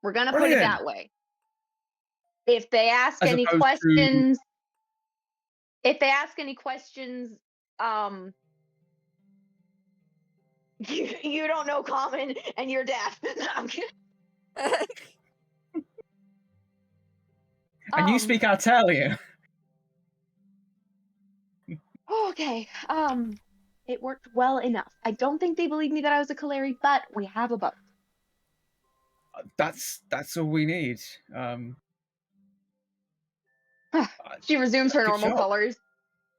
We're gonna put it Brilliant. that way. If they ask As any opposed to questions, you don't know common and you're deaf. No, I'm kidding. and you speak Italian. Okay. It worked well enough. I don't think they believe me that I was a Kaleri, but we have a boat. That's all we need. She resumes her Good normal job. colors,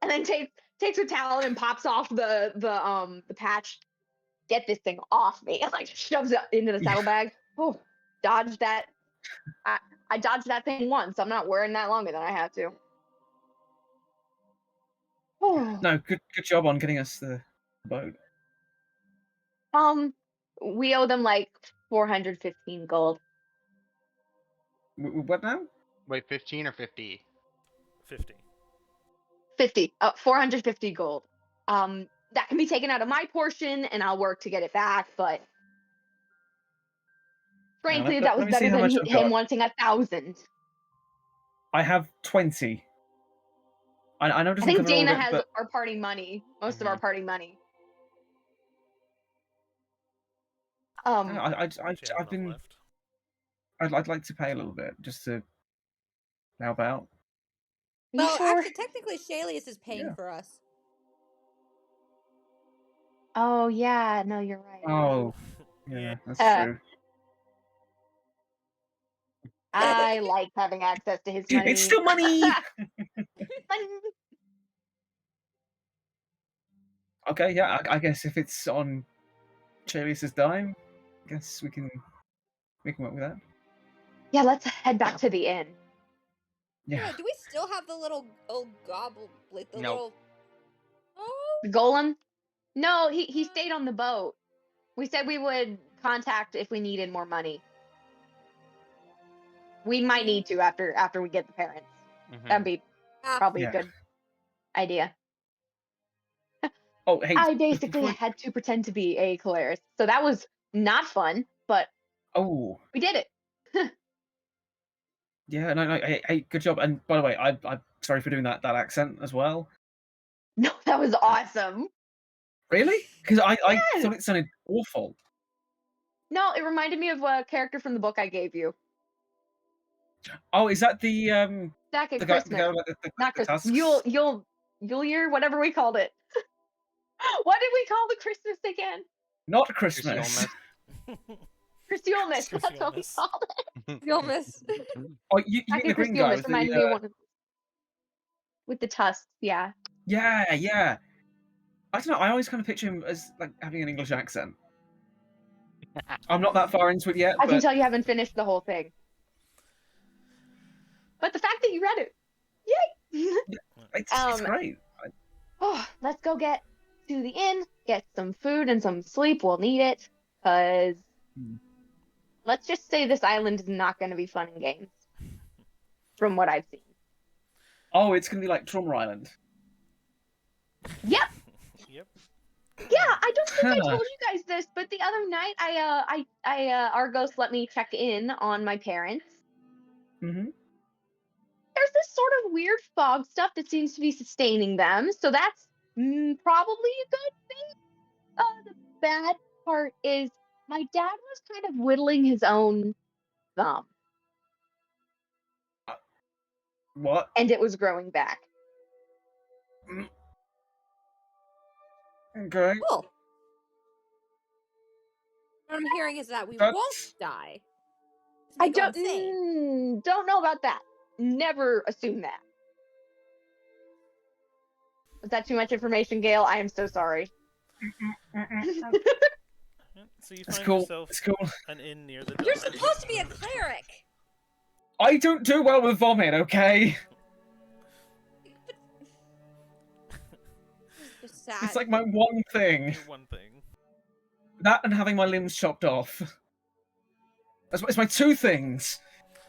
and then takes her talon and pops off the patch. Get this thing off me! And like shoves it into the saddlebag. Oh, dodged that. I dodged that thing once. I'm not wearing that longer than I have to. Oh. No, good job on getting us the boat. We owe them like 415 gold. What now? Wait, 15 or 50? 50. 450 gold. That can be taken out of my portion, and I'll work to get it back. But frankly, that was let me see better how than much I've him got. wanting 1,000. I have 20. I know it I doesn't think cover all of Dana it, has but our party money, most of our party money. I've She has enough been. left. I'd like to pay a little bit just to help out. You Well, sure? actually, technically, Shalius is paying Yeah. for us. Oh yeah, no, you're right. Oh, yeah, Yeah. that's Uh, true. I like having access to his money. It's still money. Okay, yeah. I guess if it's on Chalius's dime, I guess we can work with that. Yeah, let's head back to the inn. Yeah. Do we still have the little old gobble? Like the Nope. little. Oh. The golem? No, he stayed on the boat. We said we would contact if we needed more money. We might need to after we get the parents. Mhm. That'd be probably Yeah. a good idea. Oh, hey. I basically before- had to pretend to be a Calaris, so that was not fun, but Oh, we did it. yeah. No. Hey, good job. And by the way, I'm sorry for doing that accent as well. No, that was awesome. Really? Because I Yes! thought it sounded awful. No, it reminded me of a character from the book I gave you Oh, is that the back at the Christmas. guy with Not the Christmas. tusks? Yule year, whatever we called it. What did we call the Christmas again? Not Christmas. Christmas. That's what we Christmas. called it. You'll miss. Oh, you Back mean the at green guy Christmas with reminded me of one with the tusks. Yeah. yeah. I don't know. I always kind of picture him as like having an English accent. I'm not that far into it yet, I can but tell you haven't finished the whole thing. But the fact that you read it, yay! it's great. Oh, let's go get to the inn, get some food and some sleep. We'll need it, because let's just say this island is not going to be fun and games, from what I've seen. Oh, it's gonna be like Trauma Island. Yep. Yep. Yeah, I don't think I told you guys this, but the other night our ghost let me check in on my parents. Mm-hmm. There's this sort of weird fog stuff that seems to be sustaining them, so that's probably a good thing. The bad part is my dad was kind of whittling his own thumb, What? and it was growing back. Okay. Cool. What I'm hearing is that we That's- won't die. I We go insane. don't know about that. Never assume that. Was that too much information, Gail? I am so sorry. So you It's find cool. yourself It's cool. an inn near the You're docks. supposed to be a cleric. I don't do well with vomit, okay? It's just sad. It's like my one thing. Your one thing. That and having my limbs chopped off. It's my two things.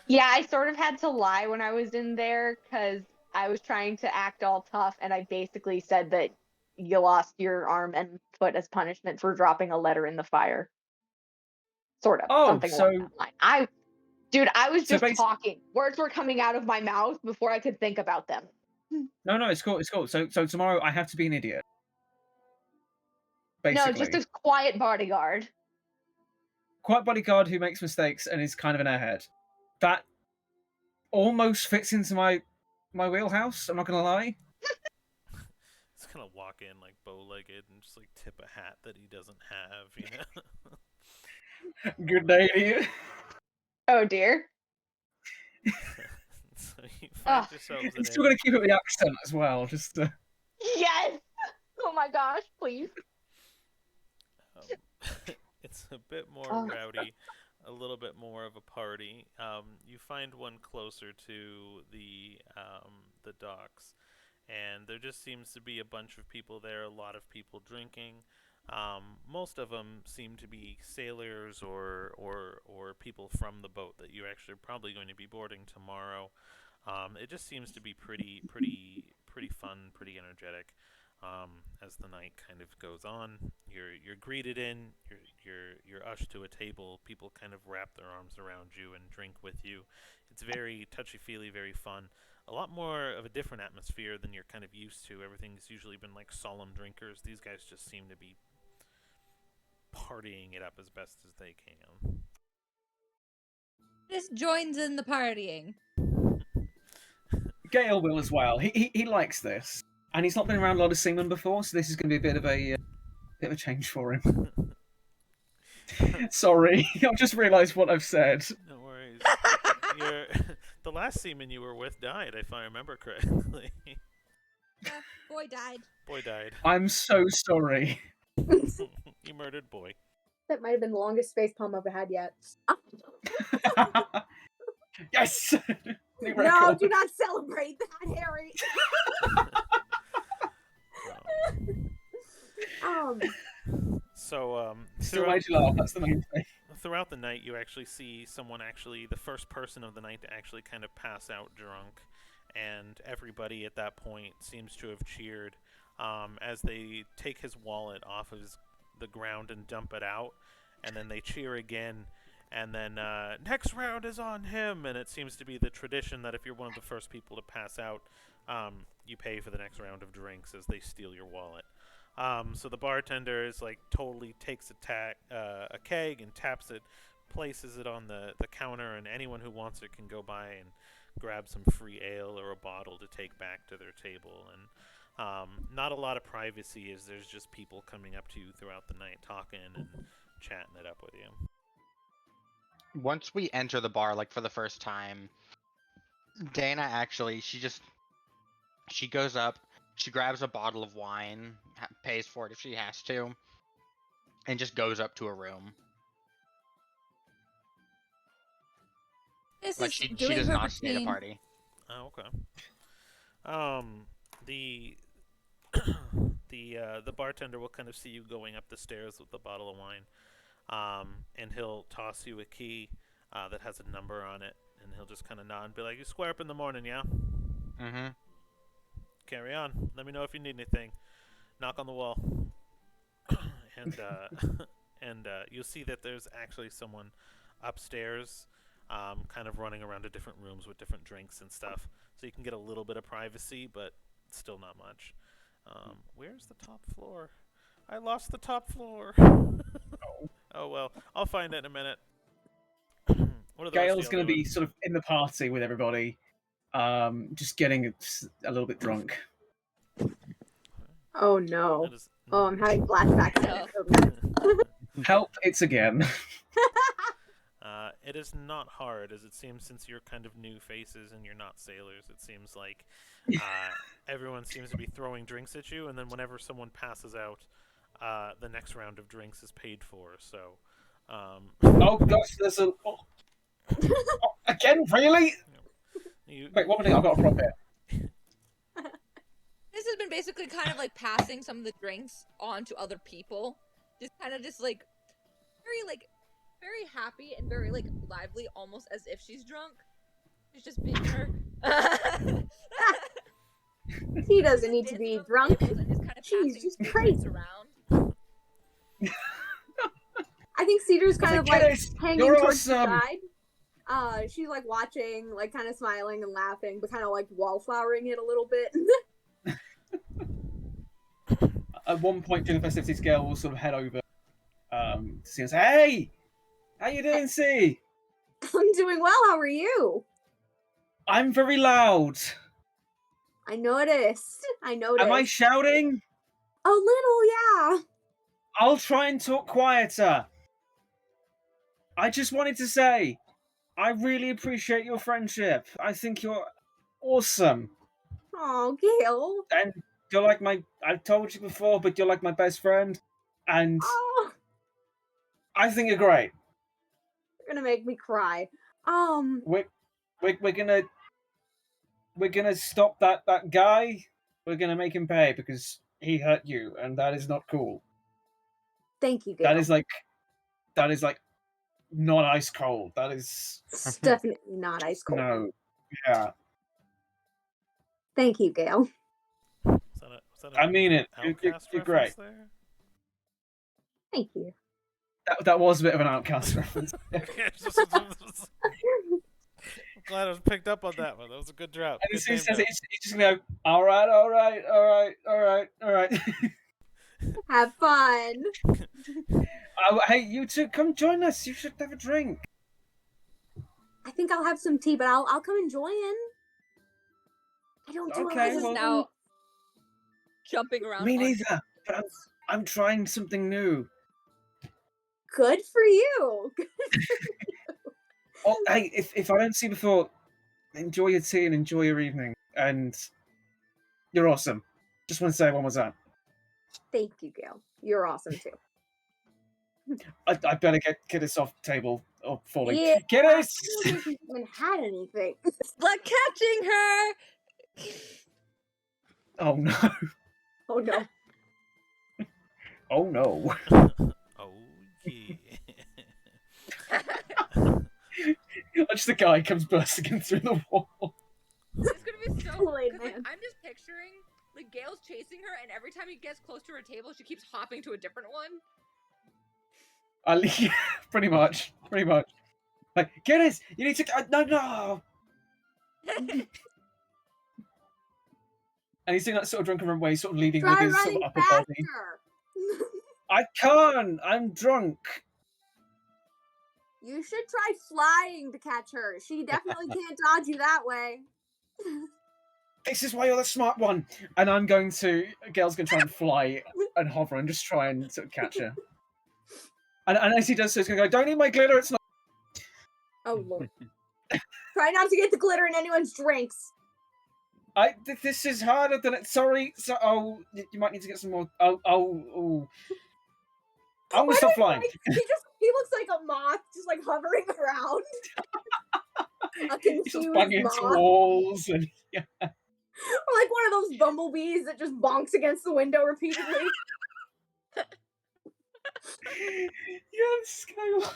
Yeah, I sort of had to lie when I was in there because I was trying to act all tough, and I basically said that you lost your arm and foot as punishment for dropping a letter in the fire. Sort of. Oh, something so- along that line. I was So just talking. Words were coming out of my mouth before I could think about them. No, it's cool. It's cool. So tomorrow I have to be an idiot. No, Basically, just a quiet bodyguard. quiet bodyguard who makes mistakes and is kind of an airhead. That almost fits into my wheelhouse. I'm not gonna lie. He's gonna walk in like bow-legged and just like tip a hat that he doesn't have, you know. Good day to you. Oh dear. So you find Ugh. yourselves in I'm still gonna keep it with the accent as well. Just Yes. Oh my gosh, please. it's a bit more Oh. rowdy, a little bit more of a party. You find one closer to the docks, and there just seems to be a bunch of people there. A lot of people drinking. Most of them seem to be sailors or people from the boat that you're actually probably going to be boarding tomorrow. It just seems to be pretty fun, pretty energetic. As the night kind of goes on, you're greeted in, you're ushered to a table. People kind of wrap their arms around you and drink with you. It's very touchy-feely, very fun. A lot more of a different atmosphere than you're kind of used to. Everything's usually been like solemn drinkers. These guys just seem to be partying it up as best as they can. Just joins in the partying. Gale will as well. He likes this, and he's not been around a lot of seamen before, so this is going to be a bit of a change for him. Sorry, I've just realised what I've said. No worries. The last seaman you were with died, if I remember correctly. Boy died. Boy died. I'm so sorry. You murdered boy. That might have been the longest face palm I've had yet. Yes. New No, record. do not celebrate that, Harry. So Still made you laugh. That's the main thing. throughout the night, you actually see someone the first person of the night to actually kind of pass out drunk, and everybody at that point seems to have cheered as they take his wallet off of the ground and dump it out, and then they cheer again, and then next round is on him, and it seems to be the tradition that if you're one of the first people to pass out, you pay for the next round of drinks as they steal your wallet. So the bartender is like totally takes a keg and taps it, places it on the counter, and anyone who wants it can go by and grab some free ale or a bottle to take back to their table. And not a lot of privacy, as there's just people coming up to you throughout the night talking and chatting it up with you. Once we enter the bar, like for the first time, Dana actually, she goes up, she grabs a bottle of wine, pays for it if she has to, and just goes up to a room. This Like is she doing does her not stay at a routine. party. Oh, okay. The the bartender will kind of see you going up the stairs with a bottle of wine, and he'll toss you a key that has a number on it, and he'll just kind of nod and be like, "You square up in the morning, yeah? Mm-hmm. Carry on. Let me know if you need anything. Knock on the wall." and you'll see that there's actually someone upstairs, kind of running around to different rooms with different drinks and stuff, so you can get a little bit of privacy, but still not much. Where's the top floor? I lost the top floor. Oh well, I'll find it in a minute. What are the rest Gail's of going y'all to be doing? sort of in the party with everybody, just getting a little bit drunk. Oh no. That is- Oh, I'm having flashbacks. No. Help! It's again. It is not hard, as it seems, since you're kind of new faces and you're not sailors. It seems like everyone seems to be throwing drinks at you, and then whenever someone passes out, the next round of drinks is paid for. So, Oh gosh, there's a again. Really? you, Wait, one minute. I've got a prop here. This has been basically kind of like passing some of the drinks on to other people. Just kind of just like very happy and very like lively, almost as if she's drunk. It's just being her. He doesn't need to Dancing be on the drunk. tables and just kind of She's passing just free crazy. drinks around. I think Cedar's kind of like Guinness, hanging you're towards the awesome. side. She's like watching, like kind of smiling and laughing, but kind of like wallflowering it a little bit. At one point during the festivities, Gail will sort of head over to see and say, "Hey, how you doing, C? I'm doing well. How are you? I'm very loud. I noticed. I noticed. Am I shouting? A little, yeah. I'll try and talk quieter. I just wanted to say, I really appreciate your friendship. I think you're awesome. Oh, Gail. And you're like I've told you before, but you're like my best friend. And Oh, I think you're great. you're gonna make me cry. We're gonna stop that guy. We're gonna make him pay because he hurt you, and that is not cool. Thank you, Gail. That is like not ice cold. That is It's definitely not ice cold. no. Yeah. was Thank you, Gail. that I mean it. Outcast You're reference great. there? Thank you. That was a bit of an outcast reference. I'm glad I was picked up on that one. That was a good drop. And Good as soon name as he says drop. it, he's just gonna go, all right, all right, all right, all right, all right. Have fun. Hey, you two, come join us. You should have a drink. I think I'll have some tea, but I'll come and join. I don't do Okay, a This lot is of now jumping around. Me on- neither. But I'm trying something new. Good for you. Oh, hey, if I don't see you before, enjoy your tea and enjoy your evening. And you're awesome. Just want to say it one more time. Thank you, Gail. You're awesome too. I better get this off the table or falling. Yeah. Get I us! don't think we even had anything. Like catching her. Oh no. Oh no. Oh no. Oh yeah. Just the guy comes bursting in through the wall. It's gonna be so. Kool-Aid 'cause, like, Man. I'm just picturing like Gail's chasing her, and every time he gets close to her table, she keeps hopping to a different one. Pretty much. Like, get us! You need to. No! And he's doing that sort of drunken run where he's sort of leading with Try his sort running of upper body. faster. I can't. I'm drunk. You should try flying to catch her. She definitely can't dodge you that way. This is why you're the smart one. And I'm going to. Gail's going to try and fly and hover and just try and sort of catch her. And as he does so, he's going to go, don't eat my glitter. It's not. Oh lord. Try not to get the glitter in anyone's drinks. This is harder than it. Sorry. So, you might need to get some more. Oh. I'm going to stop flying. He looks like a moth, just like hovering around. A confused He's just banging into moth. walls and yeah. Or like one of those bumblebees that just bonks against the window repeatedly. Yes, Kyle.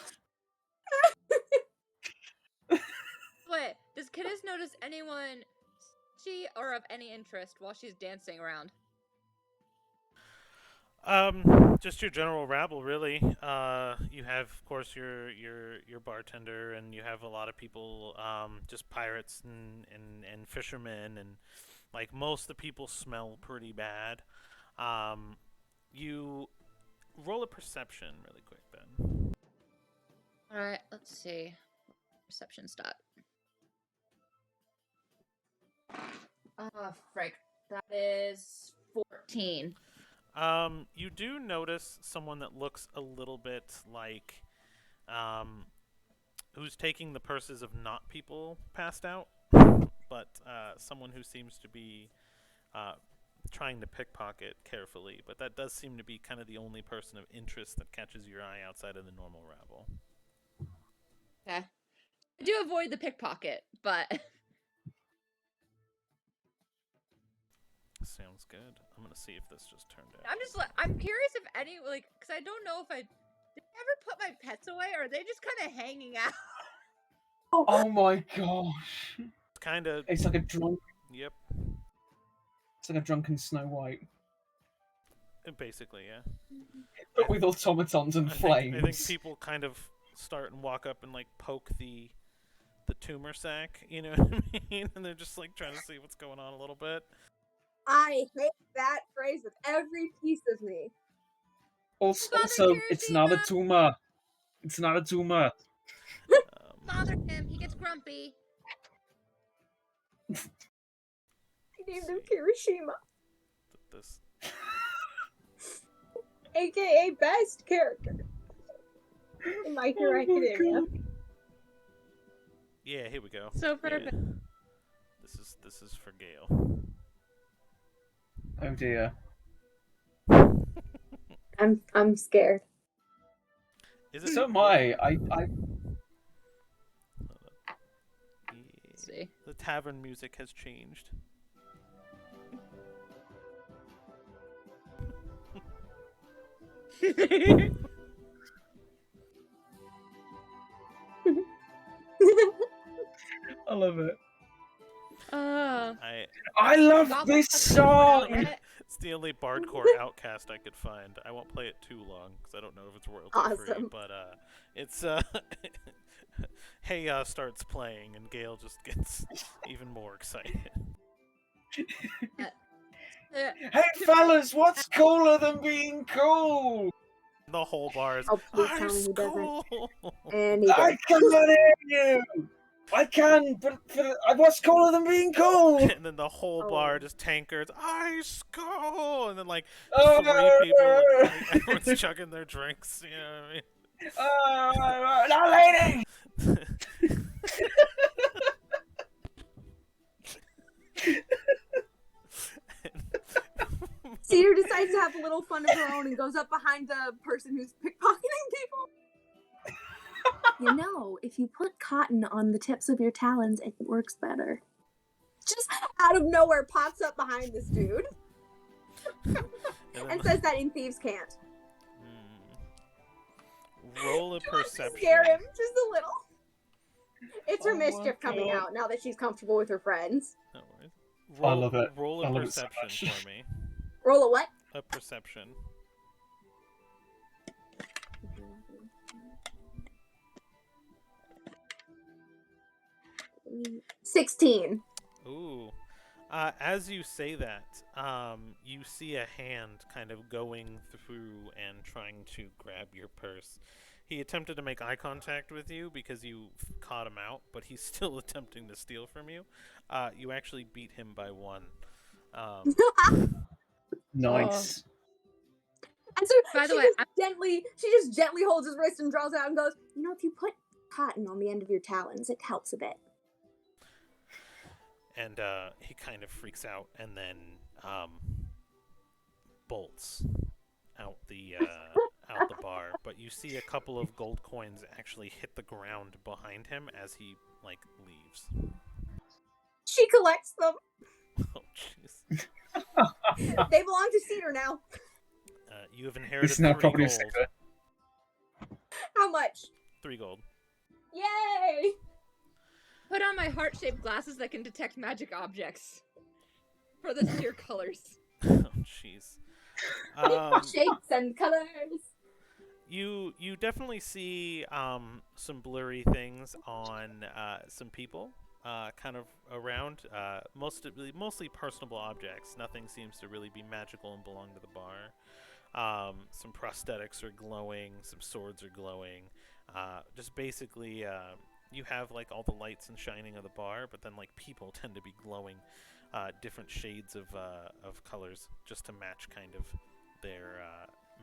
Wait, does Kidis notice anyone she or of any interest while she's dancing around? Just your general rabble, really. You have, of course, your bartender, and you have a lot of people, just pirates and fishermen, and like most of the people smell pretty bad. You roll a perception really quick, then. All right, let's see. Perception stat. Frick. That is 14. You do notice someone that looks a little bit like, who's taking the purses of not people passed out, but someone who seems to be trying to pickpocket carefully. But that does seem to be kind of the only person of interest that catches your eye outside of the normal rabble. Okay. I do avoid the pickpocket, but Sounds good. I'm gonna see if this just turned out. I'm curious if any, like, because I don't know if did I ever put my pets away, or are they just kind of hanging out? Oh my gosh. It's kind of. It's like a drunk. Yep. It's like a drunken Snow White. Basically, yeah. But with automatons and flames. I think people kind of start and walk up and like poke the tumor sack, you know what I mean? And they're just like trying to see what's going on a little bit. I hate that phrase with every piece of me. Also, Father it's not a tumor. It's not a tumor. Bother him. He gets grumpy. I named him Kirishima, This. aka best character in My Hero Academia. Yeah, here we go. So perfect. Yeah. This is for Gale. Oh dear. I'm scared. Is it? So am I. Let's see. The tavern music has changed. I love it. I love Goblin this has song. someone out. It's the only bardcore outcast I could find. I won't play it too long because I don't know if it's royalty free. Awesome. But it's Hey starts playing and Gale just gets even more excited. Hey fellas, what's cooler than being cool? The whole bar is Oh, please tell me ice he doesn't. cold. And he I did. cannot hear you. I can, but what's cooler than being cool? And then the whole bar just tankards ice cold, and then like Oh, 3 people, like, everyone's chugging their drinks. You know what I mean? now, lady. Cedar decides to have a little fun of her own and goes up behind the person who's pickpocketing people. You know, if you put cotton on the tips of your talons, it works better. Just out of nowhere pops up behind this dude and says that in Thieves Can't. Roll a perception. Scare him just a little. It's her Oh my mischief coming God. out now that she's comfortable with her friends. No worries. I love it. Roll I a love it so perception much. for me. Roll a what? A perception. 16. Ooh. As you say that, you see a hand kind of going through and trying to grab your purse. He attempted to make eye contact with you because you caught him out, but he's still attempting to steal from you. You actually beat him by one. Nice. And so By the she way, just gently holds his wrist and draws out and goes, you know, if you put cotton on the end of your talons, it helps a bit. And he kind of freaks out and then bolts out the bar. But you see a couple of gold coins actually hit the ground behind him as he leaves. She collects them. Oh jeez. They belong to Cedar now. You have inherited This is now 3 property of gold. Sigma. How much? 3 gold. Yay! put on my heart-shaped glasses that can detect magic objects for the clear colors. Oh jeez. Shapes and colors. You definitely see some blurry things on some people kind of around. Mostly personable objects. Nothing seems to really be magical and belong to the bar. Some prosthetics are glowing. Some swords are glowing. Just basically, you have like all the lights and shining of the bar, but then like people tend to be glowing different shades of colors just to match kind of their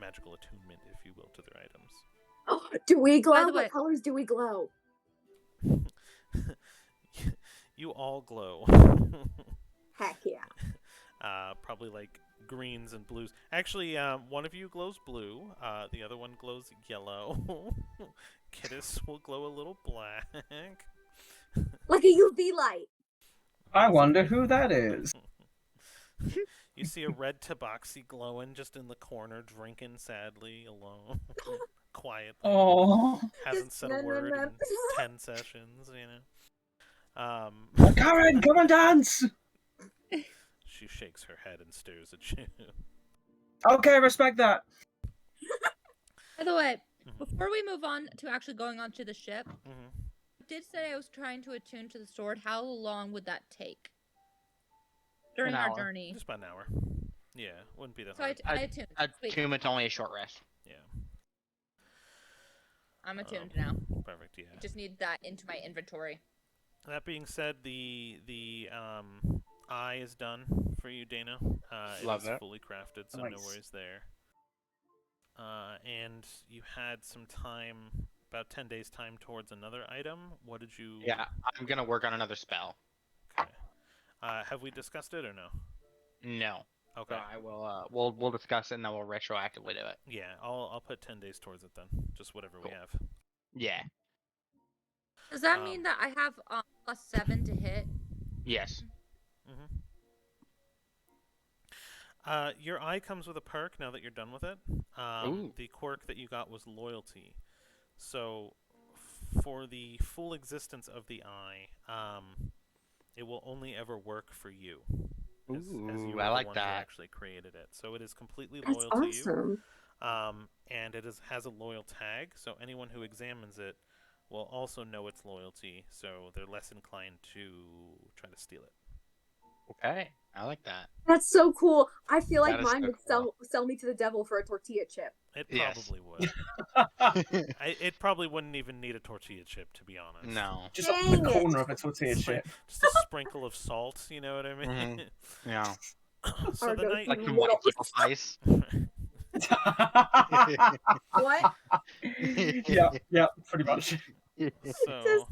magical attunement, if you will, to their items. Oh, do we glow? By the way- What colors do we glow? You all glow. Heck yeah. Probably like greens and blues. Actually, one of you glows blue. The other one glows yellow. Kittis will glow a little black. Like a UV light. I wonder who that is. You see a red tabaxi glowing just in the corner, drinking sadly, alone, quietly. Oh, Hasn't said a word in 10 sessions, you know. Karen, come and dance. She shakes her head and stares at you. Okay, respect that. By the way, before we move on to actually going onto the ship, Mhm. I did say I was trying to attune to the sword. How long would that take during An our hour. journey? Just about an hour. Yeah, wouldn't be that So I hard. attuned. Sweet. Attunement's only a short rest. Yeah. I'm attuned now. Perfect. Yeah. I just need that into my inventory. That being said, the eye is done for you, Dana. Love is it. fully crafted, so no Nice. worries there. And you had some time, about 10 days time towards another item. What did you? Yeah, I'm gonna work on another spell. Okay. Have we discussed it or no? No. Okay. So I will. We'll discuss it and then we'll retroactively do it. Yeah, I'll put 10 days towards it then. Just whatever we Cool. have. Yeah. Does that mean that I have +7 to hit? Mm-hmm. Yes. Your eye comes with a perk now that you're done with it. Ooh. The quirk that you got was loyalty. So, for the full existence of the eye, it will only ever work for you. As you I are like the ones that. actually created it. So it is completely That's loyal to you. awesome. And it has a loyal tag, so anyone who examines it will also know its loyalty, so they're less inclined to try to steal it. Okay, I like that. That's so cool. I feel like That is mine so would cool. sell me to the devil for a tortilla chip. It Yes. probably would. It probably wouldn't even need a tortilla chip, to be honest. No. Just up Dang the it. corner of a tortilla Just, chip. just a sprinkle of salt, you know what I mean? Yeah. So Our the go-to night... Like some little- white people spice. What? yeah, pretty much. So...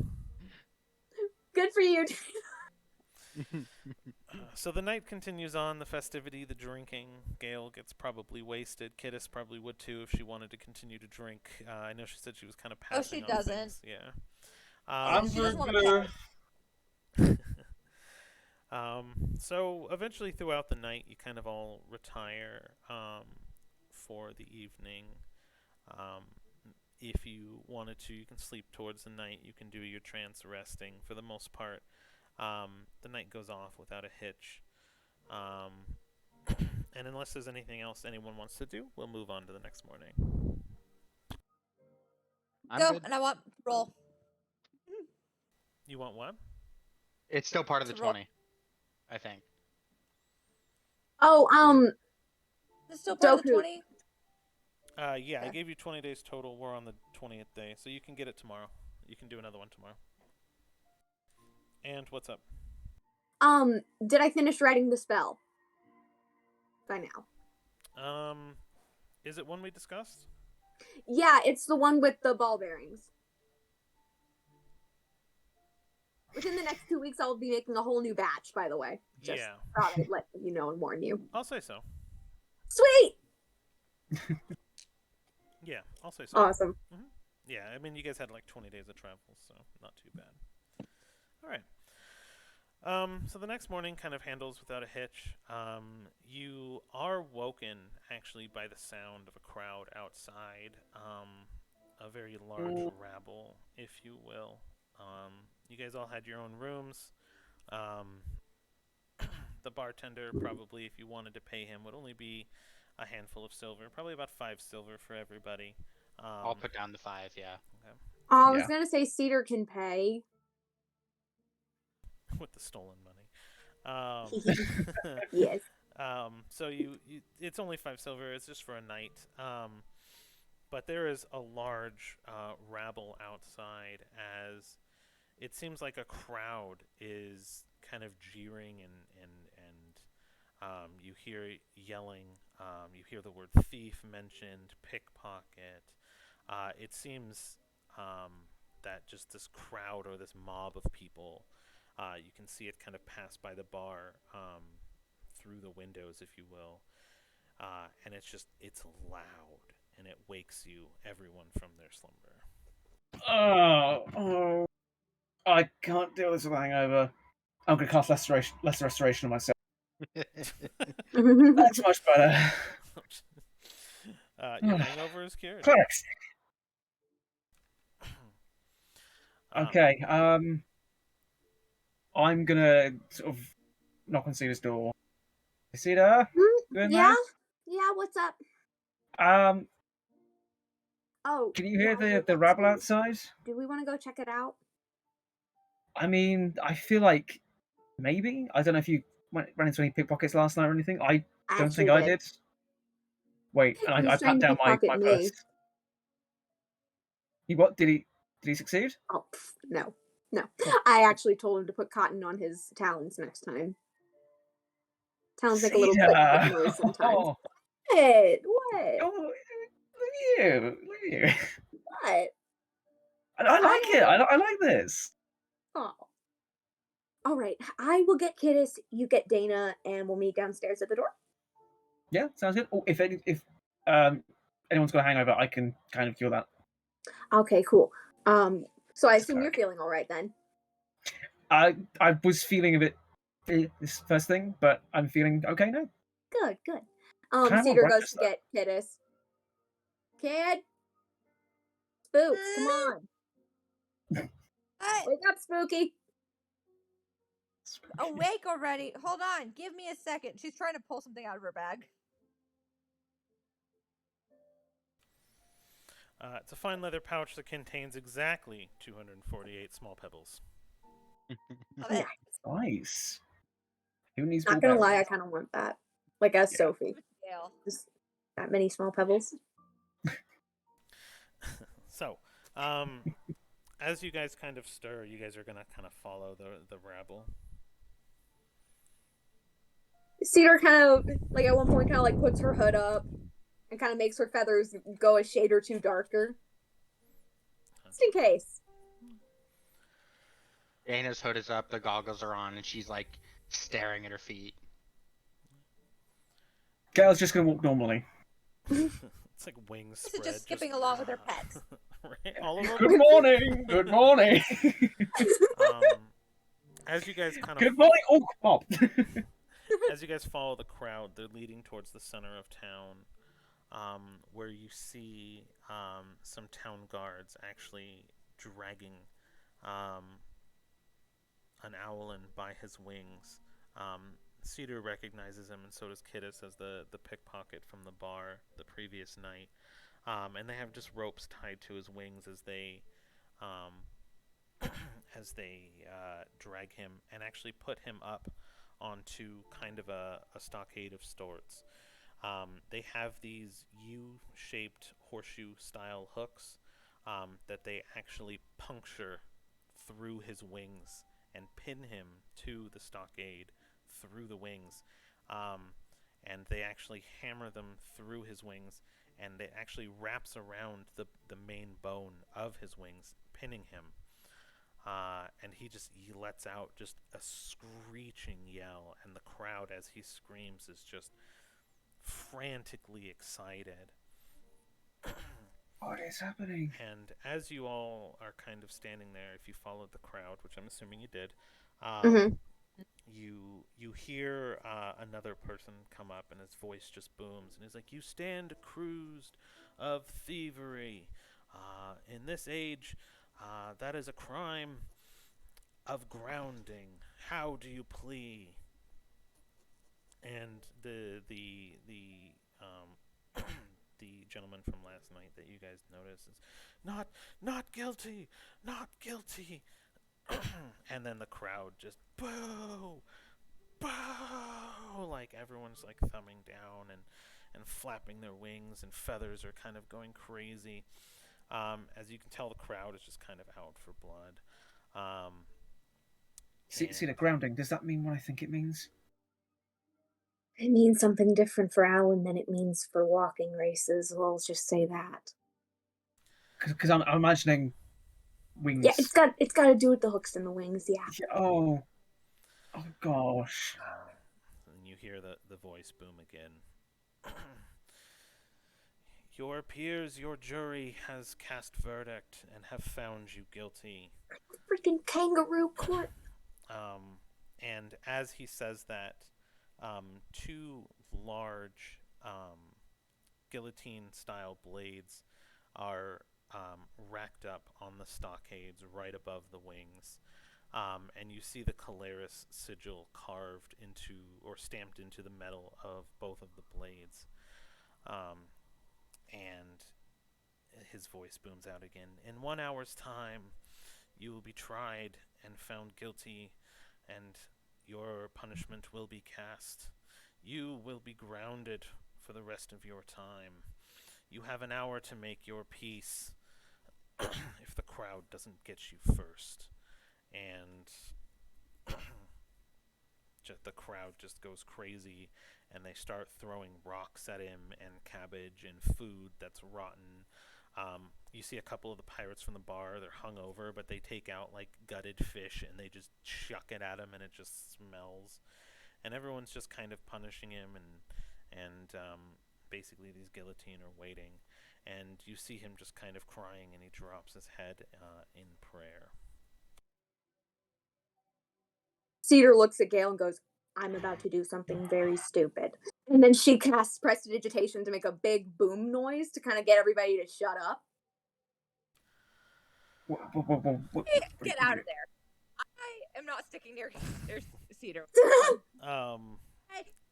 Good for you. So the night continues on, the festivity, the drinking. Gale gets probably wasted. Kittis probably would too if she wanted to continue to drink. I know she said she was kind of Oh, she passing on doesn't. things. Yeah. I'm She doesn't wanna gonna- So eventually throughout the night, you kind of all retire for the evening. If you wanted to, you can sleep towards the night. You can do your trance resting. For the most part, the night goes off without a hitch. And unless there's anything else anyone wants to do, we'll move on to the next morning. I'm Go, good. and I want roll. You want what? It's still part of the To roll. 20, I think. Oh, Is it still part of the Doku. 20? Yeah, I Okay. gave you 20 days total. We're on the 20th day, so you can get it tomorrow. You can do another one tomorrow. And what's up? Did I finish writing the spell? By now. Is it one we discussed? Yeah, it's the one with the ball bearings. Within the next 2 weeks, I'll be making a whole new batch, by the way. Just Yeah. thought I'd let you know and warn you. I'll say so. Sweet! Yeah, I'll say so. Awesome. Yeah, I mean, you guys had like 20 days of travel, so not too bad. All right. So the next morning kind of handles without a hitch. You are woken actually by the sound of a crowd outside. A very large rabble, if you will. You guys all had your own rooms. The bartender probably, if you wanted to pay him, would only be a handful of silver, probably about 5 silver for everybody. I'll put down the 5. Yeah. Okay. I was gonna say Cedar can pay. With the stolen money. Yes. So it's only 5 silver. It's just for a night. But there is a large rabble outside, as it seems like a crowd is kind of jeering and you hear yelling. You hear the word thief mentioned, pickpocket. It seems that just this crowd or this mob of people, you can see it kind of pass by the bar through the windows, if you will. And it's loud, and it wakes you, everyone, from their slumber. Oh, I can't deal with this hangover. I'm going to cast lesser restoration on myself. That's much better. Your hangover is cured. Clerics. Okay, I'm gonna sort of knock on Cedar's door. Cedar, you in Yeah? Yeah, what's up? there? Oh. Can you hear yeah, the rabble outside? Do we want to go check it out? I mean, I feel like maybe. I don't know if you ran into any pickpockets last night or anything. I don't think I did. Wait, and He I was trying pat to down my pickpocket me. purse. He what? Did he succeed? Oh, no. No. I actually told him to put cotton on his talons next time. Talons make a little click Cedar! noise sometimes. Oh, What? look at you! Look at you! What? I like it. I like this. Oh. All right. I will get Kittis, you get Dana, and we'll meet downstairs at the door. Yeah, sounds good. Oh, if anyone's got a hangover, I can kind of cure that. Okay, cool. So I It's assume you're cleric. feeling all right then. I was feeling a bit this first thing, but I'm feeling okay now. Good, good. Can I have more Cedar goes breakfast, to get Kittis. Kid, Spooks, come on. What? Wake up, Spooky. Awake already. Hold on. Give me a second. She's trying to pull something out of her bag. It's a fine leather pouch that contains exactly 248 small pebbles. Love it. Nice. Who needs Not more gonna lie, I berries? kind of want that. Like as Yeah. Sophie. Scale. Just that many small pebbles. So, as you guys kind of stir, you guys are gonna kind of follow the rabble. Cedar kind of like at one point kind of like puts her hood up and kind of makes her feathers go a shade or two darker, just in case. Dana's hood is up, the goggles are on, and she's like staring at her feet. Gail's just gonna walk normally. It's like wings This spread. is just skipping along with her pets. Right? All of them. Good morning. Good morning. As you guys kind of Good morning. Oh, Bob. as you guys follow the crowd, they're leading towards the center of town, where you see some town guards actually dragging an owlin by his wings. Cedar recognizes him, and so does Kittis as the pickpocket from the bar the previous night. And they have just ropes tied to his wings as they drag him and actually put him up onto kind of a stockade of sorts. They have these U-shaped horseshoe-style hooks that they actually puncture through his wings and pin him to the stockade through the wings. Um, and they actually hammer them through his wings, and it actually wraps around the main bone of his wings, pinning him. And he lets out just a screeching yell, and the crowd, as he screams, is just frantically excited. What is happening? And as you all are kind of standing there, if you followed the crowd, which I'm assuming you did, hmm you hear another person come up, and his voice just booms, and he's like, "You stand accused of thievery. In this age, that is a crime of grounding. How do you plea?" And the gentleman from last night that you guys noticed is not guilty, not guilty. And then the crowd just boo, boo, like everyone's like thumbing down and flapping their wings, and feathers are kind of going crazy. As you can tell, the crowd is just kind of out for blood. See the grounding. Does that mean what I think it means? It means something different for Alan than it means for walking races. We'll just say that. Because I'm imagining wings. Yeah, it's got to do with the hooks in the wings. Yeah. Oh gosh. And you hear the voice boom again. Your peers, your jury has cast verdict and have found you guilty. Freaking kangaroo court. And as he says that, two large guillotine-style blades are racked up on the stockades right above the wings. And you see the Calaris sigil carved into or stamped into the metal of both of the blades. And his voice booms out again. In 1 hour's time, you will be tried and found guilty, and your punishment will be cast. You will be grounded for the rest of your time. You have an hour to make your peace if the crowd doesn't get you first. And the crowd just goes crazy, and they start throwing rocks at him and cabbage and food that's rotten. You see a couple of the pirates from the bar, they're hungover, but they take out like gutted fish and they just chuck it at him, and it just smells. And everyone's just kind of punishing him, and basically these guillotine are waiting. And you see him just kind of crying, and he drops his head in prayer. Cedar looks at Gale and goes, "I'm about to do something very stupid." And then she casts prestidigitation to make a big boom noise to kind of get everybody to shut up. Get out of there. I am not sticking near Cedar.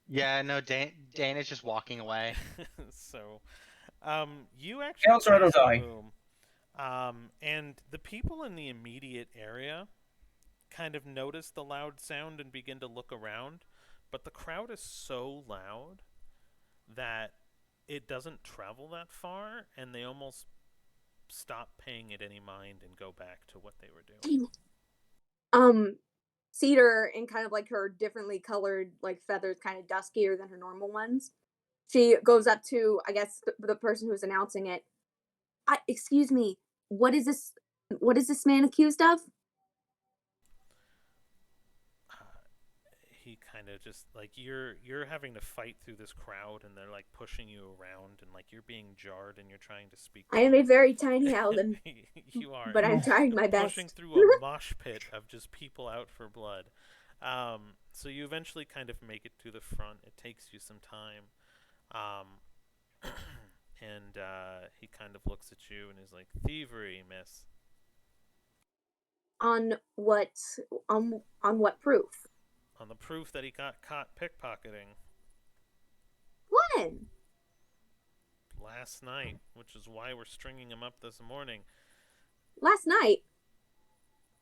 Yeah, no, Dane is just walking away. So, you actually Gale's right or cast the die. boom, and the people in the immediate area kind of notice the loud sound and begin to look around, but the crowd is so loud that it doesn't travel that far, and they almost stop paying it any mind and go back to what they were doing. Cedar, in kind of like her differently colored like feathers, kind of duskier than her normal ones, she goes up to, I guess, the person who's announcing it. Excuse me, what is this man accused of? He kind of just like you're having to fight through this crowd, and they're like pushing you around, and like you're being jarred, and you're trying to speak. I am a very tiny Howden. You are, but I'm trying my best. Pushing through a mosh pit of just people out for blood. So you eventually kind of make it to the front. It takes you some time, and he kind of looks at you and is like, "Thievery, miss." On what proof? On the proof that he got caught pickpocketing When? last night, which is why we're stringing him up this morning. Last night?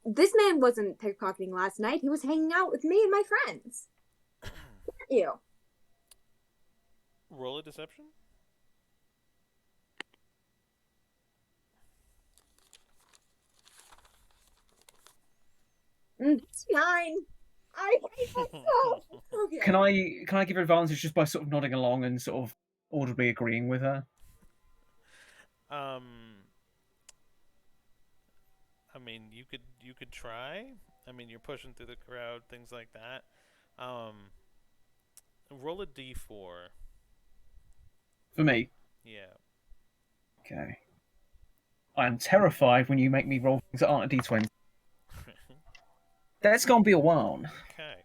This man wasn't pickpocketing last night. He was hanging out with me and my friends. Ew. Roll a deception. It's 9. I hate myself. Okay. Can I give her advantage just by sort of nodding along and sort of audibly agreeing with her? I mean, you could try. I mean, you're pushing through the crowd, things like that. Roll a d4. For me. Yeah. Okay. I am terrified when you make me roll things that aren't a d20. That's gonna be a 1. Okay.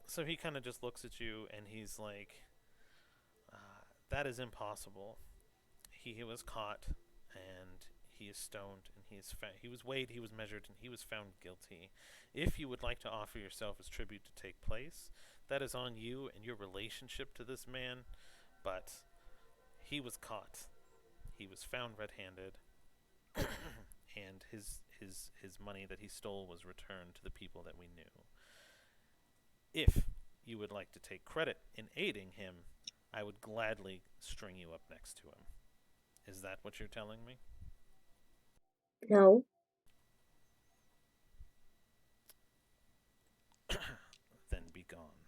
So he kind of just looks at you and he's like, "That is impossible. He was caught, and he is stoned, and he was weighed, he was measured, and he was found guilty. If you would like to offer yourself as tribute to take place, that is on you and your relationship to this man. But he was caught. He was found red-handed, and his money that he stole was returned to the people that we knew. If you would like to take credit in aiding him, I would gladly string you up next to him. Is that what you're telling me?" No. "Then be gone."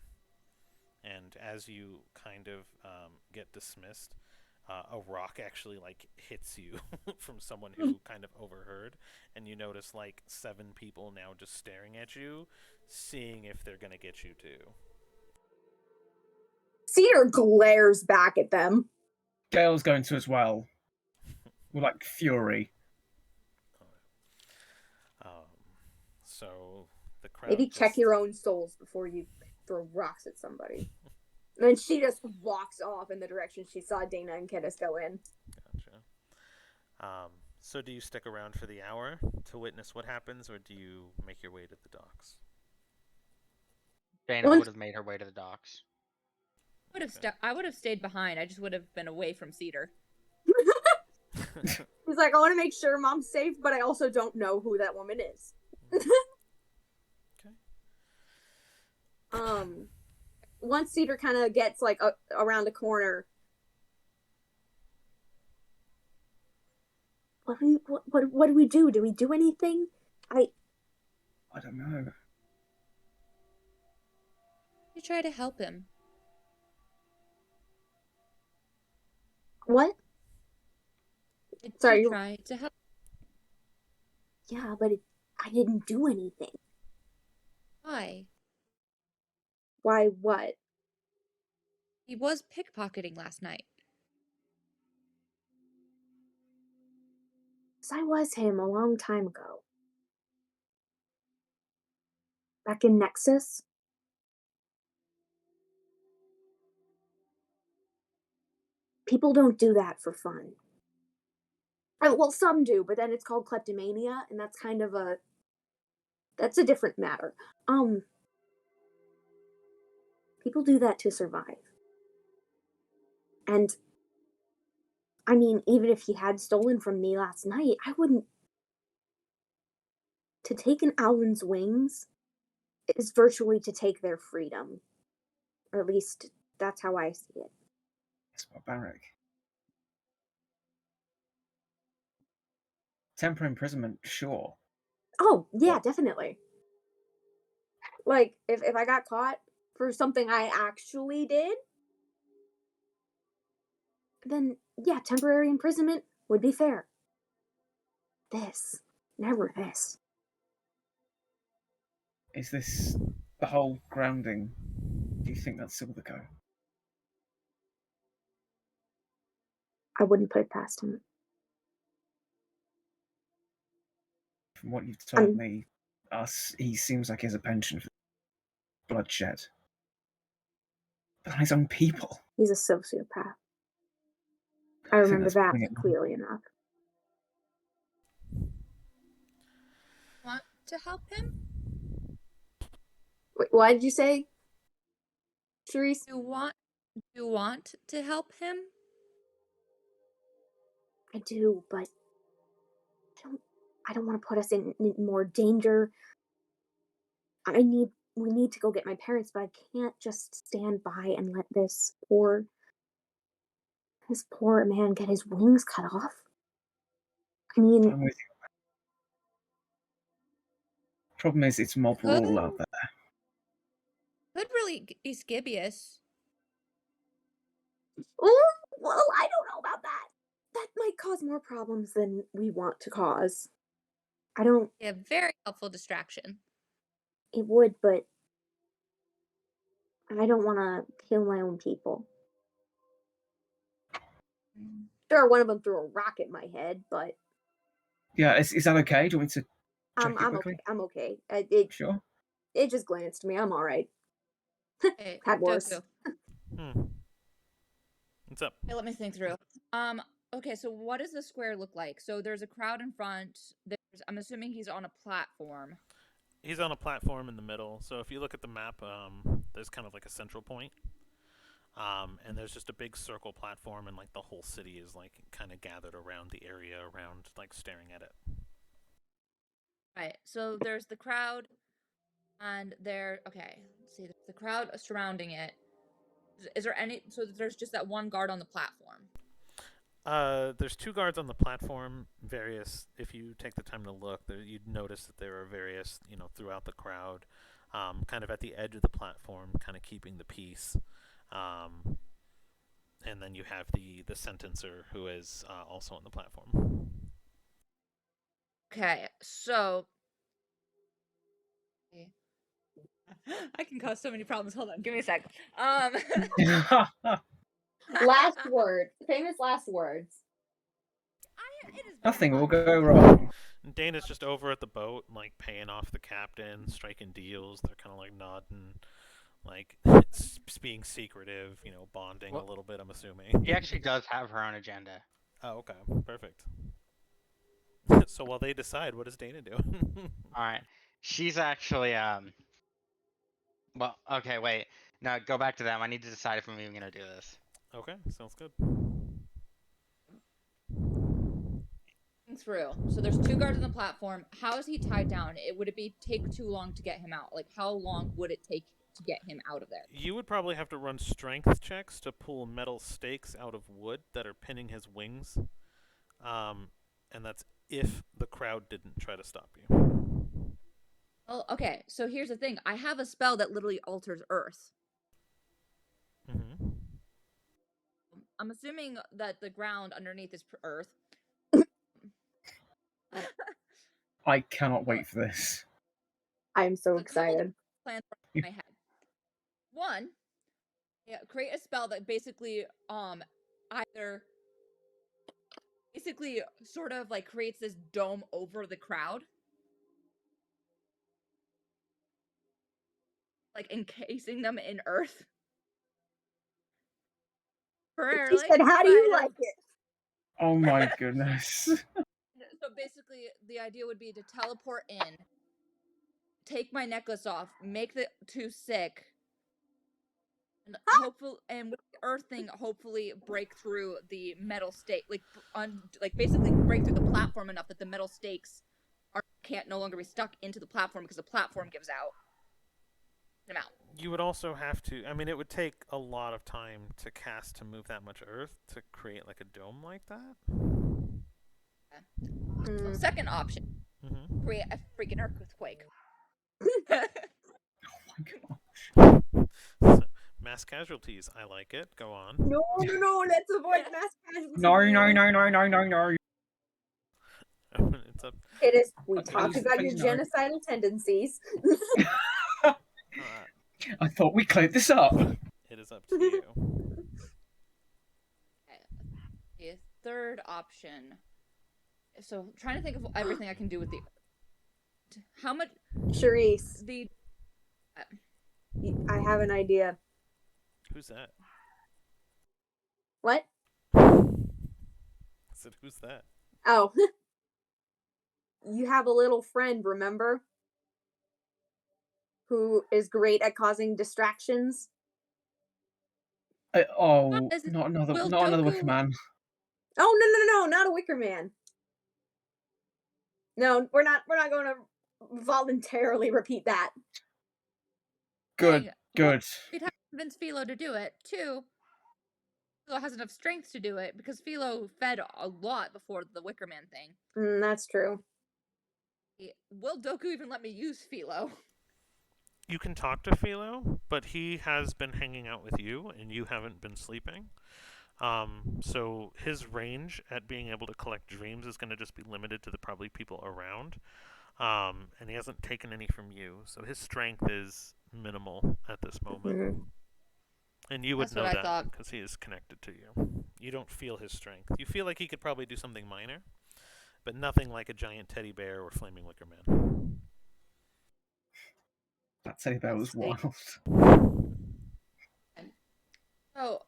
And as you kind of get dismissed, a rock actually like hits you from someone who kind of overheard, and you notice like 7 people now just staring at you, seeing if they're gonna get you too. Cedar glares back at them. Gale's going to as well. With like fury. So the crowd Maybe check just... your own souls before you throw rocks at somebody. And then she just walks off in the direction she saw Dana and Kiddes go in. Gotcha. So do you stick around for the hour to witness what happens, or do you make your way to the docks? Dana would have made her way to the docks. I would have stayed behind. I just would have been away from Cedar. He's like, I want to make sure Mom's safe, but I also don't know who that woman is. Okay. Once Cedar kind of gets like around a corner, what do we do? Do we do anything? I don't know. You try to help him. What? Sorry, you try to help. Yeah, but I didn't do anything. Why? Why what? He was pickpocketing last night. 'Cause I was him a long time ago. Back in Nexus. People don't do that for fun. Well, some do, but then it's called kleptomania, and that's kind of that's a different matter. People do that to survive. And I mean, even if he had stolen from me last night, I wouldn't. To take an owl's wings is virtually to take their freedom. Or at least that's how I see it. It's barbaric. Temporary imprisonment, sure. Oh, yeah, definitely. Like, if I got caught for something I actually did, then yeah, temporary imprisonment would be fair. Never this. Is this the whole grounding? Do you think that's still the go? I wouldn't put it past him. From what you've told me, he seems like he has a penchant for bloodshed. But on his own people. He's a sociopath. I think remember that's that putting it clearly enough. Want to help him? Wait, what did you say, Charisse? You want to help him? I do, but I don't want to put us in more danger. I need we need to go get my parents, but I can't just stand by and let this poor man get his wings cut off. I mean, I'm with you. Problem is, it's mob rule out there. Could really be Scibius. oh, well, I don't know about that. That might cause more problems than we want to cause. I don't. Yeah, very helpful distraction. It would, but I don't want to kill my own people. Sure, one of them threw a rock at my head, but Yeah, is that okay? Do you want me to check it I'm quickly? okay. I'm okay. Sure. It just glanced me. I'm all right. Hey, Had worse. Doku. What's up? Okay, let me think through. Okay, so what does the square look like? So there's a crowd in front. I'm assuming he's on a platform. He's on a platform in the middle. So if you look at the map, there's kind of like a central point. And there's just a big circle platform, and like the whole city is like kind of gathered around the area around, like staring at it. Right. So there's the crowd, and okay. Let's see, there's the crowd surrounding it. Is there any? So there's just that one guard on the platform. There's 2 guards on the platform. Various, if you take the time to look, you'd notice that there are various, throughout the crowd, kind of at the edge of the platform, kind of keeping the peace. And then you have the sentencer, who is also on the platform. Okay, so I can cause so many problems. Hold on, give me a sec. Last word. Famous last words. Nothing will go wrong. Dana's just over at the boat, like paying off the captain, striking deals. They're kind of like nodding, like being secretive, bonding a little bit. I'm assuming. He actually does have her own agenda. Oh, okay, perfect. So while they decide, what does Dana do? All right, she's actually Well, okay, wait. No, go back to them. I need to decide if I'm even gonna do this. Okay, sounds good. Through. So there's 2 guards on the platform. How is he tied down? Would it take too long to get him out? Like, how long would it take to get him out of there? You would probably have to run strength checks to pull metal stakes out of wood that are pinning his wings. And that's if the crowd didn't try to stop you. Well, okay. So here's the thing. I have a spell that literally alters Earth. Mm-hmm. I'm assuming that the ground underneath is Earth. I cannot wait for this. I'm so excited. Plans in my head. One, create a spell that basically either sort of like creates this dome over the crowd, like encasing them in earth. She said, "How do you like it?" Oh my goodness. So basically, the idea would be to teleport in, take my necklace off, make the 2 sick, and with the earth thing, hopefully break through the metal stake, basically break through the platform enough that the metal stakes can't no longer be stuck into the platform because the platform gives out. You would also have to. I mean, it would take a lot of time to move that much earth to create like a dome like that. So second option, create a freaking earthquake. Oh my gosh. Mass casualties. I like it. Go on. No, let's avoid mass casualties. No. It's up. It is. We talked about your genocidal tendencies. I thought we cleared this up. It is up to you. Okay. Third option. So, trying to think of everything I can do with the. How much? Charisse. I have an idea. Who's that? What? I said, who's that? Oh. You have a little friend, remember? Who is great at causing distractions? Not another Wicker Man. Oh no, not a Wicker Man. No, we're not going to voluntarily repeat that. Good, saying, good. we'd have to convince Philo to do it. 2, Philo has enough strength to do it because Philo fed a lot before the Wicker Man thing. That's true. Will Doku even let me use Philo? You can talk to Philo, but he has been hanging out with you, and you haven't been sleeping. So his range at being able to collect dreams is going to just be limited to the probably people around. And he hasn't taken any from you, so his strength is minimal at this moment. Mhm. And you would That's know what I that thought. because he is connected to you. You don't feel his strength. You feel like he could probably do something minor, but nothing like a giant teddy bear or flaming wicker man. That teddy bear was Sweet. wild. So,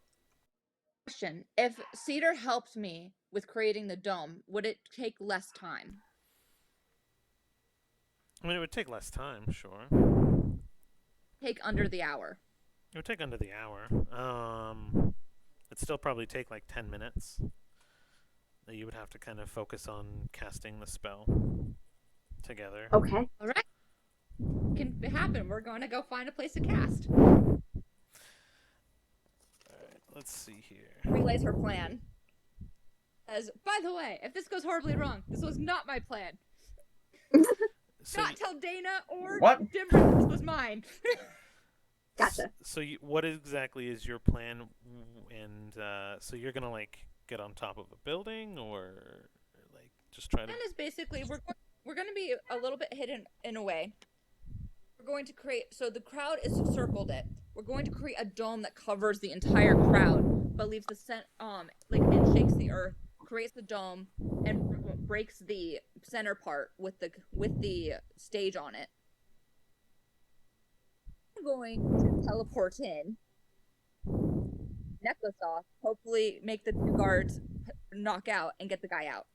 question: if Cedar helped me with creating the dome, would it take less time? I mean, it would take less time, sure. Take under the hour. It would take under the hour. It'd still probably take like 10 minutes. You would have to kind of focus on casting the spell together. Okay. All right, can happen. We're going to go find a place to cast. Alright, let's see here. Relays her plan. As, by the way, if this goes horribly wrong, this was not my plan. So Not tell Dana or What? Dimber that this was mine. Gotcha. So what exactly is your plan? And so you're gonna like get on top of a building, or like just try to? Plan is basically we're going to be a little bit hidden in a way. We're going to create, so the crowd is circled it. We're going to create a dome that covers the entire crowd, but leaves the and shakes the earth, creates the dome, and breaks the center part with the stage on it. I'm going to teleport in, necklace off, hopefully make the 2 guards knock out and get the guy out.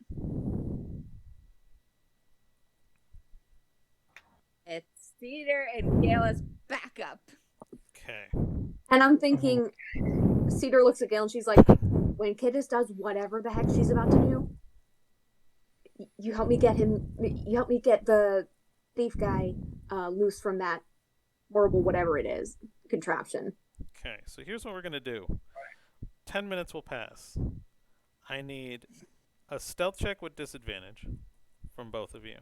It's Cedar and Gala's backup. Okay. And I'm thinking, Cedar looks at Gail and she's like, when Kidis does whatever the heck she's about to do, you help me get the thief guy loose from that horrible whatever it is contraption. Okay. So here's what we're gonna do. 10 minutes will pass. I need a stealth check with disadvantage from both of you.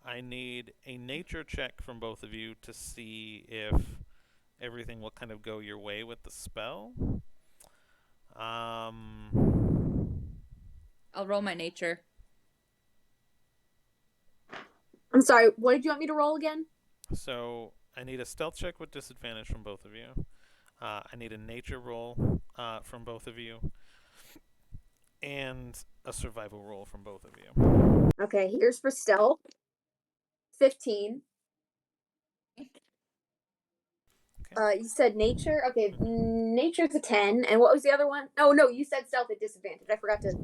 I need a nature check from both of you to see if everything will kind of go your way with the spell. I'll roll my nature. I'm sorry, what did you want me to roll again? So I need a stealth check with disadvantage from both of you. I need a nature roll from both of you. And a survival roll from both of you. Okay, here's for stealth. 15. Okay. You said nature? Okay, nature's a 10. And what was the other one? Oh, no, you said stealth at disadvantage. I forgot to.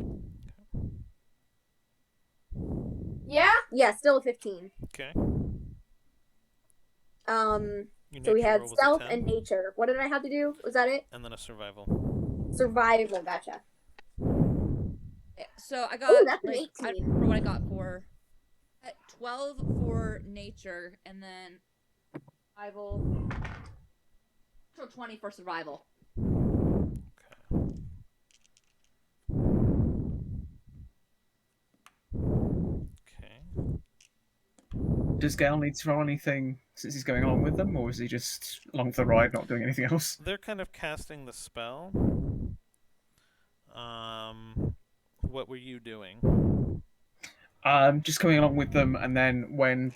Yeah? Yeah, still a 15. Okay. Your So we nature had roll was a stealth 10, and nature. What did I have to do? Was that it? and then a survival. Survival, gotcha. So I got that's an I don't 18. remember what I got for 12 for nature, and then survival. So 20 for survival. Okay. Okay. Does Gale need to roll anything since he's going along with them, or is he just along for the ride, not doing anything else? They're kind of casting the spell. What were you doing? Just coming along with them, and then when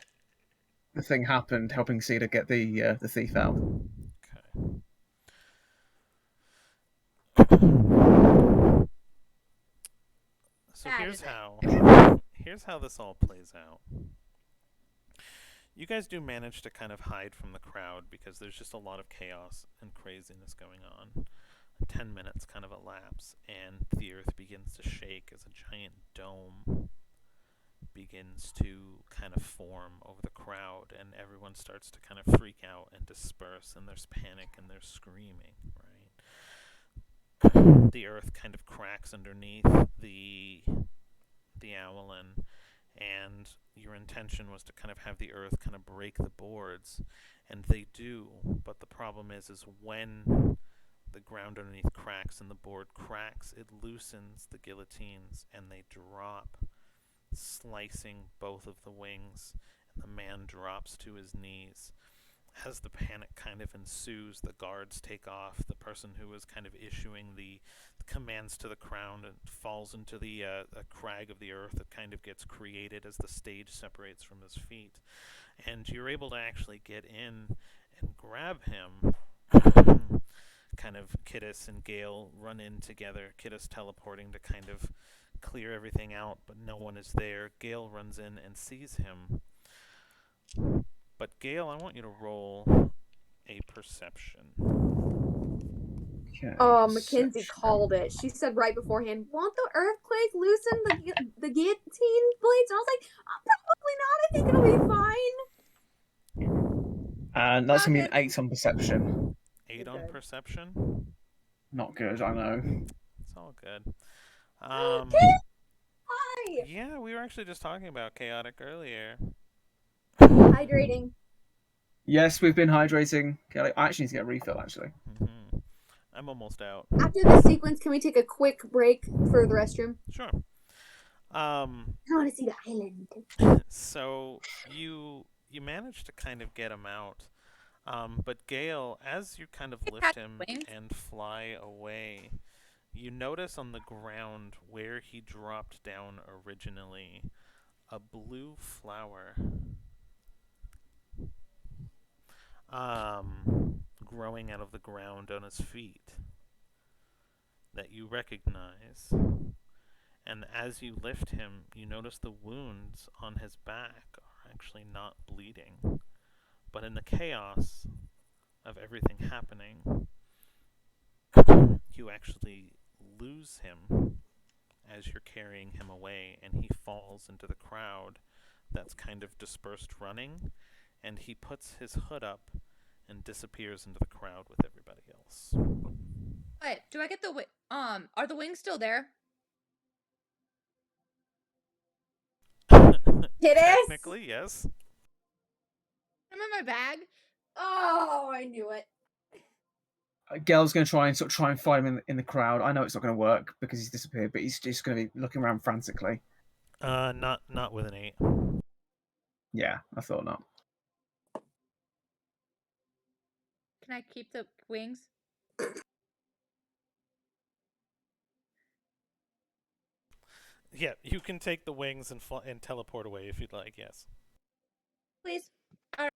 the thing happened, helping Cedar get the thief out. Okay. So here's how this all plays out. You guys do manage to kind of hide from the crowd because there's just a lot of chaos and craziness going on. 10 minutes kind of elapse, and the earth begins to shake as a giant dome begins to kind of form over the crowd, and everyone starts to kind of freak out and disperse, and there's panic and there's screaming, right? The earth kind of cracks underneath the Owlin, and your intention was to kind of have the earth kind of break the boards And they do, but the problem is when the ground underneath cracks and the board cracks, it loosens the guillotines and they drop, slicing both of the wings, and the man drops to his knees. As the panic kind of ensues, the guards take off. The person who was kind of issuing the commands to the crowd and falls into the a crag of the earth that kind of gets created as the stage separates from his feet. And you're able to actually get in and grab him. Kind of Kittis and Gale run in together. Kittis teleporting to kind of clear everything out, but no one is there. Gale runs in and sees him. But Gale, I want you to roll a perception. Okay. Mackenzie called it. She said right beforehand, "Won't the earthquake loosen the guillotine blades?" And I was like, "Probably not. I think it'll be fine." And that's gonna be an Okay. 8 on perception. 8 on Okay. perception. Not good, I know. It's all good. Hi. Yeah, we were actually just talking about chaotic earlier. Hydrating. Yes, we've been hydrating. Okay, I actually need to get a refill, actually. I'm almost out. After this sequence, can we take a quick break for the restroom? Sure. I want to see the island. So you managed to kind of get him out. But Gale, as you kind of lift him wings. and fly away, you notice on the ground where he dropped down originally a blue flower growing out of the ground on his feet that you recognize. And as you lift him, you notice the wounds on his back are actually not bleeding. But in the chaos of everything happening, you actually lose him as you're carrying him away, and he falls into the crowd that's kind of dispersed running, and he puts his hood up and disappears into the crowd with everybody else. Wait, do I get the are the wings still there? Technically, yes. I'm in my bag. Oh, I knew it. Gale's going to try and find him in the crowd. I know it's not going to work because he's disappeared, but he's just going to be looking around frantically. Not with an 8. Yeah, I thought not. Can I keep the wings? Yeah, you can take the wings and teleport away if you'd like, yes. Please. All right.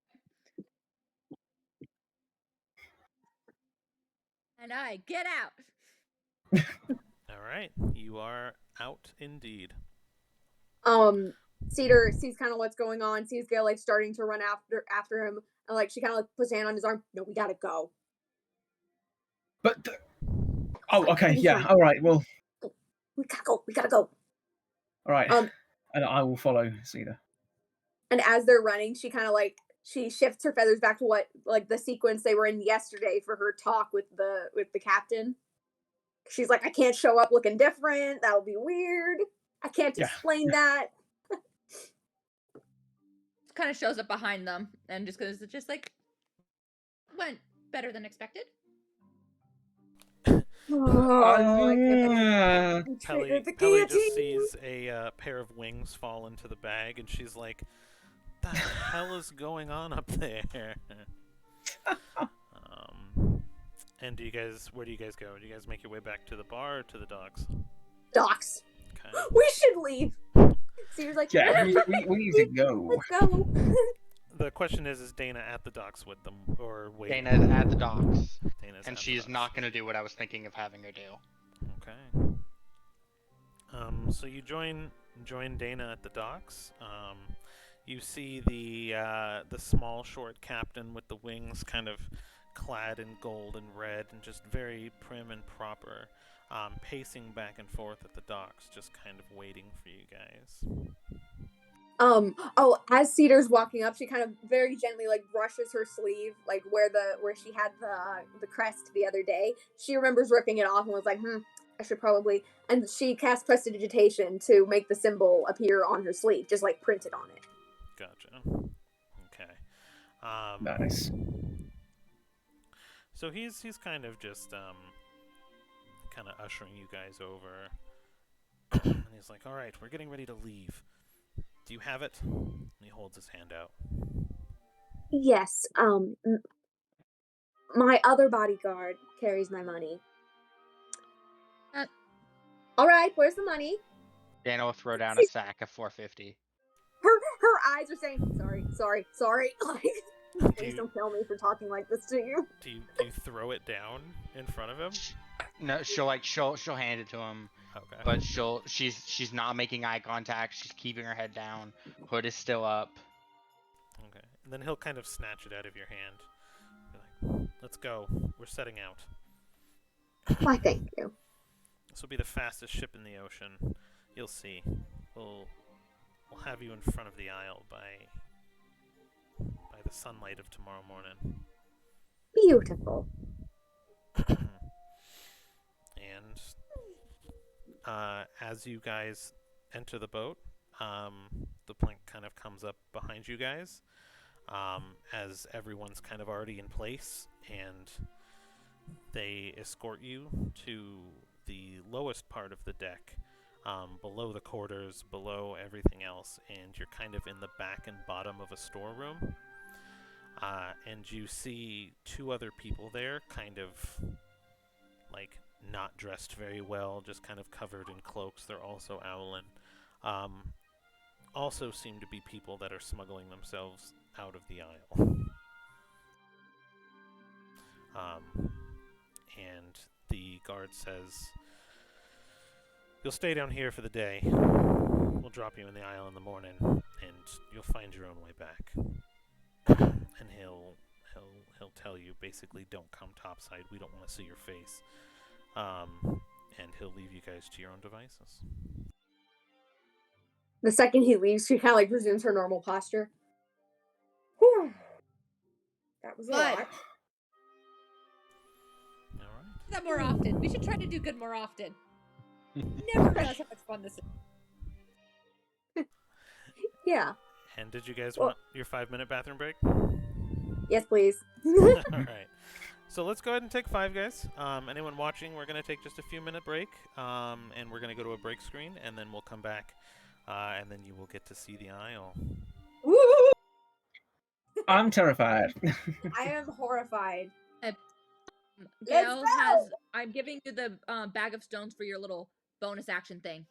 And I get out. Alright, you are out indeed. Cedar sees kind of what's going on, sees Gale like starting to run after him, and like she kind of like puts a hand on his arm. No, we gotta go. But oh, okay, yeah, all right. Well, we gotta go. We gotta go. All right, and I will follow Cedar. And as they're running, she kind of like she shifts her feathers back to what like the sequence they were in yesterday for her talk with the captain. She's like, I can't show up looking different. That would be weird. I can't explain that. Kind of shows up behind them and just goes, just like went better than expected. Pelly just sees a pair of wings fall into the bag, and she's like, "The hell is going on up there?" And where do you guys go? Do you guys make your way back to the bar or to the docks? Docks. Okay. We should leave. Cedar's like, yeah, we need to go. Let's go. The question is Dana at the docks with them or waiting? Dana's at the docks, And she's not going to do what I was thinking of having her do. Okay. So you join Dana at the docks. You see the small short captain with the wings kind of clad in gold and red and just very prim and proper, pacing back and forth at the docks, just kind of waiting for you guys. As Cedar's walking up, she kind of very gently like brushes her sleeve, like where she had the crest the other day. She remembers ripping it off and was like, I should probably, and she casts prestidigitation to make the symbol appear on her sleeve, just like printed on it. Gotcha. Okay. Nice. So he's kind of just kind of ushering you guys over, and he's like, "All right, we're getting ready to leave. Do you have it?" And he holds his hand out. Yes. My other bodyguard carries my money. All right, where's the money? Dana will throw down a sack of 450. Her eyes are saying, sorry. Like, please you- don't kill me for talking like this to you. Do you throw it down in front of him? No, she'll hand it to him, Okay. but she's not making eye contact. She's keeping her head down. Hood is still up. Okay. And then he'll kind of snatch it out of your hand. Be like, "Let's go. We're setting out. Why, thank you. This will be the fastest ship in the ocean. You'll see. We'll have you in front of the Isle by the sunlight of tomorrow morning." Beautiful. And as you guys enter the boat, the plank kind of comes up behind you guys, as everyone's kind of already in place, and they escort you to the lowest part of the deck, below the quarters, below everything else, and you're kind of in the back and bottom of a storeroom. And you see two other people there, kind of like not dressed very well, just kind of covered in cloaks. They're also owling. Also seem to be people that are smuggling themselves out of the Isle. And the guard says, "You'll stay down here for the day. We'll drop you in the Isle in the morning, and you'll find your own way back." And he'll tell you, basically, don't come topside. We don't want to see your face. And he'll leave you guys to your own devices. The second he leaves, she kind of like resumes her normal posture. Whew. That was a But- lot. All right. Do that more often. We should try to do good more often. Never realized how much fun this is. Yeah. And did you guys Well- want your 5-minute bathroom break? Yes, please. All right. So let's go ahead and take 5, guys. Anyone watching, we're going to take just a few-minute break, and we're going to go to a break screen, and then we'll come back, and then you will get to see the Isle. Woo! I'm terrified. I am horrified. Gail go! has. I'm giving you the bag of stones for your little bonus action thing.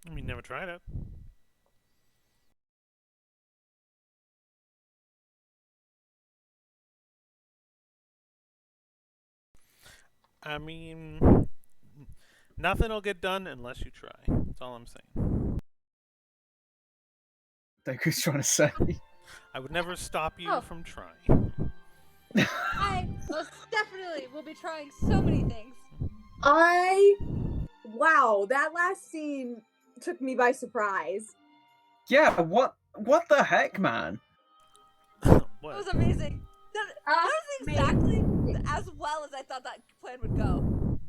I mean, never tried it. I mean, nothing will get done unless you try. That's all I'm saying. Deku's trying to say. I would never stop you Oh. from trying. I most definitely will be trying so many things. Wow, that last scene took me by surprise. Yeah, what the heck, man? That What? was amazing. That was exactly as well as I thought that plan would go.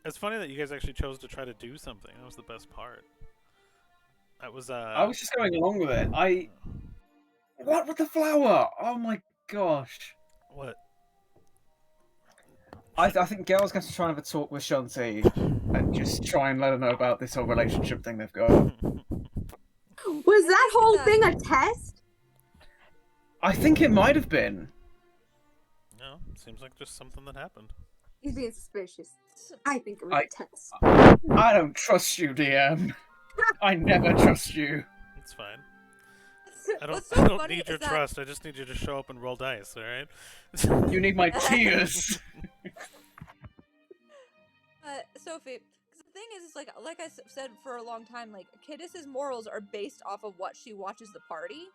It's funny that you guys actually chose to try to do something. That was the best part. That was I was just going along with it. What with the flower? Oh my gosh. What? I think Gail's going to try and have a talk with Shanti and just try and let her know about this whole relationship thing they've got. Was that whole thing a test? I think it might have been. No, seems like just something that happened. He's being suspicious. I think it was a test. I don't trust you, DM. I never trust you. It's fine. I What's don't so funny need your is that- trust. I just need you to show up and roll dice, alright? You need my tears. Sophie, 'cause the thing is like I said for a long time, like Kiddis's morals are based off of what she watches the party.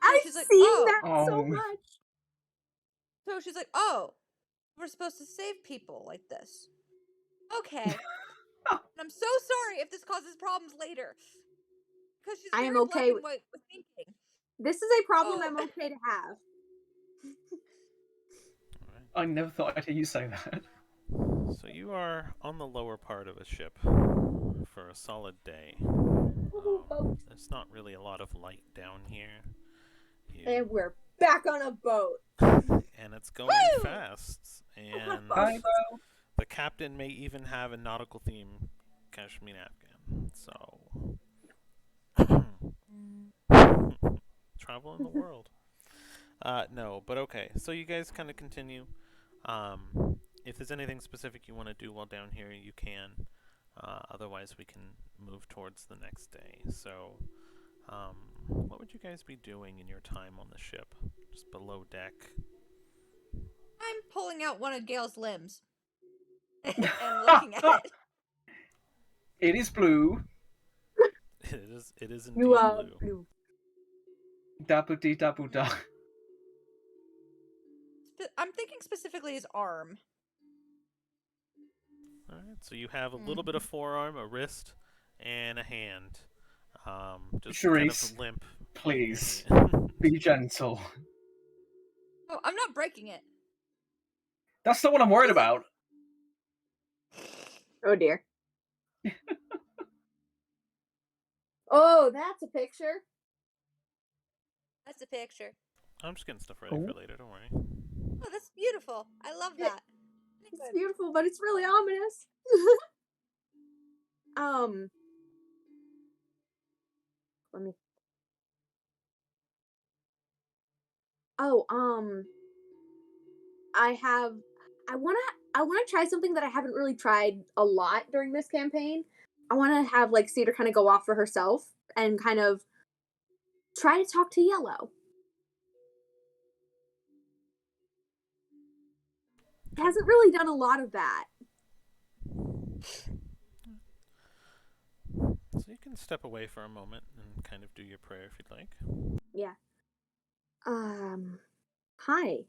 I've she's like, seen "Oh." that so Oh. much. So she's like, "Oh, we're supposed to save people like this." Okay. And I'm so sorry if this causes problems later. Because she's I am very okay black and with- white with thinking. This is a problem Oh. I'm okay to have. I never thought I'd hear you say that. So you are on the lower part of a ship for a solid day. There's not really a lot of light down here. And we're back on a boat. And it's going Woo! fast. And Hi, Bo. the captain may even have a nautical theme cashmere napkin. So travel in the world. No, but okay. So you guys kind of continue. If there's anything specific you want to do while down here, you can. Otherwise, we can move towards the next day. So, what would you guys be doing in your time on the ship? Just below deck? I'm pulling out one of Gail's limbs and looking at it. It is blue. It is indeed You are blue. blue. Dabu dee dabu da. I'm thinking specifically his arm. Alright, so you have a little bit of forearm, a wrist, and a hand. Just kind Charisse, of limp. Please, be gentle. Oh, I'm not breaking it. That's not what I'm worried about. Oh dear. Oh, that's a picture. That's a picture. I'm just getting stuff ready for later, don't worry. Oh, that's beautiful. I love Yeah. that. It's beautiful, but it's really ominous. Let me. Oh, I wanna try something that I haven't really tried a lot during this campaign. I wanna have like Cedar kind of go off for herself and kind of try to talk to Yellow. Hasn't really done a lot of that. So you can step away for a moment and kind of do your prayer if you'd like. Yeah. Hi.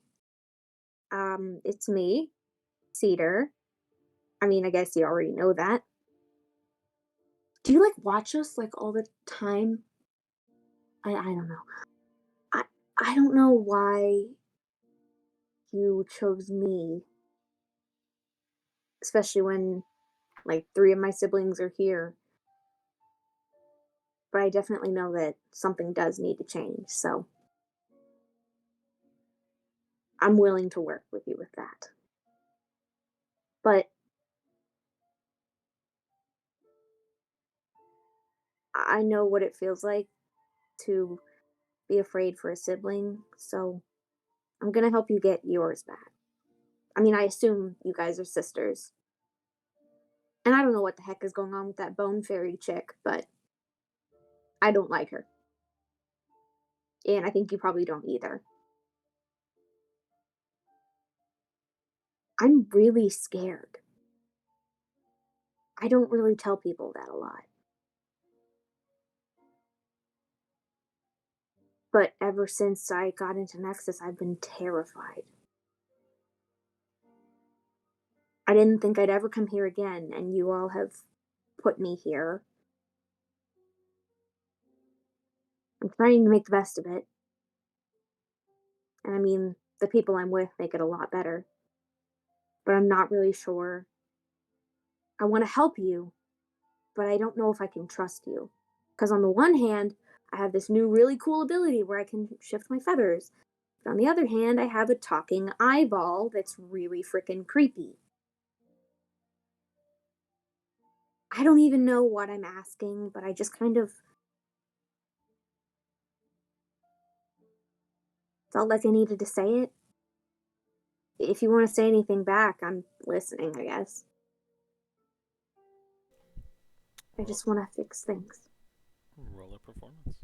It's me, Cedar. I mean, I guess you already know that. Do you like watch us like all the time? I don't know. I don't know why you chose me. Especially when like 3 of my siblings are here. But I definitely know that something does need to change, so I'm willing to work with you with that. But I know what it feels like to be afraid for a sibling, so I'm gonna help you get yours back. I mean, I assume you guys are sisters. And I don't know what the heck is going on with that bone fairy chick, but I don't like her. And I think you probably don't either. I'm really scared. I don't really tell people that a lot. But ever since I got into Nexus, I've been terrified. I didn't think I'd ever come here again, and you all have put me here. I'm trying to make the best of it. And I mean, the people I'm with make it a lot better. But I'm not really sure. I want to help you, but I don't know if I can trust you. Because on the one hand, I have this new really cool ability where I can shift my feathers. But on the other hand, I have a talking eyeball that's really freaking creepy. I don't even know what I'm asking, but I just kind of felt like I needed to say it. If you want to say anything back, I'm listening, I guess. I just want to fix things. Roll a performance.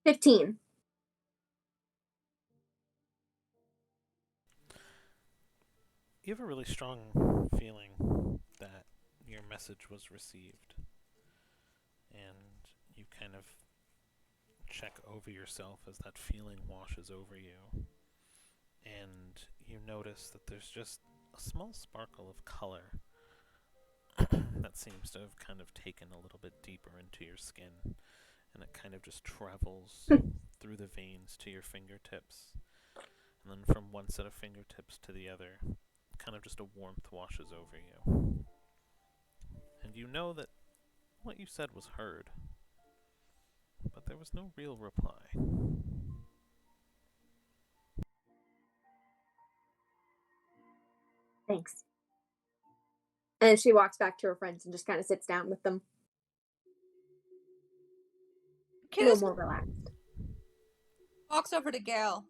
15. You have a really strong feeling that your message was received, and you kind of check over yourself as that feeling washes over you, and you notice that there's just a small sparkle of color that seems to have kind of taken a little bit deeper into your skin, and it kind of just travels through the veins to your fingertips, and then from one set of fingertips to the other, kind of just a warmth washes over you. And you know that what you said was heard, but there was no real reply. Thanks. And she walks back to her friends and just kind of sits down with them. A little Kiddos more relaxed. walks over to Gail.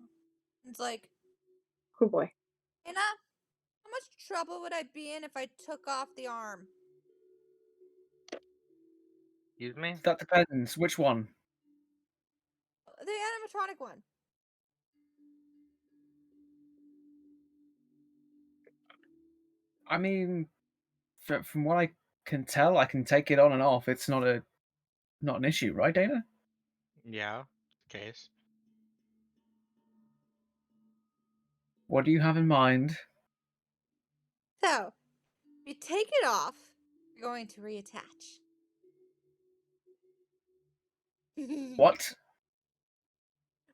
It's like, Oh boy. Anna, how much trouble would I be in if I took off the arm? Excuse me? That depends. Which one? The animatronic one. I mean, from what I can tell, I can take it on and off. It's not an issue, right, Dana? Yeah, case. What do you have in mind? So, if you take it off, you're going to reattach. What?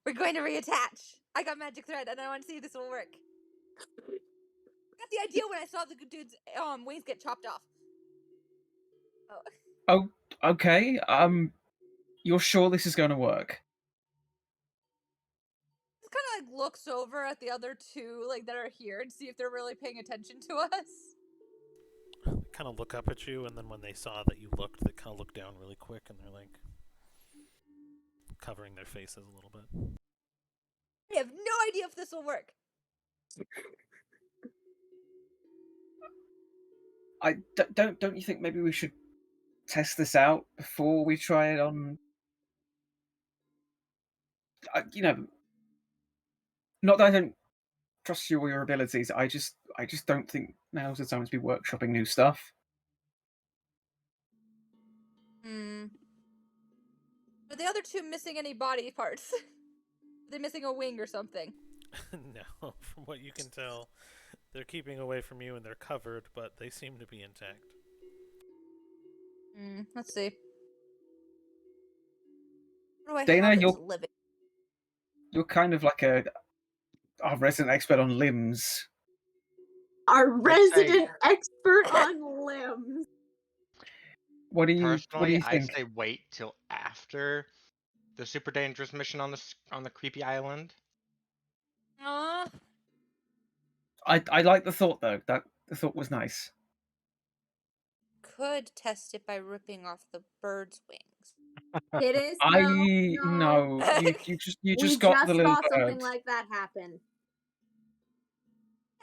We're going to reattach. I got magic thread, and I want to see if this will work. I got the idea when I saw the dude's wings get chopped off. Oh, okay. You're sure this is going to work? Just kind of like looks over at the other two like that are here and see if they're really paying attention to us. They kind of look up at you, and then when they saw that you looked, they kind of look down really quick, and they're like covering their faces a little bit. I have no idea if this will work. Don't you think maybe we should test this out before we try it on? Not that I don't trust you or your abilities. I just don't think now's the time to be workshopping new stuff. Are the other two missing any body parts? Are they missing a wing or something? No, from what you can tell, they're keeping away from you and they're covered, but they seem to be intact. Let's see. What do I Dana, have that's living? You're kind of like a resident expert on limbs. Our resident expert on limbs. What do you Personally, I'd think? say wait till after the super dangerous mission on the creepy island. Aww. I like the thought though. That the thought was nice. Could test it by ripping off the bird's wings. It is no. You we just got the little saw something bird. like that happen.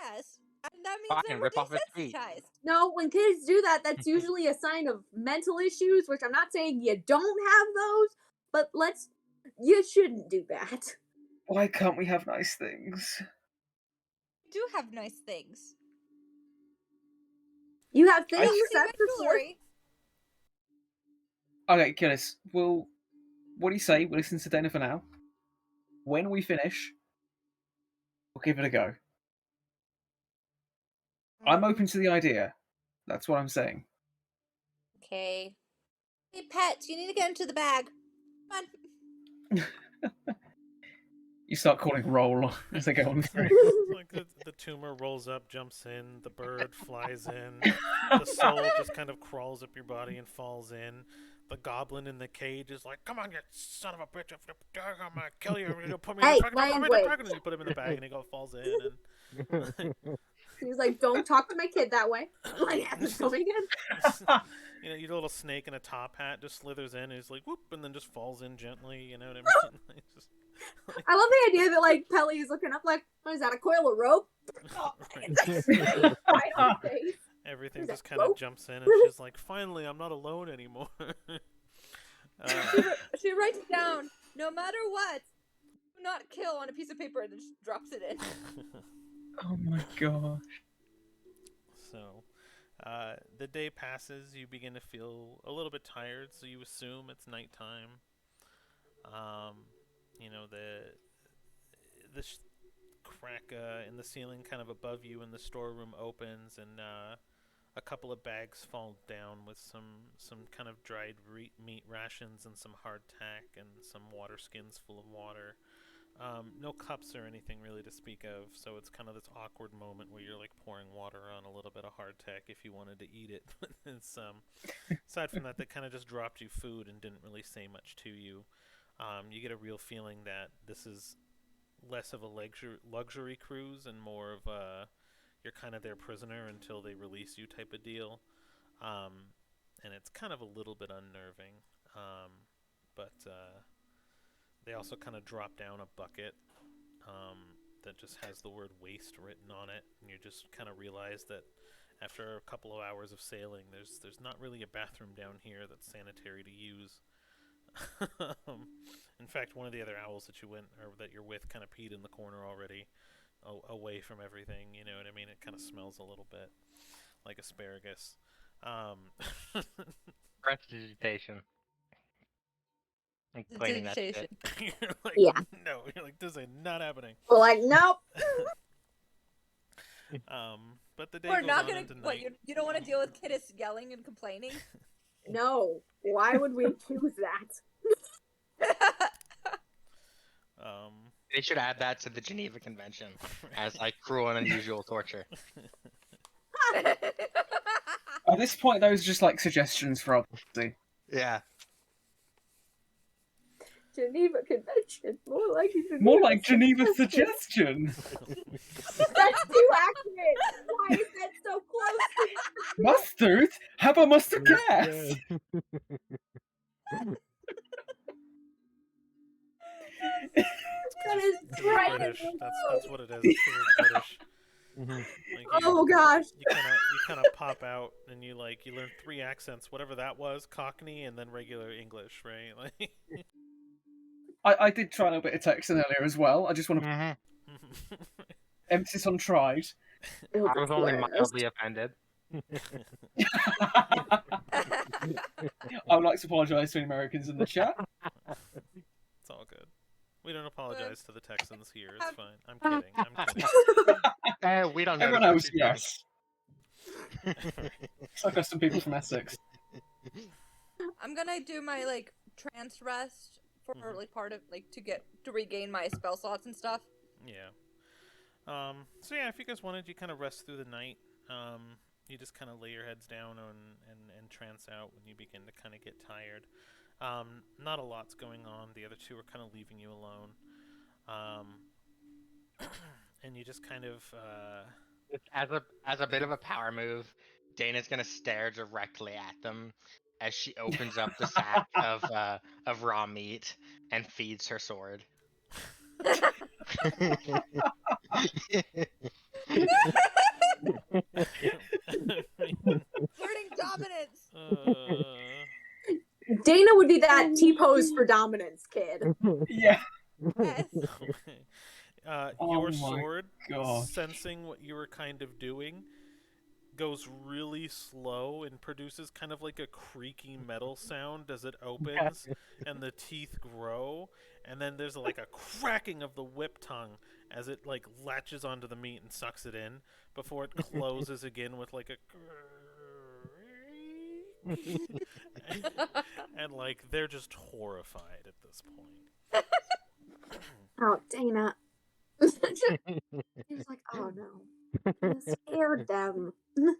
Yes. And that means Fine, they're rip off its feet. desensitized. No, when kids do that, that's usually a sign of mental issues, which I'm not saying you don't have those, but you shouldn't do that. Why can't we have nice things? We do have nice things. You have I things See that my support. jewelry. Okay, Gillis, what do you say? We'll listen to Dana for now. When we finish, we'll give it a go. I'm open to the idea. That's what I'm saying. Okay. Hey, pets, you need to get into the bag. Come on. You start calling roll as they go on through. Like the tumor rolls up, jumps in, the bird flies in, the soul just kind of crawls up your body and falls in. The goblin in the cage is like, "Come on, you son of a bitch! I'm gonna kill you. You're gonna put me in Hey, the truck. Put me in the language. truck." And you put him in the bag, and he falls in. And He's like, don't talk to my kid that way. Like, as it's going in. your little snake in a top hat just slithers in, and he's like, "Whoop!" and then just falls in gently. You know what I mean? I love the idea that like Pelly is looking up like, what is that, a coil of rope? Right on the face. Everything Is that just kind of rope? jumps in, and she's like, "Finally, I'm not alone anymore." She writes it down. No matter what, do not kill on a piece of paper and then just drops it in. Oh my gosh. So, the day passes. You begin to feel a little bit tired, so you assume it's nighttime. The crack in the ceiling, kind of above you, in the storeroom opens, and a couple of bags fall down with some kind of dried meat rations and some hardtack and some water skins full of water. No cups or anything really to speak of, so it's kind of this awkward moment where you're like pouring water on a little bit of hardtack if you wanted to eat it. It's aside from that, they kind of just dropped you food and didn't really say much to you. You get a real feeling that this is less of a luxury cruise and more of a you're kind of their prisoner until they release you type of deal. And it's kind of a little bit unnerving. But they also kind of drop down a bucket that just has the word waste written on it, and you just kind of realize that after a couple of hours of sailing, there's not really a bathroom down here that's sanitary to use. In fact, one of the other owls that you're with kind of peed in the corner already, away from everything. You know what I mean? It kind of smells a little bit like asparagus. Prestidigitation. Like cleaning that shit. You're like, Yeah. no. You're like, this ain't not happening. We're like, nope. But the day We're goes not on gonna. into What, night. you don't want to deal with Kittis yelling and complaining? No. Why would we choose that? They should add that to the Geneva Convention as like cruel and unusual torture. At this point, those are just like suggestions for obviously. Yeah. Geneva Convention. More like Geneva suggestion. That's too accurate. Why is that so close? Mustard? How about mustard gas? That is It's right. British. That's what it is. It's 'cause it's British. Like Oh gosh. you kind of pop out and you learn 3 accents, whatever that was, Cockney and then regular English, right? Like I did try a little bit of Texan earlier as well. I just want to emphasis on tried. I was only mildly offended. I would like to apologise to Americans in the chat. it's all good. We don't apologize to the Texans here. It's fine. I'm kidding. We don't know. Everyone knows, yes. So I've got some people from Essex. I'm gonna do my trance rest for part of to regain my spell slots and stuff. Yeah. So yeah, if you guys wanted, you kind of rest through the night. You just kind of lay your heads down and trance out when you begin to kind of get tired. Not a lot's going on. The other two are kind of leaving you alone. And you just kind of As a bit of a power move, Dana's gonna stare directly at them as she opens up the sack of raw meat and feeds her sword. Learning dominance. Dana would be that T-pose for dominance kid. Yeah. Yes. Oh your my sword, gosh. sensing what you were kind of doing, goes really slow and produces kind of like a creaky metal sound as it opens, and the teeth grow, and then there's like a cracking of the whip tongue as it like latches onto the meat and sucks it in before it closes again with like a and like they're just horrified at this point. Oh, Dana. He's like, oh no. You scared them. Since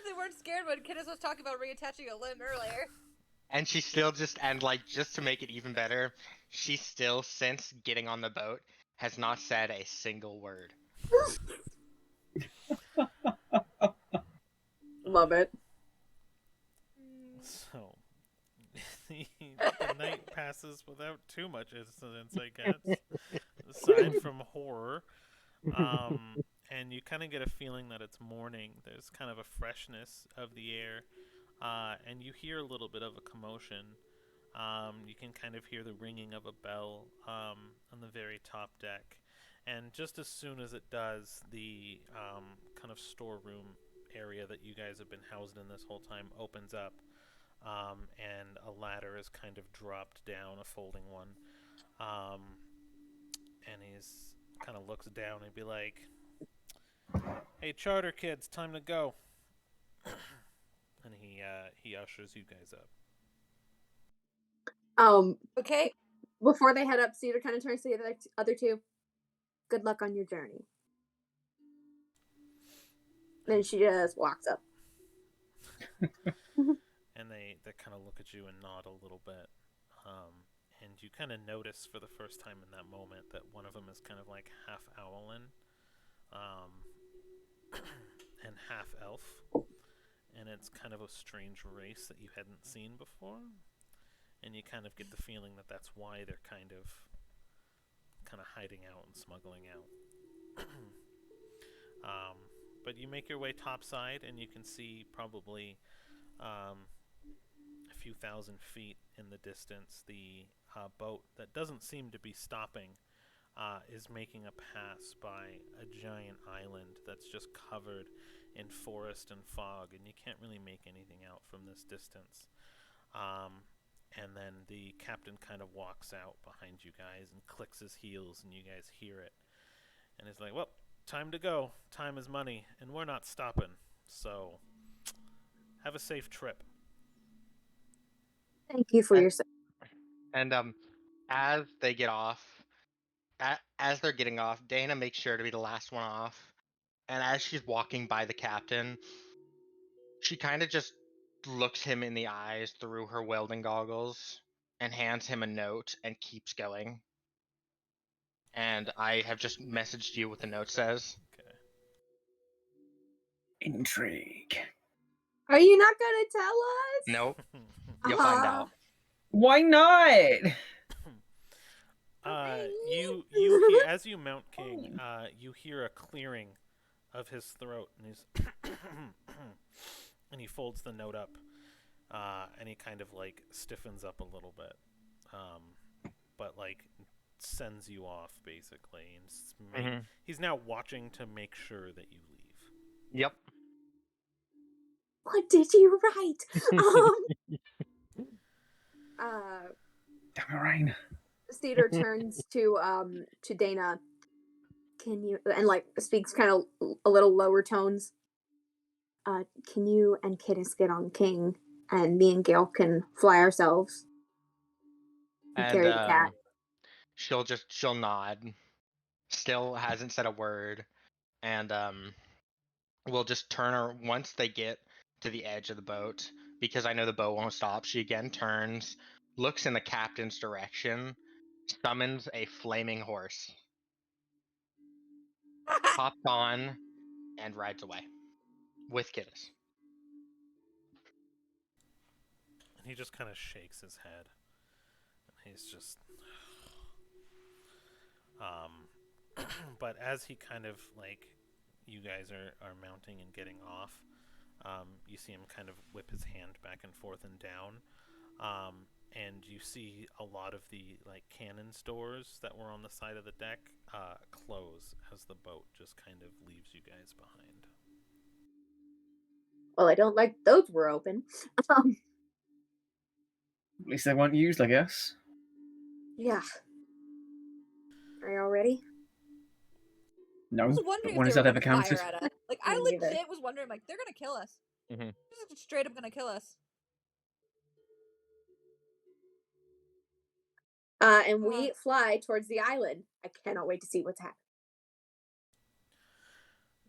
they weren't scared when Kiddos was talking about reattaching a limb earlier. And she still just to make it even better, she still, since getting on the boat, has not said a single word. Love it. So the night passes without too much incidents, I guess, aside from horror. And you kind of get a feeling that it's morning. There's kind of a freshness of the air, and you hear a little bit of a commotion. You can kind of hear the ringing of a bell on the very top deck. And just as soon as it does, the kind of storeroom area that you guys have been housed in this whole time opens up, and a ladder is kind of dropped down, a folding one. And he's kind of looks down and be like, "Hey, charter kids, time to go." And he ushers you guys up. Okay. Before they head up, Cedar kind of turns to the other two. Good luck on your journey. Then she just walks up. And they kind of look at you and nod a little bit. And you kind of notice for the first time in that moment that one of them is kind of like half owlin, and half elf. And it's kind of a strange race that you hadn't seen before. And you kind of get the feeling that that's why they're kind of hiding out and smuggling out. But you make your way topside, and you can see probably a few thousand feet in the distance the boat that doesn't seem to be stopping is making a pass by a giant island that's just covered in forest and fog, and you can't really make anything out from this distance. And then the captain kind of walks out behind you guys and clicks his heels, and you guys hear it. And he's like, "Well, time to go. Time is money, and we're not stopping. So, have a safe trip." Thank you for your. And as they get off, as they're getting off, Dana makes sure to be the last one off. And as she's walking by the captain, she kind of just looks him in the eyes through her welding goggles and hands him a note and keeps going. And I have just messaged you what the note says. Okay. Intrigue. Are you not gonna tell us? Nope, you'll find out. Why not? You hear, as you mount King, you hear a clearing of his throat, and he's and he folds the note up, and he kind of like stiffens up a little bit, but like sends you off basically, and he's now watching to make sure that you leave. Yep. What did you write? Damarain. Cedar turns to Dana. Can you, and like speaks kind of a little lower tones. Can you and Kidis get on King, and me and Gail can fly ourselves and carry the cat? She'll nod. Still hasn't said a word, and we'll just turn her once they get to the edge of the boat, because I know the boat won't stop. She again turns, looks in the captain's direction, summons a flaming horse, hops on, and rides away with Kiddes. he just kind of shakes his head. He's just but as he kind of like, you guys are mounting and getting off, you see him kind of whip his hand back and forth and down, and you see a lot of the like cannons doors that were on the side of the deck close as the boat just kind of leaves you guys behind. Well, I don't like those were open. At least they weren't used, I guess. Yeah. Are y'all ready? No, I was but wondering if when they has were that gonna ever counted? fire at us. Like, I Me neither. legit was wondering, like, they're gonna kill us. Mhm. They're just straight up gonna kill us. And we fly towards the island. I cannot wait to see what's happening.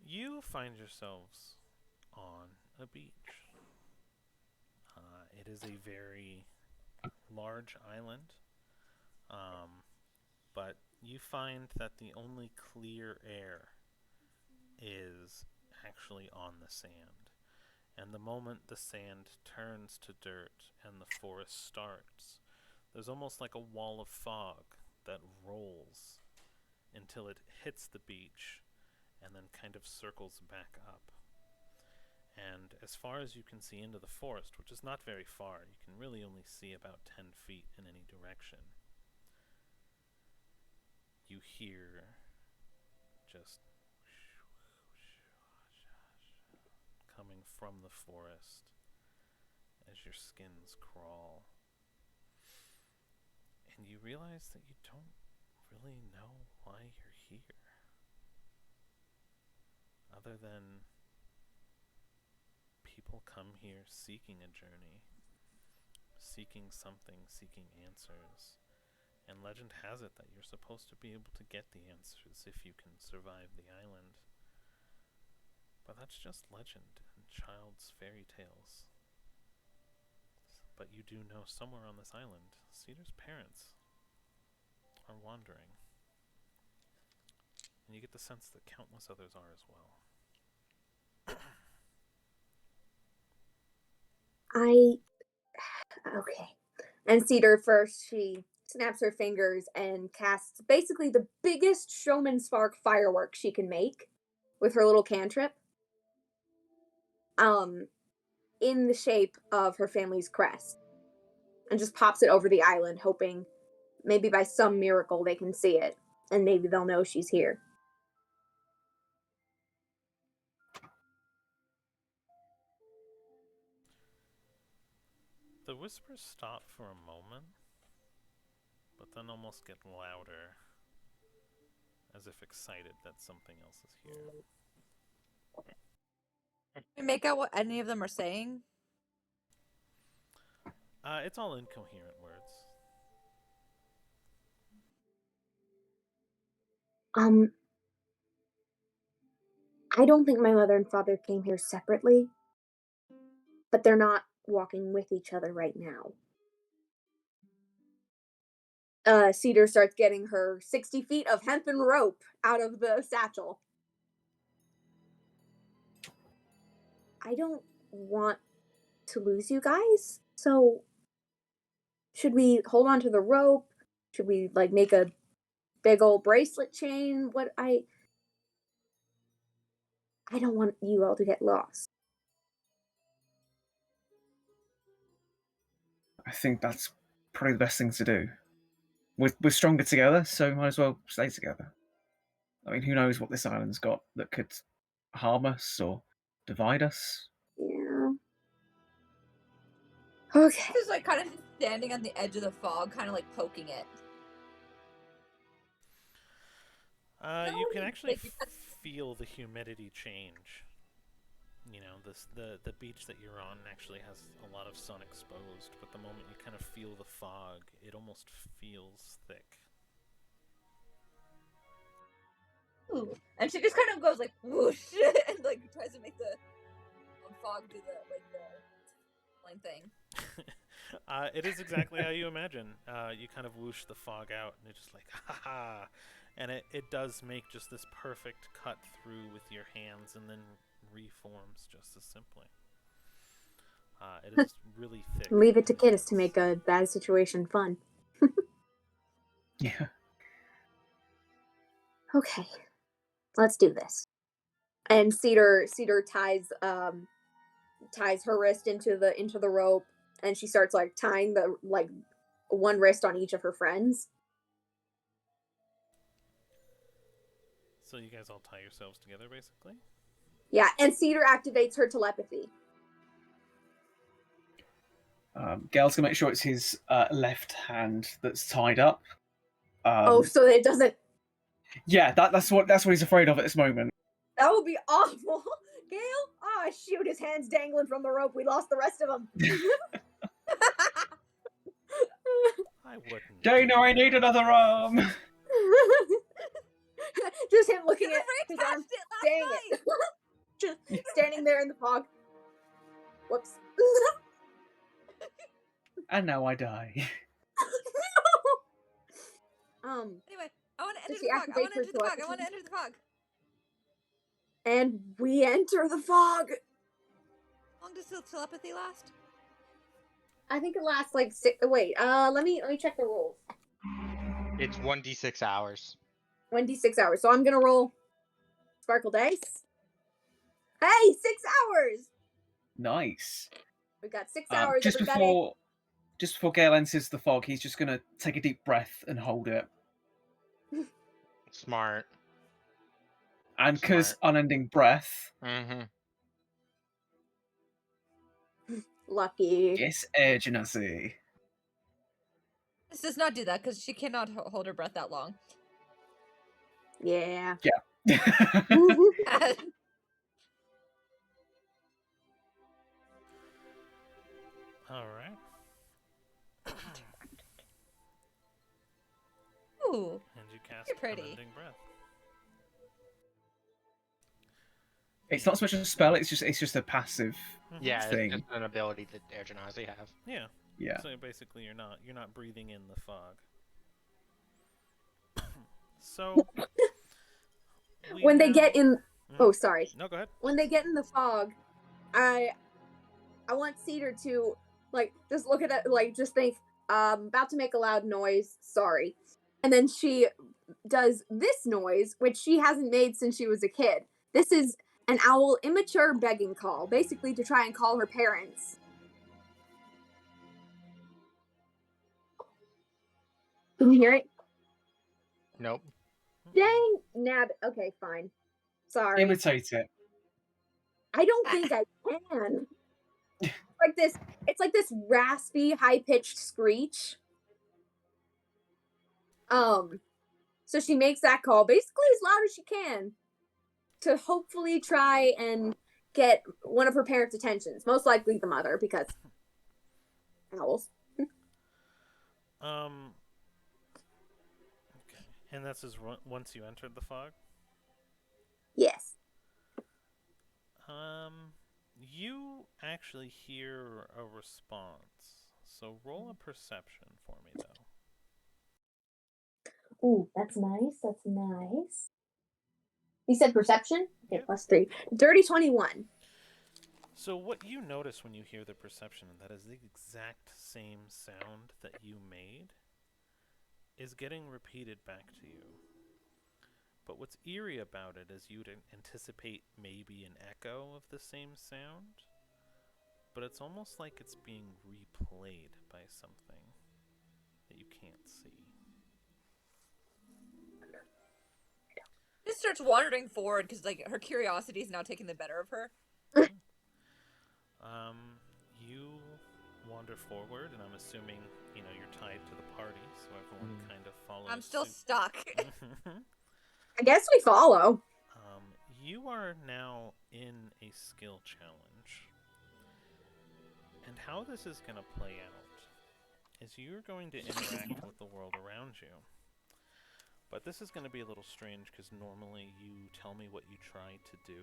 You find yourselves on a beach. It is a very large island, but you find that the only clear air is actually on the sand. And the moment the sand turns to dirt and the forest starts, there's almost like a wall of fog that rolls until it hits the beach and then kind of circles back up. And as far as you can see into the forest, which is not very far, you can really only see about 10 feet in any direction, you hear just coming from the forest as your skins crawl. And you realize that you don't really know why you're here. Other than people come here seeking a journey, seeking something, seeking answers. And legend has it that you're supposed to be able to get the answers if you can survive the island. But that's just legend and child's fairy tales. But you do know somewhere on this island, Cedar's parents are wandering. And you get the sense that countless others are as well. Okay. And Cedar first, she snaps her fingers and casts basically the biggest showman spark firework she can make with her little cantrip. In the shape of her family's crest. And just pops it over the island, hoping maybe by some miracle they can see it. And maybe they'll know she's here. The whispers stop for a moment, but then almost get louder, as if excited that something else is here. Can you make out what any of them are saying? It's all incoherent words. I don't think my mother and father came here separately, but they're not walking with each other right now. Cedar starts getting her 60 feet of hempen rope out of the satchel. I don't want to lose you guys, so should we hold on to the rope? Should we like make a big old bracelet chain? I don't want you all to get lost. I think that's probably the best thing to do. We're stronger together, so might as well stay together. I mean, who knows what this island's got that could harm us or divide us? Yeah. Okay. Just like kind of standing on the edge of the fog, kind of like poking it. You can actually like, feel the humidity change. You know, the beach that you're on actually has a lot of sun exposed, but the moment you kind of feel the fog, it almost feels thick. Ooh. And she just kind of goes like whoosh and like tries to make the fog do the line thing. It is exactly how you imagine. You kind of whoosh the fog out, and it's just like, ha ha. And it does make just this perfect cut through with your hands and then reforms just as simply. It is really thick. Leave it to and Kittis to dense. make a bad situation fun. Yeah. Okay, let's do this. And Cedar ties her wrist into the rope, and she starts like tying the one wrist on each of her friends. So you guys all tie yourselves together, basically? Yeah, and Cedar activates her telepathy. Gale's gonna make sure it's his left hand that's tied up. So it doesn't. Yeah, that's what he's afraid of at this moment. That would be awful. Gale? Oh shoot, his hand's dangling from the rope. We lost the rest of him. I wouldn't. Dana, I need another arm. Just him looking at Afraid his passed arm. it last Dang night. it. Just standing there in the fog. Whoops. And now I die. Anyway, I want to So enter she the fog. I want activates to her enter the fog. I telepathy. want to enter the fog. And we enter the fog. How long does the telepathy last? I think it lasts like 6. Wait, let me check the rules. It's 1d6 hours. 1d6 hours. So I'm gonna roll sparkle dice. Hey, 6 hours. Nice. We've got 6 hours. Just everybody. before Gale enters the fog, he's just gonna take a deep breath and hold it. Smart. And because Smart. unending breath, Mm-hmm. Lucky. yes, urgency. This does not do that because she cannot hold her breath that long. Yeah. All right. Ooh. And you cast You're pretty. Unending Breath. It's not so much a spell; it's just a passive Yeah, thing. it's just an ability that Air Genasi have. Yeah. Yeah. So basically, you're not breathing in the fog. So When they get in. Mhm. Oh, sorry. No, go ahead. When they get in the fog, I want Cedar to just look at it, just think, about to make a loud noise. Sorry. And then she does this noise, which she hasn't made since she was a kid. This is an owl immature begging call, basically to try and call her parents. Can you hear it? Nope. Dang, Nab. Okay, fine. Sorry. Imitate it. I don't think I can. It's like this raspy, high-pitched screech. So she makes that call basically as loud as she can to hopefully try and get one of her parents' attentions. Most likely the mother, because owls. Okay. And this is once you entered the fog? Yes. You actually hear a response. So roll a perception for me, though. Ooh, that's nice. That's nice. You said perception? Okay, Yep. +3. Dirty 21. So what you notice when you hear the perception, that is the exact same sound that you made, is getting repeated back to you. But what's eerie about it is you'd anticipate maybe an echo of the same sound, but it's almost like it's being replayed by something that you can't see. She starts wandering forward because her curiosity is now taking the better of her. You wander forward, and I'm assuming you're tied to the party, so everyone kind of follows. I'm still suit. stuck. I guess we follow. You are now in a skill challenge. And how this is going to play out is you're going to interact with the world around you. But this is going to be a little strange because normally you tell me what you try to do.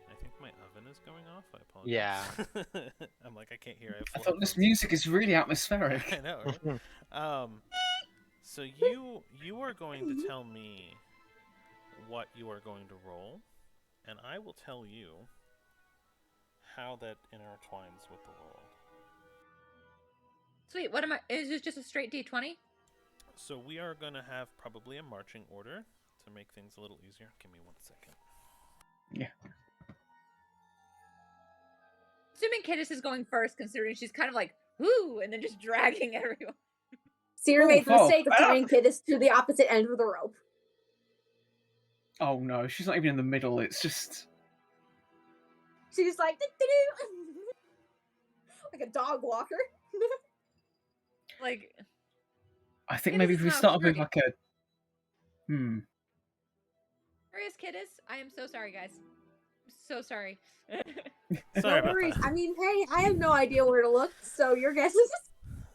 I think my oven is going off. I apologize. Yeah. I'm like, I can't hear. I thought this music is really I atmospheric. know, right? So you are going to tell me what you are going to roll, and I will tell you how that intertwines with the world. Sweet. What am I? Is this just a straight D20? So we are going to have probably a marching order to make things a little easier. Give me 1 second. Yeah. Assuming Kittis is going first, considering she's kind of like, whoo, and then just dragging everyone. Sierra Oh, made the fuck. mistake of tying Kittis to the opposite end of the rope. Oh no, she's not even in the middle. It's just. She's like, "Do-do-do." Like a dog walker. Like, I think Kittis maybe is if we not start with straight. like a. Curious Kittis. I am so sorry, guys. I'm so sorry. Sorry No about worries. that. I mean, hey, I have no idea where to look, so your guess is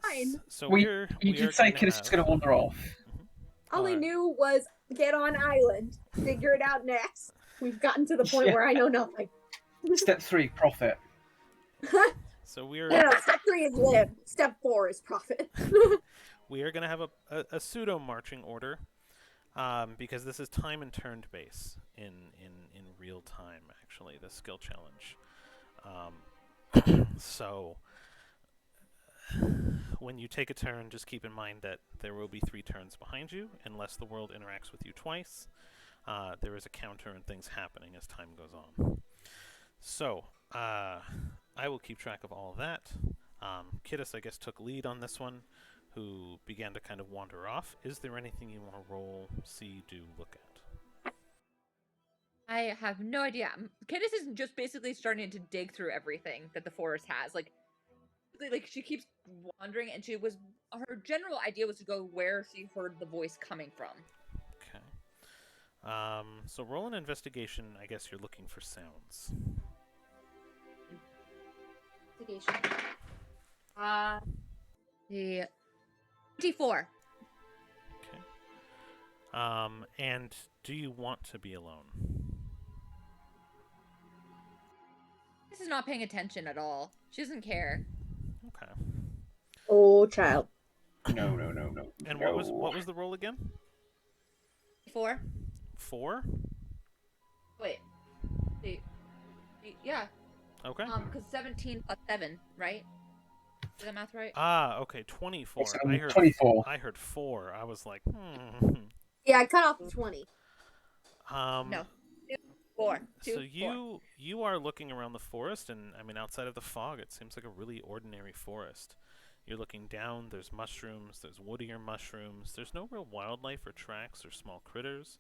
fine. So You we are did say going to Kid's have... just going to wander off. All I Alright. knew was get on island, figure it out next. We've gotten to the point Yeah. where I know nothing. Step 3, profit. So we are... No, step 3 is live. Step 4 is profit. We are going to have a pseudo marching order, because this is time and turned base in real time. Actually, the skill challenge. So when you take a turn, just keep in mind that there will be 3 turns behind you, unless the world interacts with you twice. There is a counter and things happening as time goes on. So I will keep track of all of that. Kittis, I guess, took lead on this one, who began to kind of wander off. Is there anything you want to roll, see, do, look at? I have no idea. Kittis is just basically starting to dig through everything that the forest has. Like she keeps wandering, and her general idea was to go where she heard the voice coming from. Okay. So roll an investigation. I guess you're looking for sounds. Investigation. The 24. Okay. And do you want to be alone? This is not paying attention at all. She doesn't care. Okay. Oh, child. No. And no. what was the roll again? 4? 4? Wait. Yeah. Okay. Because 17 plus 7, right? Is that math right? Okay, 24. It's, I heard 24. I heard 4. I was like, Yeah, I cut off at 20. No. 4. So you are looking around the forest, and I mean, outside of the fog, it seems like a really ordinary forest. You're looking down. There's mushrooms. There's woodier mushrooms. There's no real wildlife or tracks or small critters.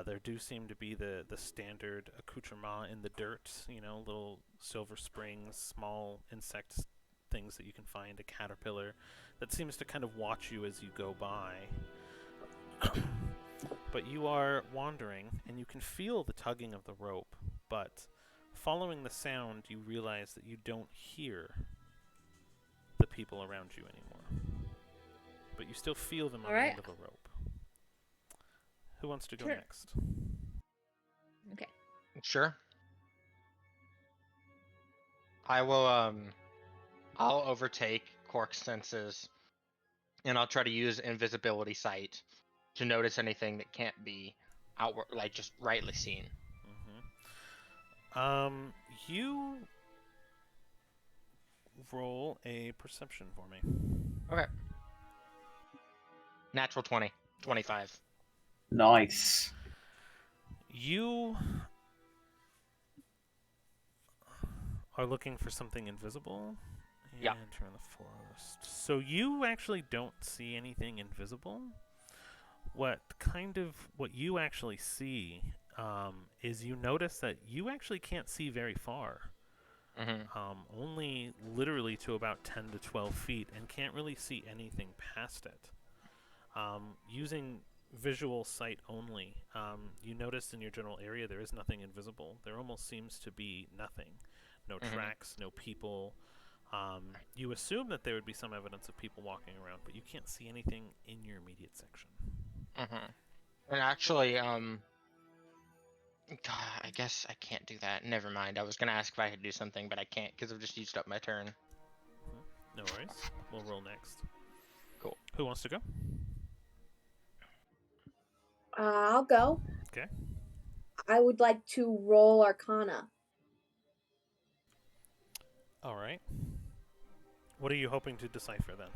There do seem to be the standard accoutrement in the dirt. You know, little silver springs, small insect things that you can find. A caterpillar that seems to kind of watch you as you go by. But you are wandering, and you can feel the tugging of the rope, but following the sound, you realize that you don't hear the people around you anymore. But you still feel them on the end of a rope. Who wants to go next? Okay. Sure. I will, I'll overtake Cork's senses, and I'll try to use invisibility sight to notice anything that can't be outward, like just rightly seen. You roll a perception for me. Okay. Natural 20. 25. Nice. You are looking for something invisible. Yeah. Enter in the forest. So you actually don't see anything invisible. What you actually see is you notice that you actually can't see very far. Only literally to about 10 to 12 feet, and can't really see anything past it. Using visual sight only, you notice in your general area there is nothing invisible. There almost seems to be nothing. No tracks, no people. You assume that there would be some evidence of people walking around, but you can't see anything in your immediate section. And actually, God, I guess I can't do that. Never mind. I was gonna ask if I could do something, but I can't because I've just used up my turn. No worries. We'll roll next. Cool. Who wants to go? I'll go. Okay. I would like to roll Arcana. All right. What are you hoping to decipher then?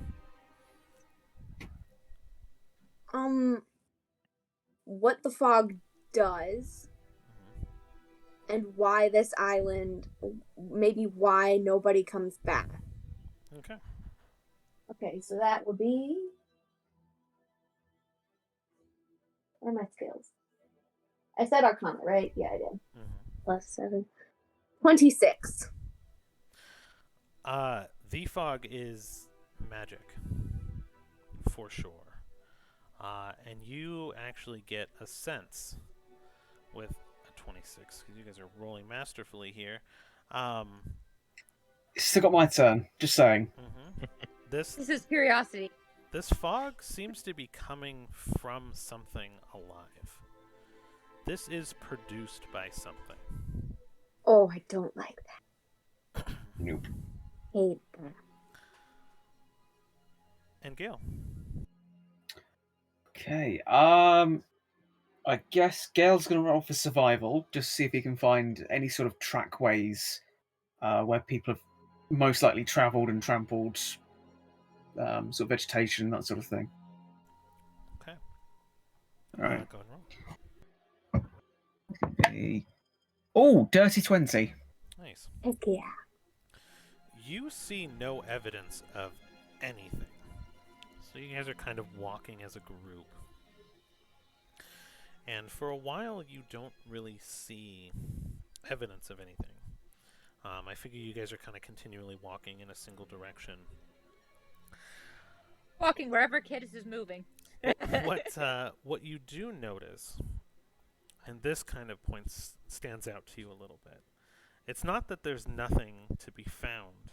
What the fog does, Mhm. and why this island, maybe why nobody comes back. Okay. Okay, so that would be. Where are my skills? I said Arcana, right? Yeah, I did. Mm-hmm. +7. 26. The fog is magic, for sure. And you actually get a sense with a 26, because you guys are rolling masterfully here. Still got my turn. Just saying. Mm-hmm. This This is curiosity. this fog seems to be coming from something alive. This is produced by something. Oh, I don't like that. Nope. Hate that. And Gale. Okay. I guess Gale's going to roll for survival, just see if he can find any sort of trackways where people have most likely travelled and trampled, sort of vegetation, that sort of thing. Okay. All right. Go and roll. Okay. Oh, dirty 20. Nice. Heck yeah. You see no evidence of anything. So you guys are kind of walking as a group. And for a while, you don't really see evidence of anything. I figure you guys are kind of continually walking in a single direction. Walking wherever Kittis is moving. What you do notice, and this kind of stands out to you a little bit, it's not that there's nothing to be found.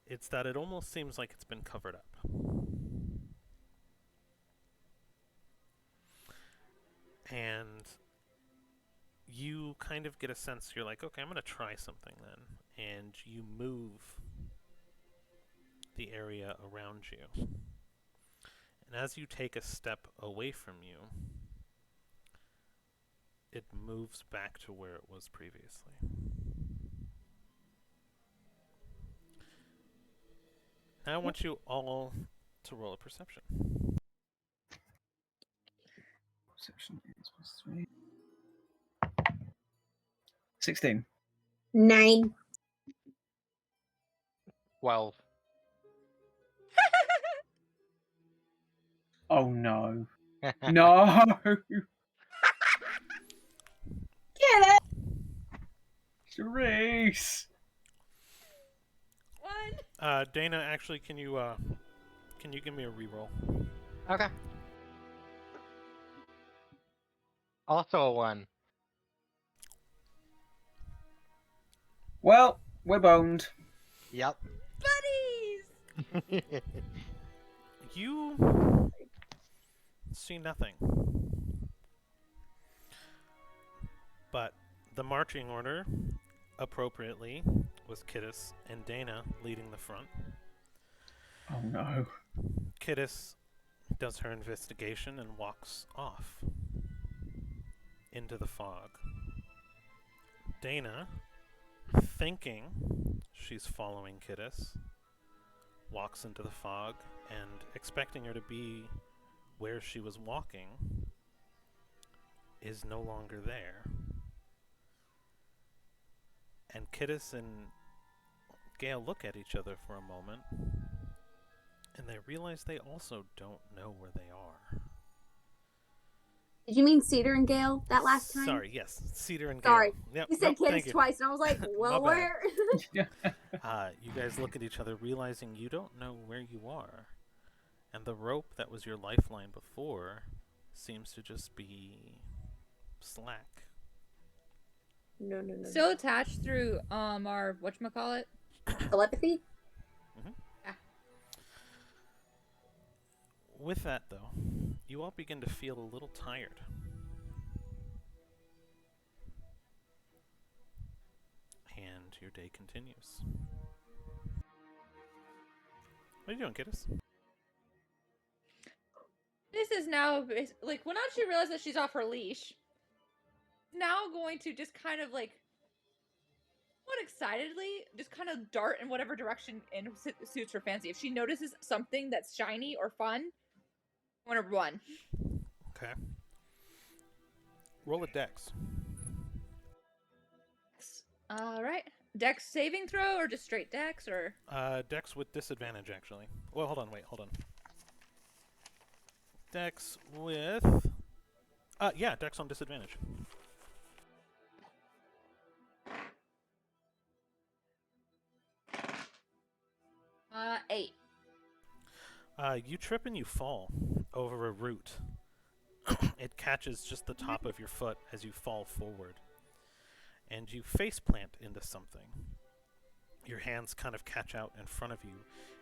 It's that it almost seems like it's been covered up. And you kind of get a sense, you're like, okay, I'm going to try something then. And you move the area around you. And as you take a step away from you, it moves back to where it was previously. Now I want you all to roll a perception. Perception is +3. 16. 9. 12. Oh no. No! Get it! Charisse! One. Dana, actually, can you give me a reroll? Okay. Also a 1. Well, we're boned. Yep. Buddies! You see nothing. But the marching order, appropriately, was Kittis and Dana leading the front. Oh no. Kittis does her investigation and walks off into the fog. Dana, thinking she's following Kittis, walks into the fog and, expecting her to be where she was walking, is no longer there. And Kittis and Gale look at each other for a moment, and they realize they also don't know where they are. Did you mean Cedar and Gale that last time? Sorry, yes, Cedar and Gale. Sorry. Yep, You said nope, Kittis twice, and I was like, well, My bad. where? You guys look at each other, realizing you don't know where you are. And the rope that was your lifeline before seems to just be slack. No. Still attached through our whatchamacallit? Telepathy? With that, though, you all begin to feel a little tired. And your day continues. What are you doing, Kittis? This is now like when she realizes that she's off her leash. Now going to just kind of like, what excitedly just kind of dart in whatever direction suits her fancy. If she notices something that's shiny or fun, I want to run. Okay. Roll a dex. All right. Dex saving throw or just straight dex or? Dex with disadvantage, actually. Well, hold on. Dex with... yeah, Dex on disadvantage. Eight. You trip and you fall over a root. It catches just the top of your foot as you fall forward. And you face plant into something. Your hands kind of catch out in front of you,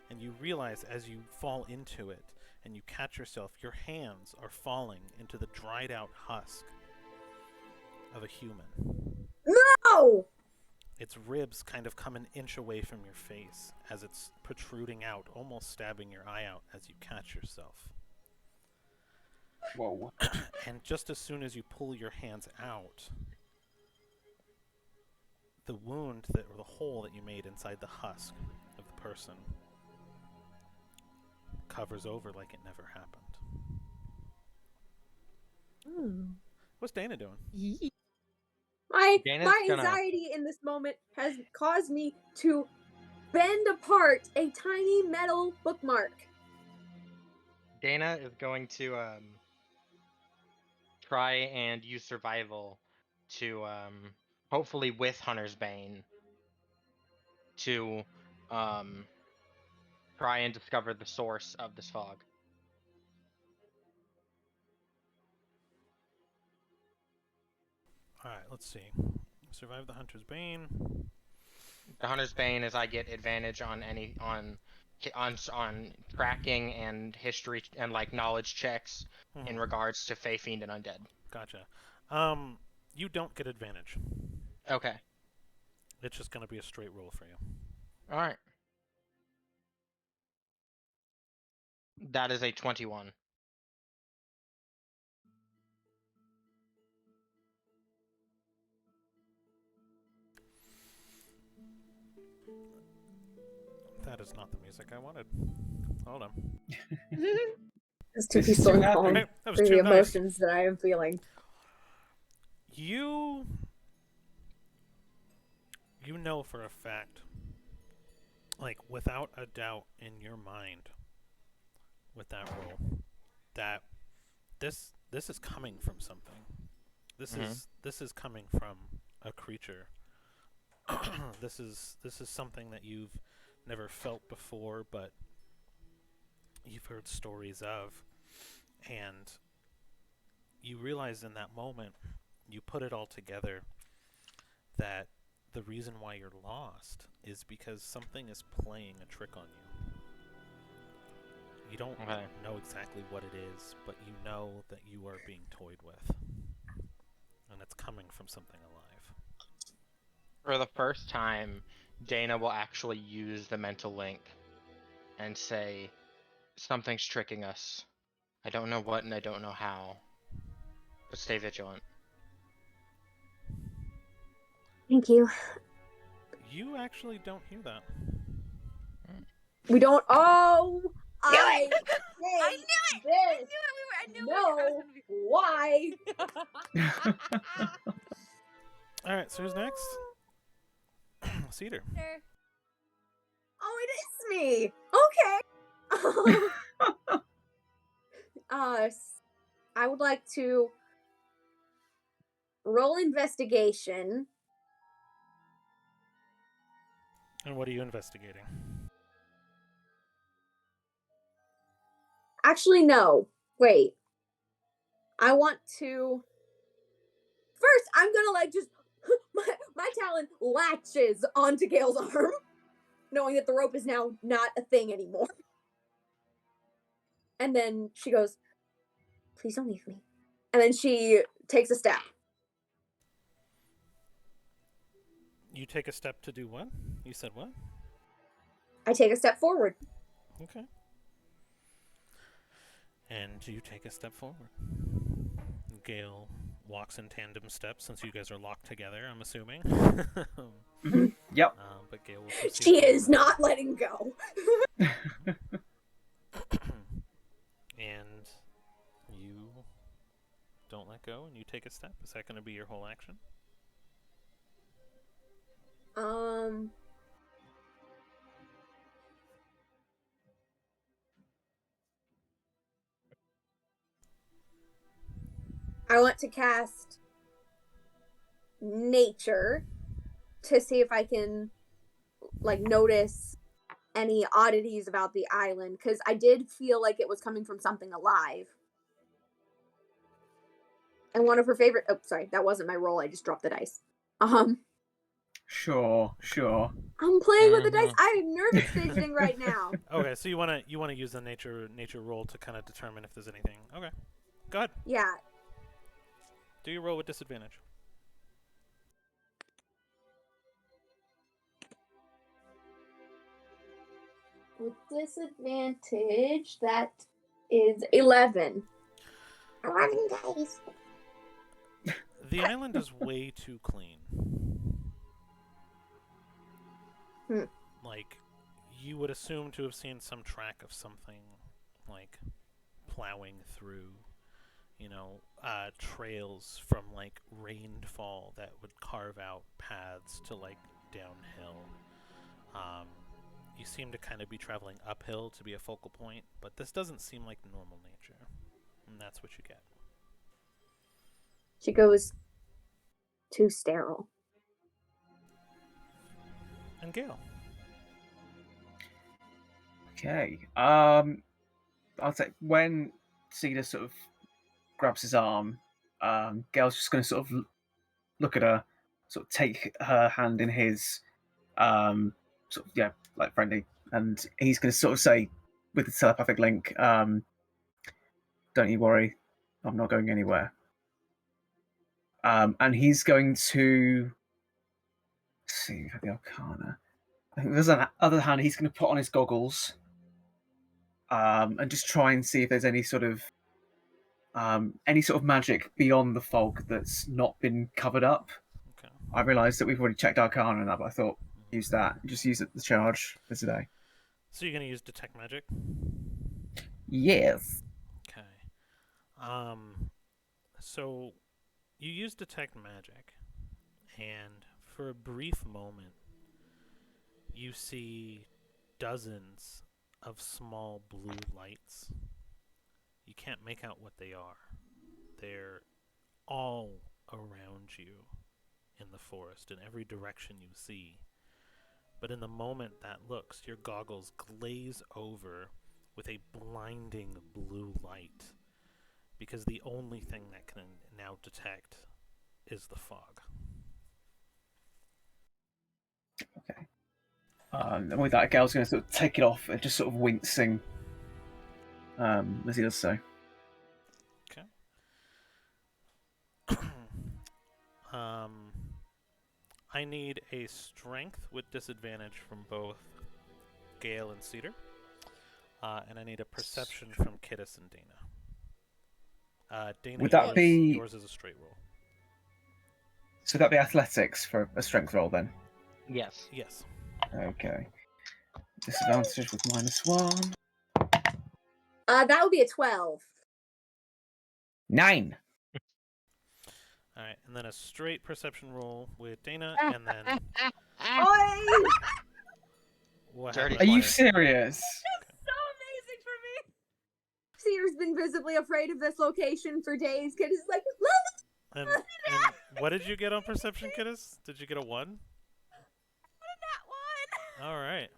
and you realize as you fall into it and you catch yourself, your hands are falling into the dried out husk of a human. No! Its ribs kind of come an inch away from your face as it's protruding out, almost stabbing your eye out as you catch yourself. Whoa. And just as soon as you pull your hands out, the wound or the hole that you made inside the husk of the person covers over like it never happened. What's Dana doing? My Dana's gonna- anxiety in this moment has caused me to bend apart a tiny metal bookmark. Dana is going to try and use survival to hopefully with Hunter's Bane to try and discover the source of this fog. Alright, let's see. Survive the Hunter's Bane. The Hunter's Bane is I get advantage on any on tracking and history and like knowledge checks in regards to Fey Fiend and Undead. Gotcha. You don't get advantage. Okay. It's just gonna be a straight roll for you. Alright. That is a 21. That is not the music I wanted. Hold on. It's too This is peaceful too and happy. calm Okay, that was for the too nice. emotions that I am feeling. You know for a fact, like without a doubt in your mind, with that roll, that this is coming from something. This is coming from a creature. This is something that you've never felt before, but you've heard stories of, and you realize in that moment, you put it all together, that the reason why you're lost is because something is playing a trick on you. You don't know exactly what it is, but you know that you are being toyed with. And it's coming from something alive. For the first time, Dana will actually use the mental link and say, something's tricking us. I don't know what and I don't know how. But stay vigilant. Thank you. You actually don't hear that. We don't. Oh, I it! I hate knew it! this. I knew No, why? Alright, so who's next? Cedar. Oh, it is me. Okay. I would like to roll investigation. And what are you investigating? Actually, no. Wait. I want to. First, I'm gonna like just my talon latches onto Gale's arm, knowing that the rope is now not a thing anymore. And then she goes, "Please don't leave me." And then she takes a step. You take a step to do what? You said what? I take a step forward. Okay. And you take a step forward. Gale walks in tandem steps since you guys are locked together, I'm assuming. Yep. But Gale will proceed She forward is with not letting go. and you don't let go, and you take a step. Is that going to be your whole action? I want to cast nature to see if I can like notice any oddities about the island, because I did feel like it was coming from something alive. And one of her favorite sorry, that wasn't my roll, I just dropped the dice. Sure. I'm playing with the dice. I am nervous fidgeting right now. Okay, so you want to use the nature roll to kind of determine if there's anything. Okay, go ahead. Yeah. Do your roll with disadvantage. With disadvantage, that is 11. 11 dice. The island is way too clean. Like, you would assume to have seen some track of something, like, plowing through, trails from, like, rainfall that would carve out paths to, like, downhill. You seem to kind of be traveling uphill to be a focal point, but this doesn't seem like normal nature. And that's what you get. She goes, too sterile. And Gale. Okay. I'll say when Cedar sort of grabs his arm, Gale's just going to sort of look at her, sort of take her hand in his, sort of like friendly, and he's going to sort of say with the telepathic link, "Don't you worry, I'm not going anywhere." And he's going to see the Arcana. I think there's on the other hand, he's going to put on his goggles, and just try and see if there's any sort of magic beyond the fog that's not been covered up. Okay. I realised that we've already checked Arcana and that, but I thought use that. Just use the charge for today. So you're going to use Detect Magic? Yes. Okay. So you use Detect Magic, and for a brief moment, you see dozens of small blue lights. You can't make out what they are. They're all around you in the forest, in every direction you see. But in the moment that looks, your goggles glaze over with a blinding blue light, because the only thing that can now detect is the fog. Okay. And with that, Gale's going to sort of take it off and just sort of wincing as he does so. Okay. I need a strength with disadvantage from both Gale and Cedar. And I need a perception from Kittis and Dana. Dana, Would that be... yours is a straight roll. So that'd be athletics for a strength roll then? Yes. Yes. Okay. Disadvantage with -1. That would be a 12. 9. Alright, and then a straight perception roll with Dana, and then... What Dirty happened? Are you 20. serious? So amazing for me. Cedar's been visibly afraid of this location for days. Kid is like, And what did you get on perception, Kittis? Did you get a 1? That one. Alright.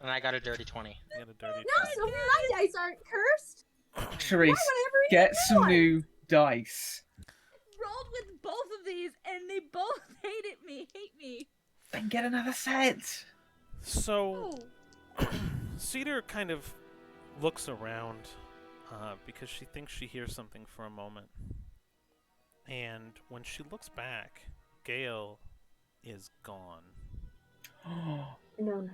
And I got a dirty 20. You got a dirty no, 20. so my dice aren't cursed. Therese, Whatever you get some want. new dice. Rolled with both of these, and they both hate me. Then get another set. So, Oh. Cedar kind of looks around because she thinks she hears something for a moment. And when she looks back, Gale is gone. No.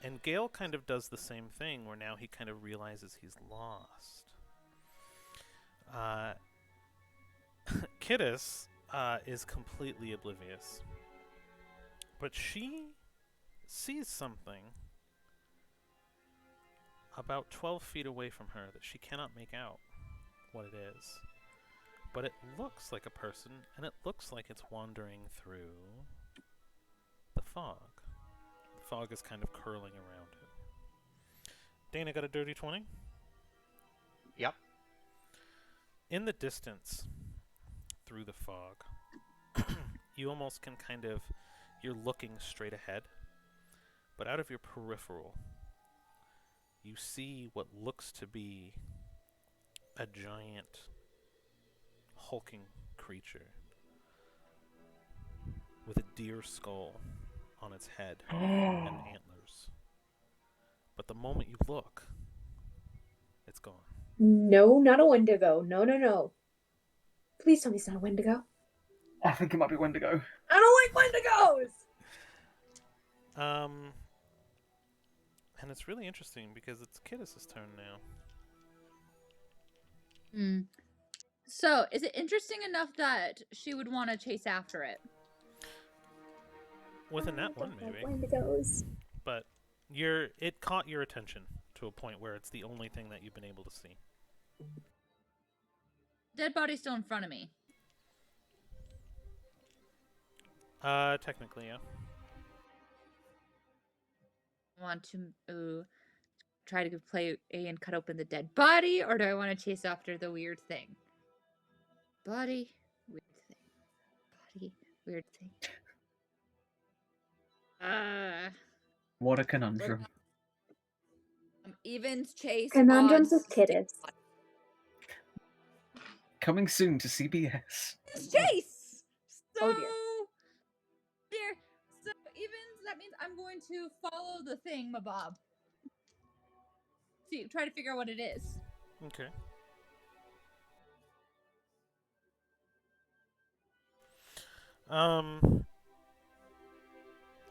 And Gale kind of does the same thing, where now he kind of realizes he's lost. Uh, Kittis is completely oblivious, but she sees something about 12 feet away from her that she cannot make out what it is. But it looks like a person, and it looks like it's wandering through the fog. The fog is kind of curling around it. Dana got a dirty 20. Yep. In the distance, through the fog, you almost can kind of, you're looking straight ahead, but out of your peripheral, you see what looks to be a giant, hulking creature with a deer skull on its head and antlers. But the moment you look, it's gone. No, not a Wendigo. No, no, no. Please tell me it's not a Wendigo. I think it might be Wendigo. I don't like Wendigos! And it's really interesting because it's Kittis' turn now. Hmm. So, is it interesting enough that she would want to chase after it? With a nat I one, don't like maybe. Wendigos. But it caught your attention to a point where it's the only thing that you've been able to see. Dead body's still in front of me. Technically, yeah. I want to try to play A and cut open the dead body, or do I want to chase after the weird thing? Body, weird thing. Body, weird thing. What a conundrum. Evens chase. Conundrums odds, with Kittis. Coming soon to CBS. Chase! So, Oh, dear. dear. So, evens, that means I'm going to follow the thing, Mabob. See, try to figure out what it is. Okay.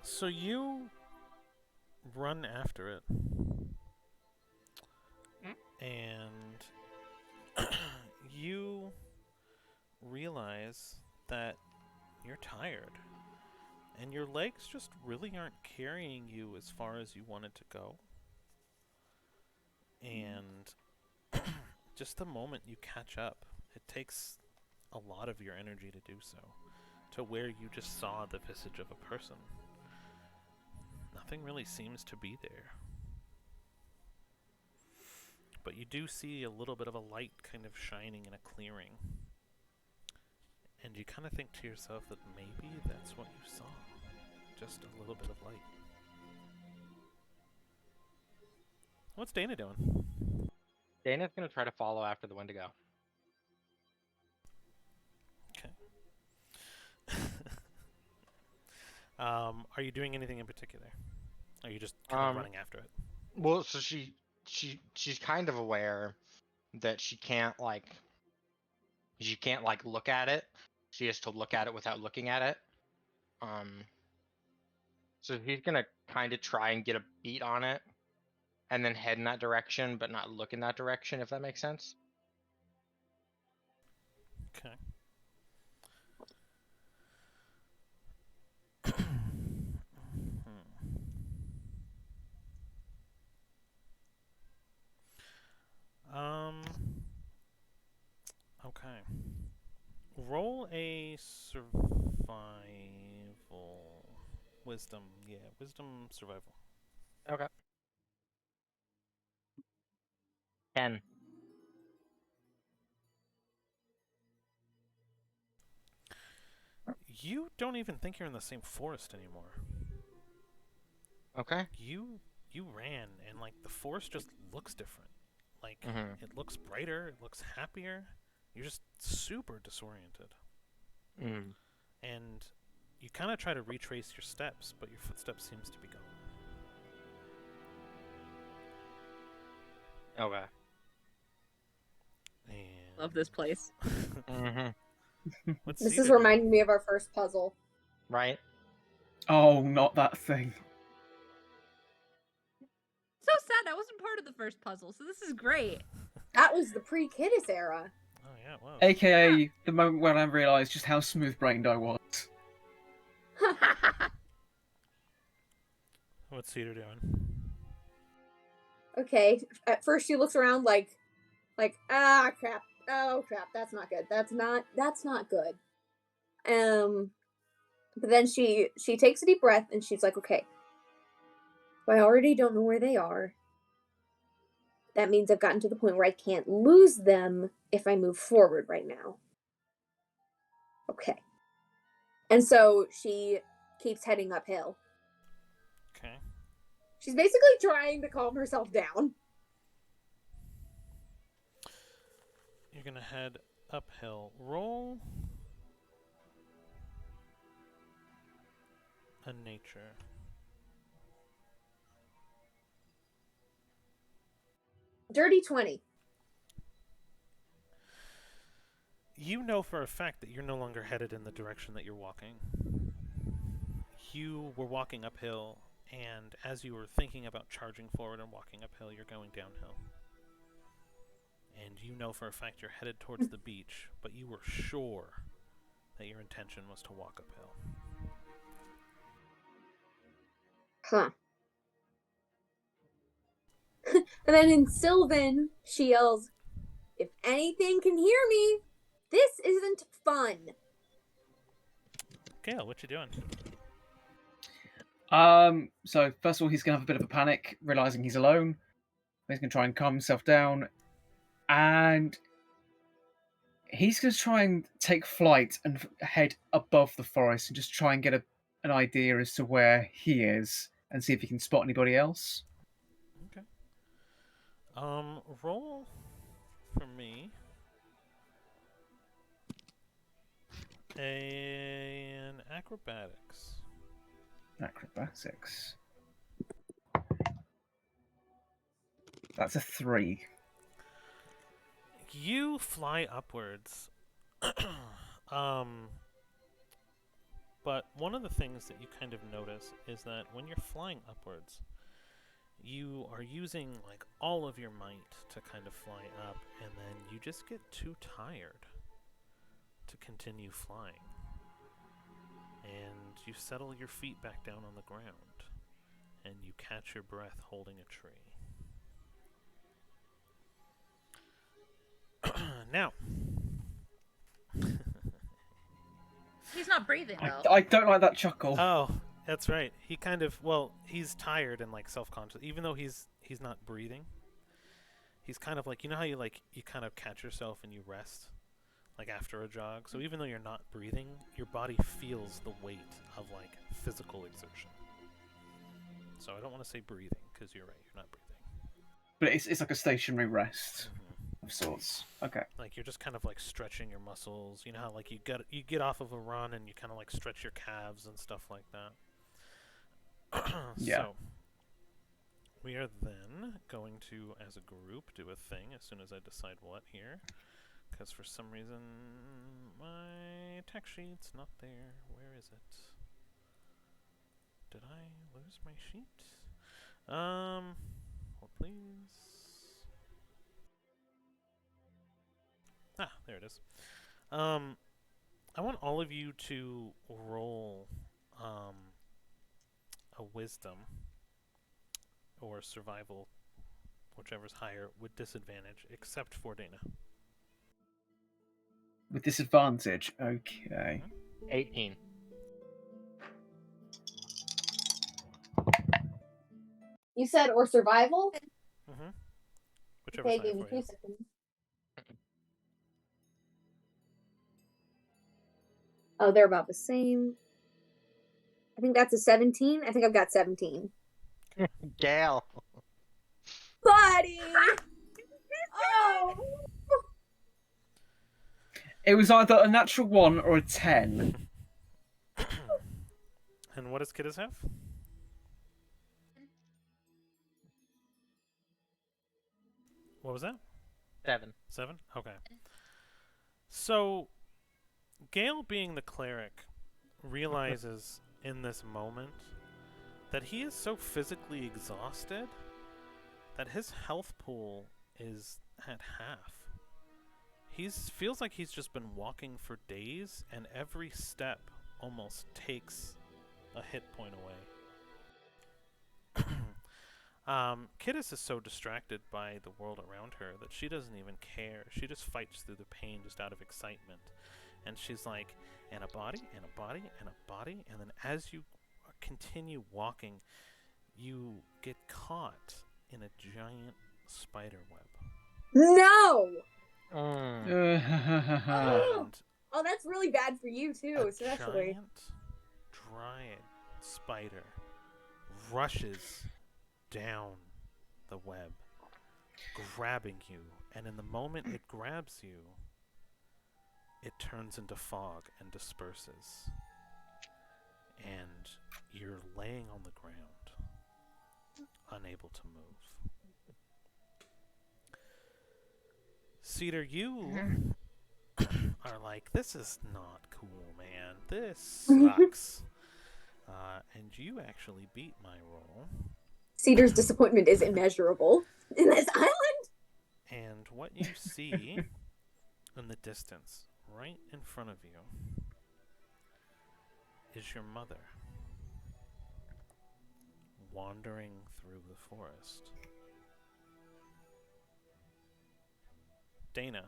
So you run after it, and you realize that you're tired, and your legs just really aren't carrying you as far as you wanted to go. And just the moment you catch up, it takes a lot of your energy to do so, to where you just saw the visage of a person. Nothing really seems to be there. But you do see a little bit of a light kind of shining in a clearing. And you kind of think to yourself that maybe that's what you saw. Just a little bit of light. What's Dana doing? Dana's gonna try to follow after the Wendigo. Are you doing anything in particular? Are you just kind of running after it? Well, so she's kind of aware that she can't like look at it. She has to look at it without looking at it. So he's gonna kind of try and get a beat on it, and then head in that direction, but not look in that direction. If that makes sense. Okay. Okay. Roll a survival. Wisdom. Yeah, wisdom survival. Okay. 10. You don't even think you're in the same forest anymore. Okay. You ran, and like the forest just looks different. Like it looks brighter, it looks happier. You're just super disoriented. And you kind of try to retrace your steps, but your footsteps seems to be gone. Okay. And Love this place. what's This Cedar is doing? reminding me of our first puzzle. Right. Oh, not that thing. So sad I wasn't part of the first puzzle, so this is great. That was the pre-Kittis era. Oh yeah, it was. AKA the moment when I realised just how smooth-brained I was. What's Cedar doing? Okay. At first, she looks around like, ah, crap. Oh crap. That's not good. That's not good. But then she takes a deep breath and she's like, okay. I already don't know where they are. That means I've gotten to the point where I can't lose them if I move forward right now. Okay. And so she keeps heading uphill. Okay. She's basically trying to calm herself down. You're gonna head uphill. Roll a nature. Dirty 20. You know for a fact that you're no longer headed in the direction that you're walking. You were walking uphill, and as you were thinking about charging forward and walking uphill, you're going downhill. And you know for a fact you're headed towards the beach, but you were sure that your intention was to walk uphill. Huh. And then in Sylvan, she yells, if anything can hear me, this isn't fun. Gale, what you doing? So first of all, he's gonna have a bit of a panic, realizing he's alone. He's gonna try and calm himself down, and he's gonna try and take flight and head above the forest and just try and get an idea as to where he is and see if he can spot anybody else. Okay. Roll for me an acrobatics. Acrobatics. That's a 3. You fly upwards. But one of the things that you kind of notice is that when you're flying upwards, you are using like all of your might to kind of fly up, and then you just get too tired to continue flying. And you settle your feet back down on the ground, and you catch your breath holding a tree. Now, He's not breathing though. I don't like that chuckle. oh, that's right. He kind of, well, he's tired and like self-conscious, even though he's not breathing. He's kind of like, you know how you kind of catch yourself and you rest, like after a jog. So even though you're not breathing, your body feels the weight of like physical exertion. So I don't want to say breathing because you're right, you're not breathing. But it's like a stationary rest Mm-hmm. of sorts. Okay. Like you're just kind of like stretching your muscles. You know how like you get off of a run and you kind of like stretch your calves and stuff like that. Yeah. So we are then going to, as a group, do a thing as soon as I decide what here. Because for some reason my tech sheet's not there. Where is it? Did I lose my sheet? Hold please. Ah, there it is. I want all of you to roll a wisdom or survival, whichever's higher, with disadvantage, except for Dana. With disadvantage. Okay. 18. You said or survival? Mm-hmm. Whichever's Okay, higher give me for 2 you. seconds. Oh, they're about the same. I think that's a 17. I think I've got 17. Gale. Buddy! Oh! It was either a natural 1 or a 10. And what does Kiddas have? What was that? 7. 7? Okay. So, Gale, being the cleric, realizes in this moment that he is so physically exhausted that his health pool is at half. feels like he's just been walking for days, and every step almost takes a hit point away. Kittis is so distracted by the world around her that she doesn't even care. She just fights through the pain just out of excitement. And she's like, and a body, and a body, and a body. And then as you continue walking, you get caught in a giant spider web. No! And Oh, that's really bad for you too, a especially. giant dryad spider rushes down the web, grabbing you, and in the moment it grabs you, it turns into fog and disperses, and you're laying on the ground, unable to move. Cedar, you are like, this is not cool, man. This sucks. And you actually beat my roll. Cedar's disappointment is immeasurable in this island. And what you see in the distance, right in front of you, is your mother wandering through the forest. Dana,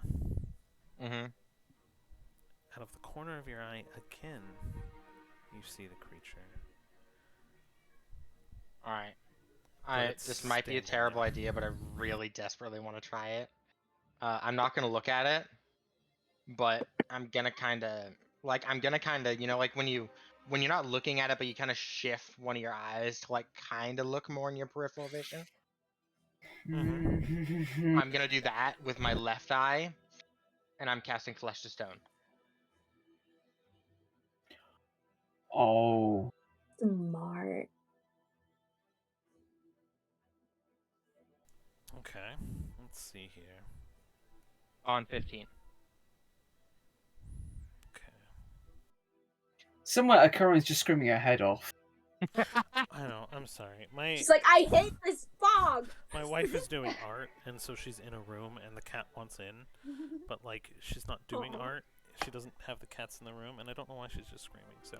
Mm-hmm. out of the corner of your eye again, you see the creature. All right. But This might be a standing terrible there. idea, but I really desperately want to try it. I'm not gonna look at it, but I'm gonna kind of you know, like when you're not looking at it, but you kind of shift one of your eyes to like kind of look more in your peripheral vision. I'm gonna do that with my left eye, and I'm casting Flesh to Stone. Oh. Smart. Okay, let's see here. On 15. Okay. Somewhere Akaran's just screaming her head off. I know, I'm sorry. My She's like, I hate this fog. my wife is doing art, and so she's in a room, and the cat wants in, but like she's not doing Aw. art. She doesn't have the cats in the room, and I don't know why she's just screaming. So,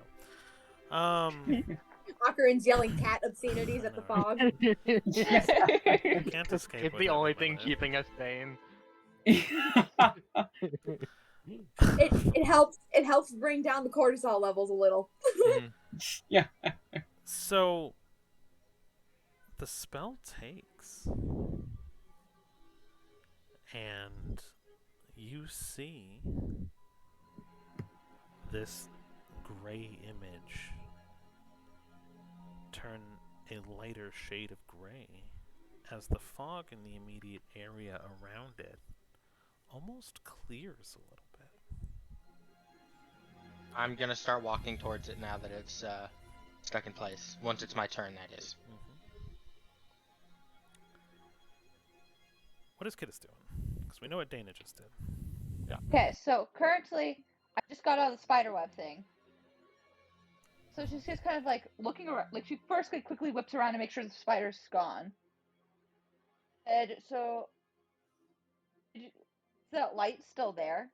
Akarin's yelling cat obscenities at the fog. can't escape. It's with the her only thing limited. keeping us sane. It helps bring down the cortisol levels a little. Yeah. So the spell takes, and you see this gray image turn a lighter shade of gray as the fog in the immediate area around it almost clears a little bit. I'm gonna start walking towards it now that it's stuck in place. Once it's my turn, that is. What is Kittis doing? Because we know what Dana just did. Okay, so currently, I just got out of the spider web thing. So she's just kind of like looking around. Like she first quickly whips around to make sure the spider's gone. And so, is that light still there?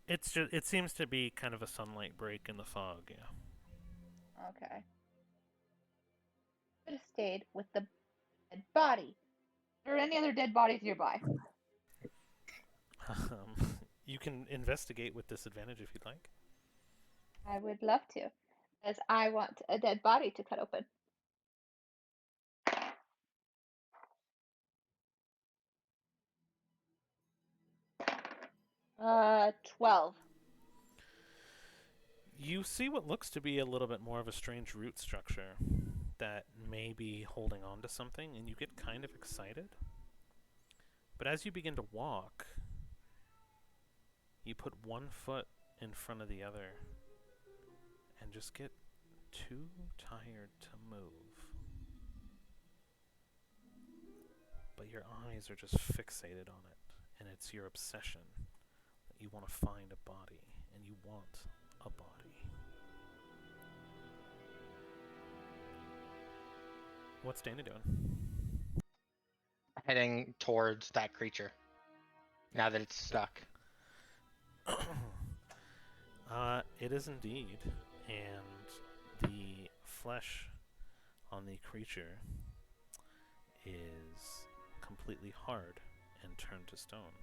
It's just, it seems to be kind of a sunlight break in the fog, yeah. Okay. Could have stayed with the dead body. Are there any other dead bodies nearby? You can investigate with disadvantage if you'd like. I would love to, as I want a dead body to cut open. 12. You see what looks to be a little bit more of a strange root structure that may be holding on to something, and you get kind of excited. But as you begin to walk, you put one foot in front of the other and just get too tired to move. But your eyes are just fixated on it, and it's your obsession that you want to find a body, and you want a body. What's Dana doing? Heading towards that creature. now that it's stuck? It is indeed, and the flesh on the creature is completely hard and turned to stone.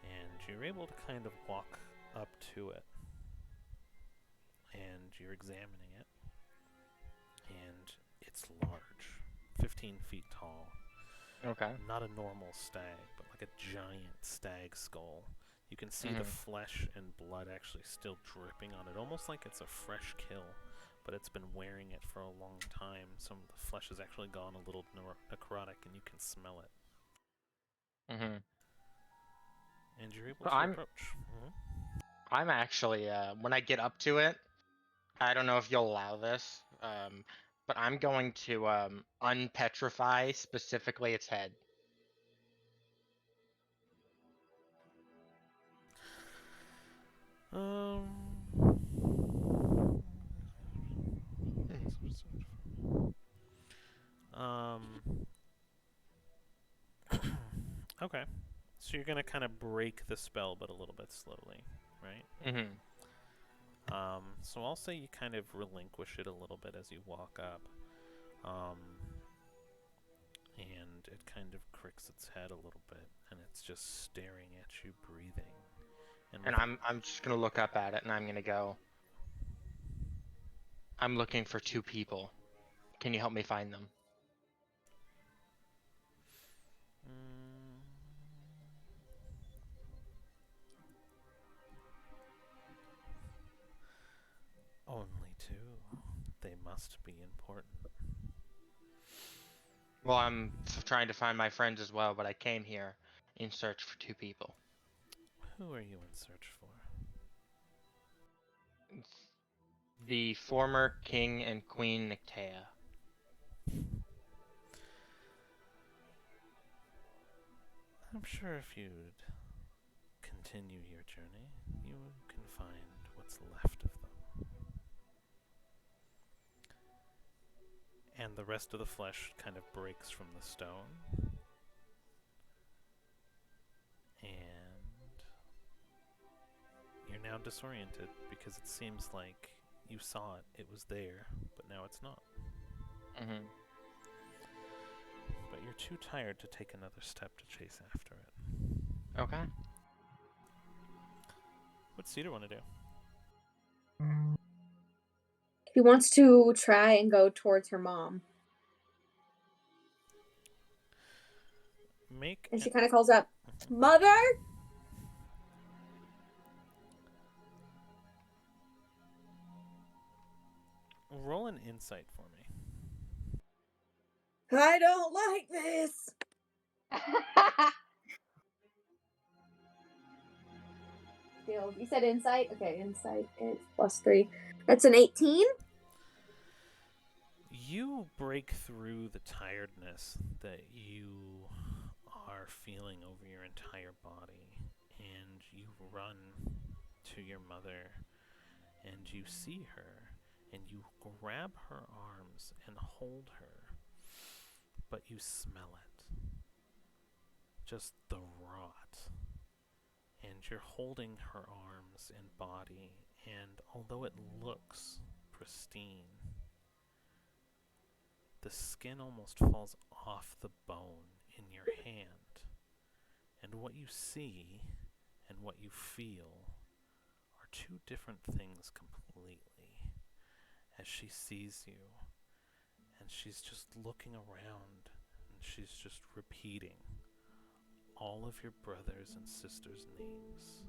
And you're able to kind of walk up to it, and you're examining it, and it's large, 15 feet tall. Okay. Not a normal stag, but like a giant stag skull. You can see the flesh and blood actually still dripping on it, almost like it's a fresh kill, but it's been wearing it for a long time. Some of the flesh has actually gone a little necrotic, and you can smell it. Mm-hmm. And you're able So to approach. I'm actually when I get up to it, I don't know if you'll allow this, but I'm going to unpetrify specifically its head. Okay. So you're gonna kind of break the spell, but a little bit slowly, right? Mm-hmm. So I'll say you kind of relinquish it a little bit as you walk up. And it kind of cricks its head a little bit, and it's just staring at you, breathing. And I'm just gonna look up at it, and I'm gonna go. I'm looking for 2 people. Can you help me find them? Only 2. They must be important. Well, I'm trying to find my friends as well, but I came here in search for 2 people. Who are you in search for? The former King and Queen Nictea. I'm sure if you'd continue your journey, you can find what's left of them. And the rest of the flesh kind of breaks from the stone. And you're now disoriented because it seems like you saw it, it was there, but now it's not. Mm-hmm. But you're too tired to take another step to chase after it. Okay. What's Cedar want to do? He wants to try and go towards her mom. And she kind of calls up, Mother? Roll an insight for me. I don't like this. You said insight? Okay, insight is +3. That's an 18? You break through the tiredness that you are feeling over your entire body, and you run to your mother, and you see her, and you grab her arms and hold her, but you smell it. Just the rot. And you're holding her arms and body, and although it looks pristine, the skin almost falls off the bone in your hand. And what you see and what you feel are 2 different things completely. As she sees you, and she's just looking around, and she's just repeating all of your brothers and sisters' names.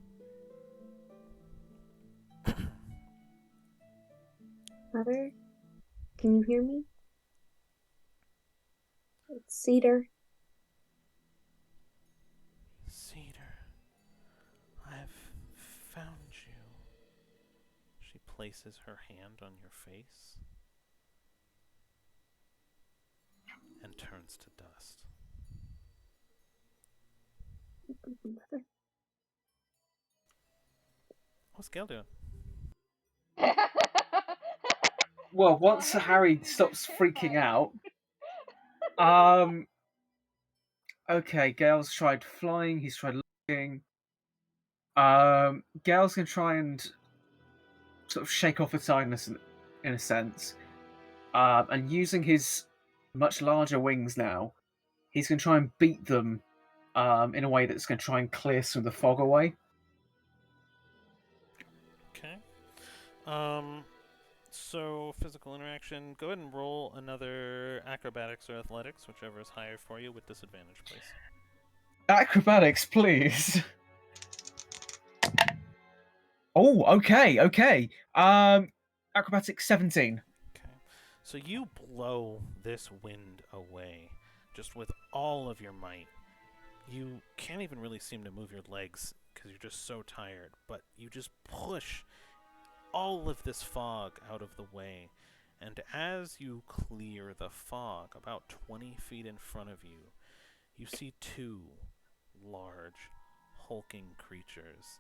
Mother, can you hear me? It's Cedar. Cedar, I've found you. She places her hand on your face and turns to dust. Mother. What's Gail doing? Well, once Harry stops freaking out, Okay, Gale's tried flying. He's tried looking. Gale's gonna try and sort of shake off the tiredness in a sense. And using his much larger wings now, he's gonna try and beat them in a way that's gonna try and clear some of the fog away. Okay. So physical interaction. Go ahead and roll another acrobatics or athletics, whichever is higher for you, with disadvantage, please. Acrobatics, please. Oh, okay. Acrobatics 17. Okay. So you blow this wind away just with all of your might. You can't even really seem to move your legs because you're just so tired, but you just push all of this fog out of the way. And as you clear the fog, about 20 feet in front of you, you see two large, hulking creatures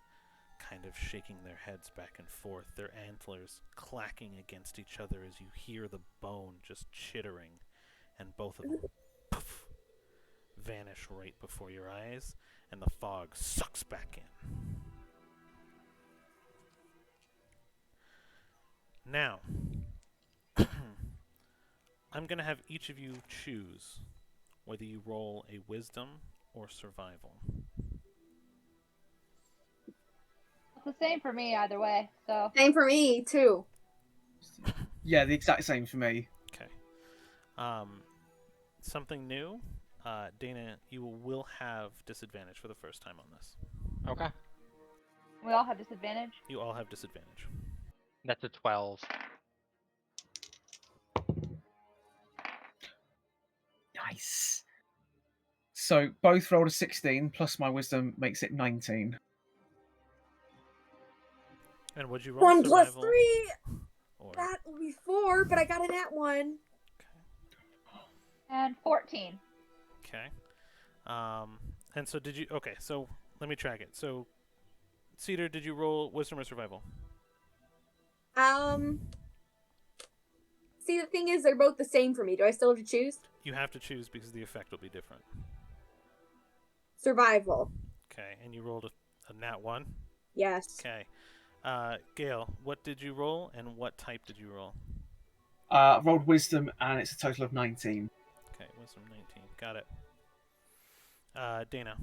kind of shaking their heads back and forth, their antlers clacking against each other as you hear the bone just chittering, and both of them poof, vanish right before your eyes, and the fog sucks back in. Now, I'm going to have each of you choose whether you roll a wisdom or survival. It's the same for me either way, so. Same for me too. Yeah, the exact same for me. Okay. Something new. Dana, you will have disadvantage for the first time on this. Okay. We all have disadvantage? You all have disadvantage. That's a 12. Nice. So both rolled a 16, plus my wisdom makes it 19. And would you roll 1 plus survival? 3. Or... That will be 4, but I got an at 1. Okay. And 14. Okay. And so did you... Okay, so let me track it. So, Cedar, did you roll wisdom or survival? See, the thing is, they're both the same for me. Do I still have to choose? You have to choose because the effect will be different. Survival. Okay, and you rolled a nat 1? Yes. Okay. Gale, what did you roll, and what type did you roll? Rolled wisdom, and it's a total of 19. Okay, wisdom 19. Got it. Dana.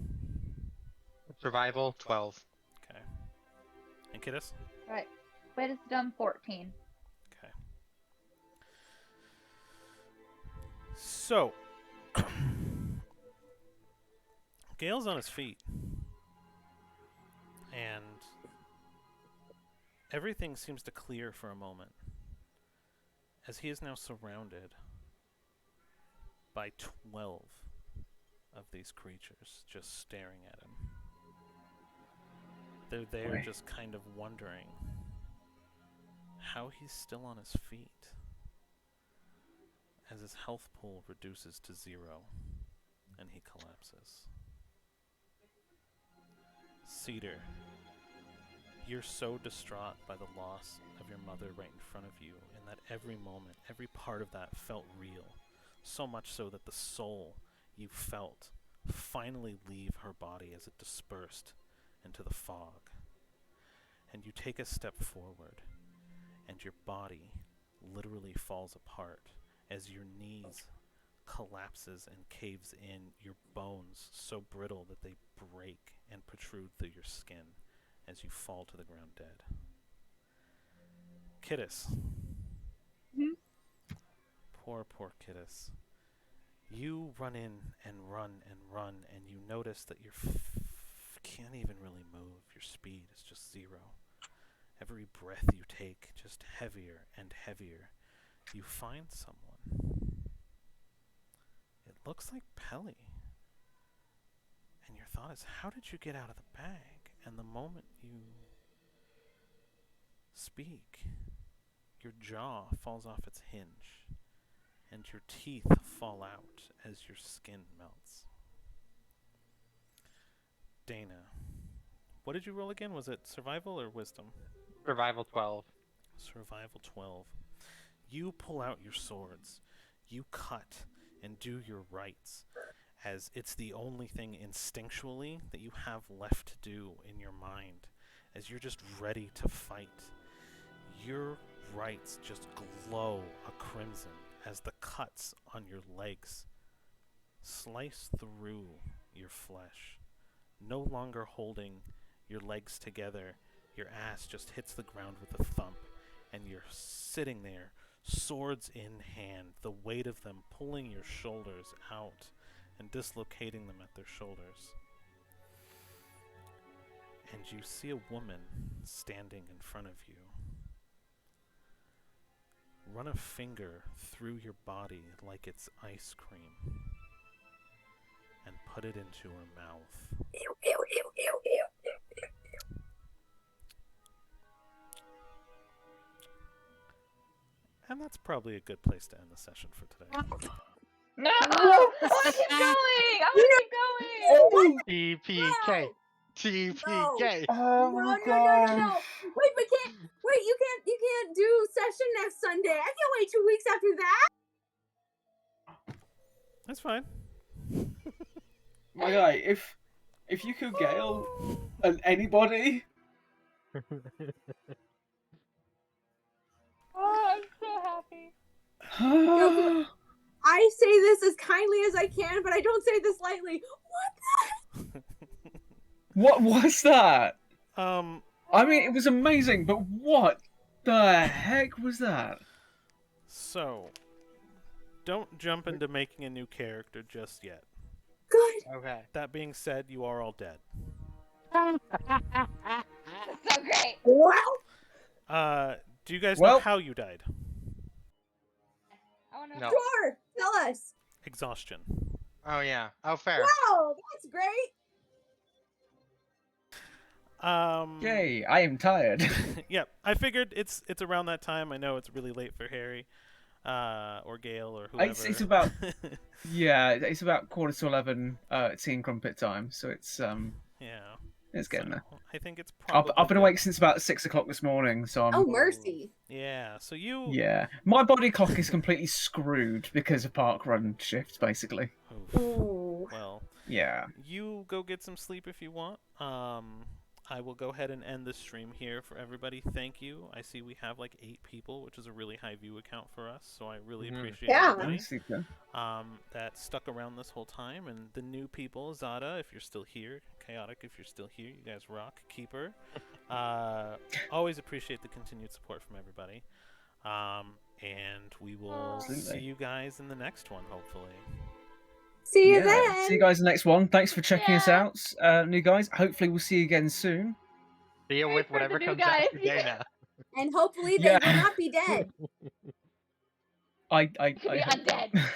Survival 12. Okay. And Kiddus? Right. Wisdom 14. Okay. So, Gale's on his feet. And everything seems to clear for a moment, as he is now surrounded by 12 of these creatures just staring at him. They're there Boy. just kind of wondering how he's still on his feet, as his health pool reduces to 0 and he collapses. Cedar, you're so distraught by the loss of your mother right in front of you, and that every moment, every part of that felt real. So much so that the soul you felt finally leave her body as it dispersed into the fog. And you take a step forward, and your body literally falls apart as your knees collapses and caves in, your bones so brittle that they break and protrude through your skin as you fall to the ground dead. Kiddus. Mhm. Poor Kiddus. You run in and run and run, and you notice that you can't even really move. Your speed is just 0. Every breath you take, just heavier and heavier. You find someone. It looks like Pelly. And your thought is, how did you get out of the bag? And the moment you speak, your jaw falls off its hinge, and your teeth fall out as your skin melts. Dana, what did you roll again? Was it survival or wisdom? Survival 12. Survival 12. You pull out your swords. You cut and do your rites as it's the only thing instinctually that you have left to do in your mind, as you're just ready to fight. Your rights just glow a crimson as the cuts on your legs slice through your flesh. No longer holding your legs together, your ass just hits the ground with a thump, and you're sitting there, swords in hand, the weight of them pulling your shoulders out and dislocating them at their shoulders. And you see a woman standing in front of you. Run a finger through your body like it's ice cream and put it into her mouth. Ew, ew, ew, ew, ew. And that's probably a good place to end the session for today. No! I want to keep going! I want to keep going! TPK. No! TPK. Oh No. Wait, we can't. Wait, you can't do session next Sunday. I can't wait 2 weeks after that. That's fine. My guy, if you could Gale and anybody, Oh, I'm so happy. I say this as kindly as I can, but I don't say this lightly. what was that? I I mean, it was amazing, but what the heck was that? So, don't jump into making a new character just yet. Good. Okay. That being said, you are all dead. So great. Wow. Do you guys know Well- how you died? I want to No. Sure. Tell us. Exhaustion. Oh yeah. Oh fair. Wow, that's great. Yay, I am tired. Yeah, I figured it's around that time. I know it's really late for Harry, or Gale, or whoever. It's about yeah, it's about 11:15 tea and crumpet time, so it's yeah. it's getting So, there. I think it's probably. I've been good. awake since about 6 o'clock this morning, so I'm Oh, mercy. Yeah. So you. yeah. My body clock is completely screwed because of park run shift, basically. Oof. Ooh. Well, Yeah. you go get some sleep if you want. I will go ahead and end the stream here for everybody. Thank you. I see we have like 8 people, which is a really high view account for us, so I really Mhm. appreciate Yeah. everybody Super. that stuck around this whole time. And the new people, Zada, if you're still here, Chaotic, if you're still here, you guys rock. Keeper. Always appreciate the continued support from everybody. And we will see Absolutely. you guys in the next one, hopefully. See you Yeah. then. See you guys in the next one. Thanks for checking us Yeah. out, new guys. Hopefully we'll see you again soon. Deal Wait with for the whatever new comes guys. after Dana. And hopefully they Yeah. will not be dead. I To be hope- undead.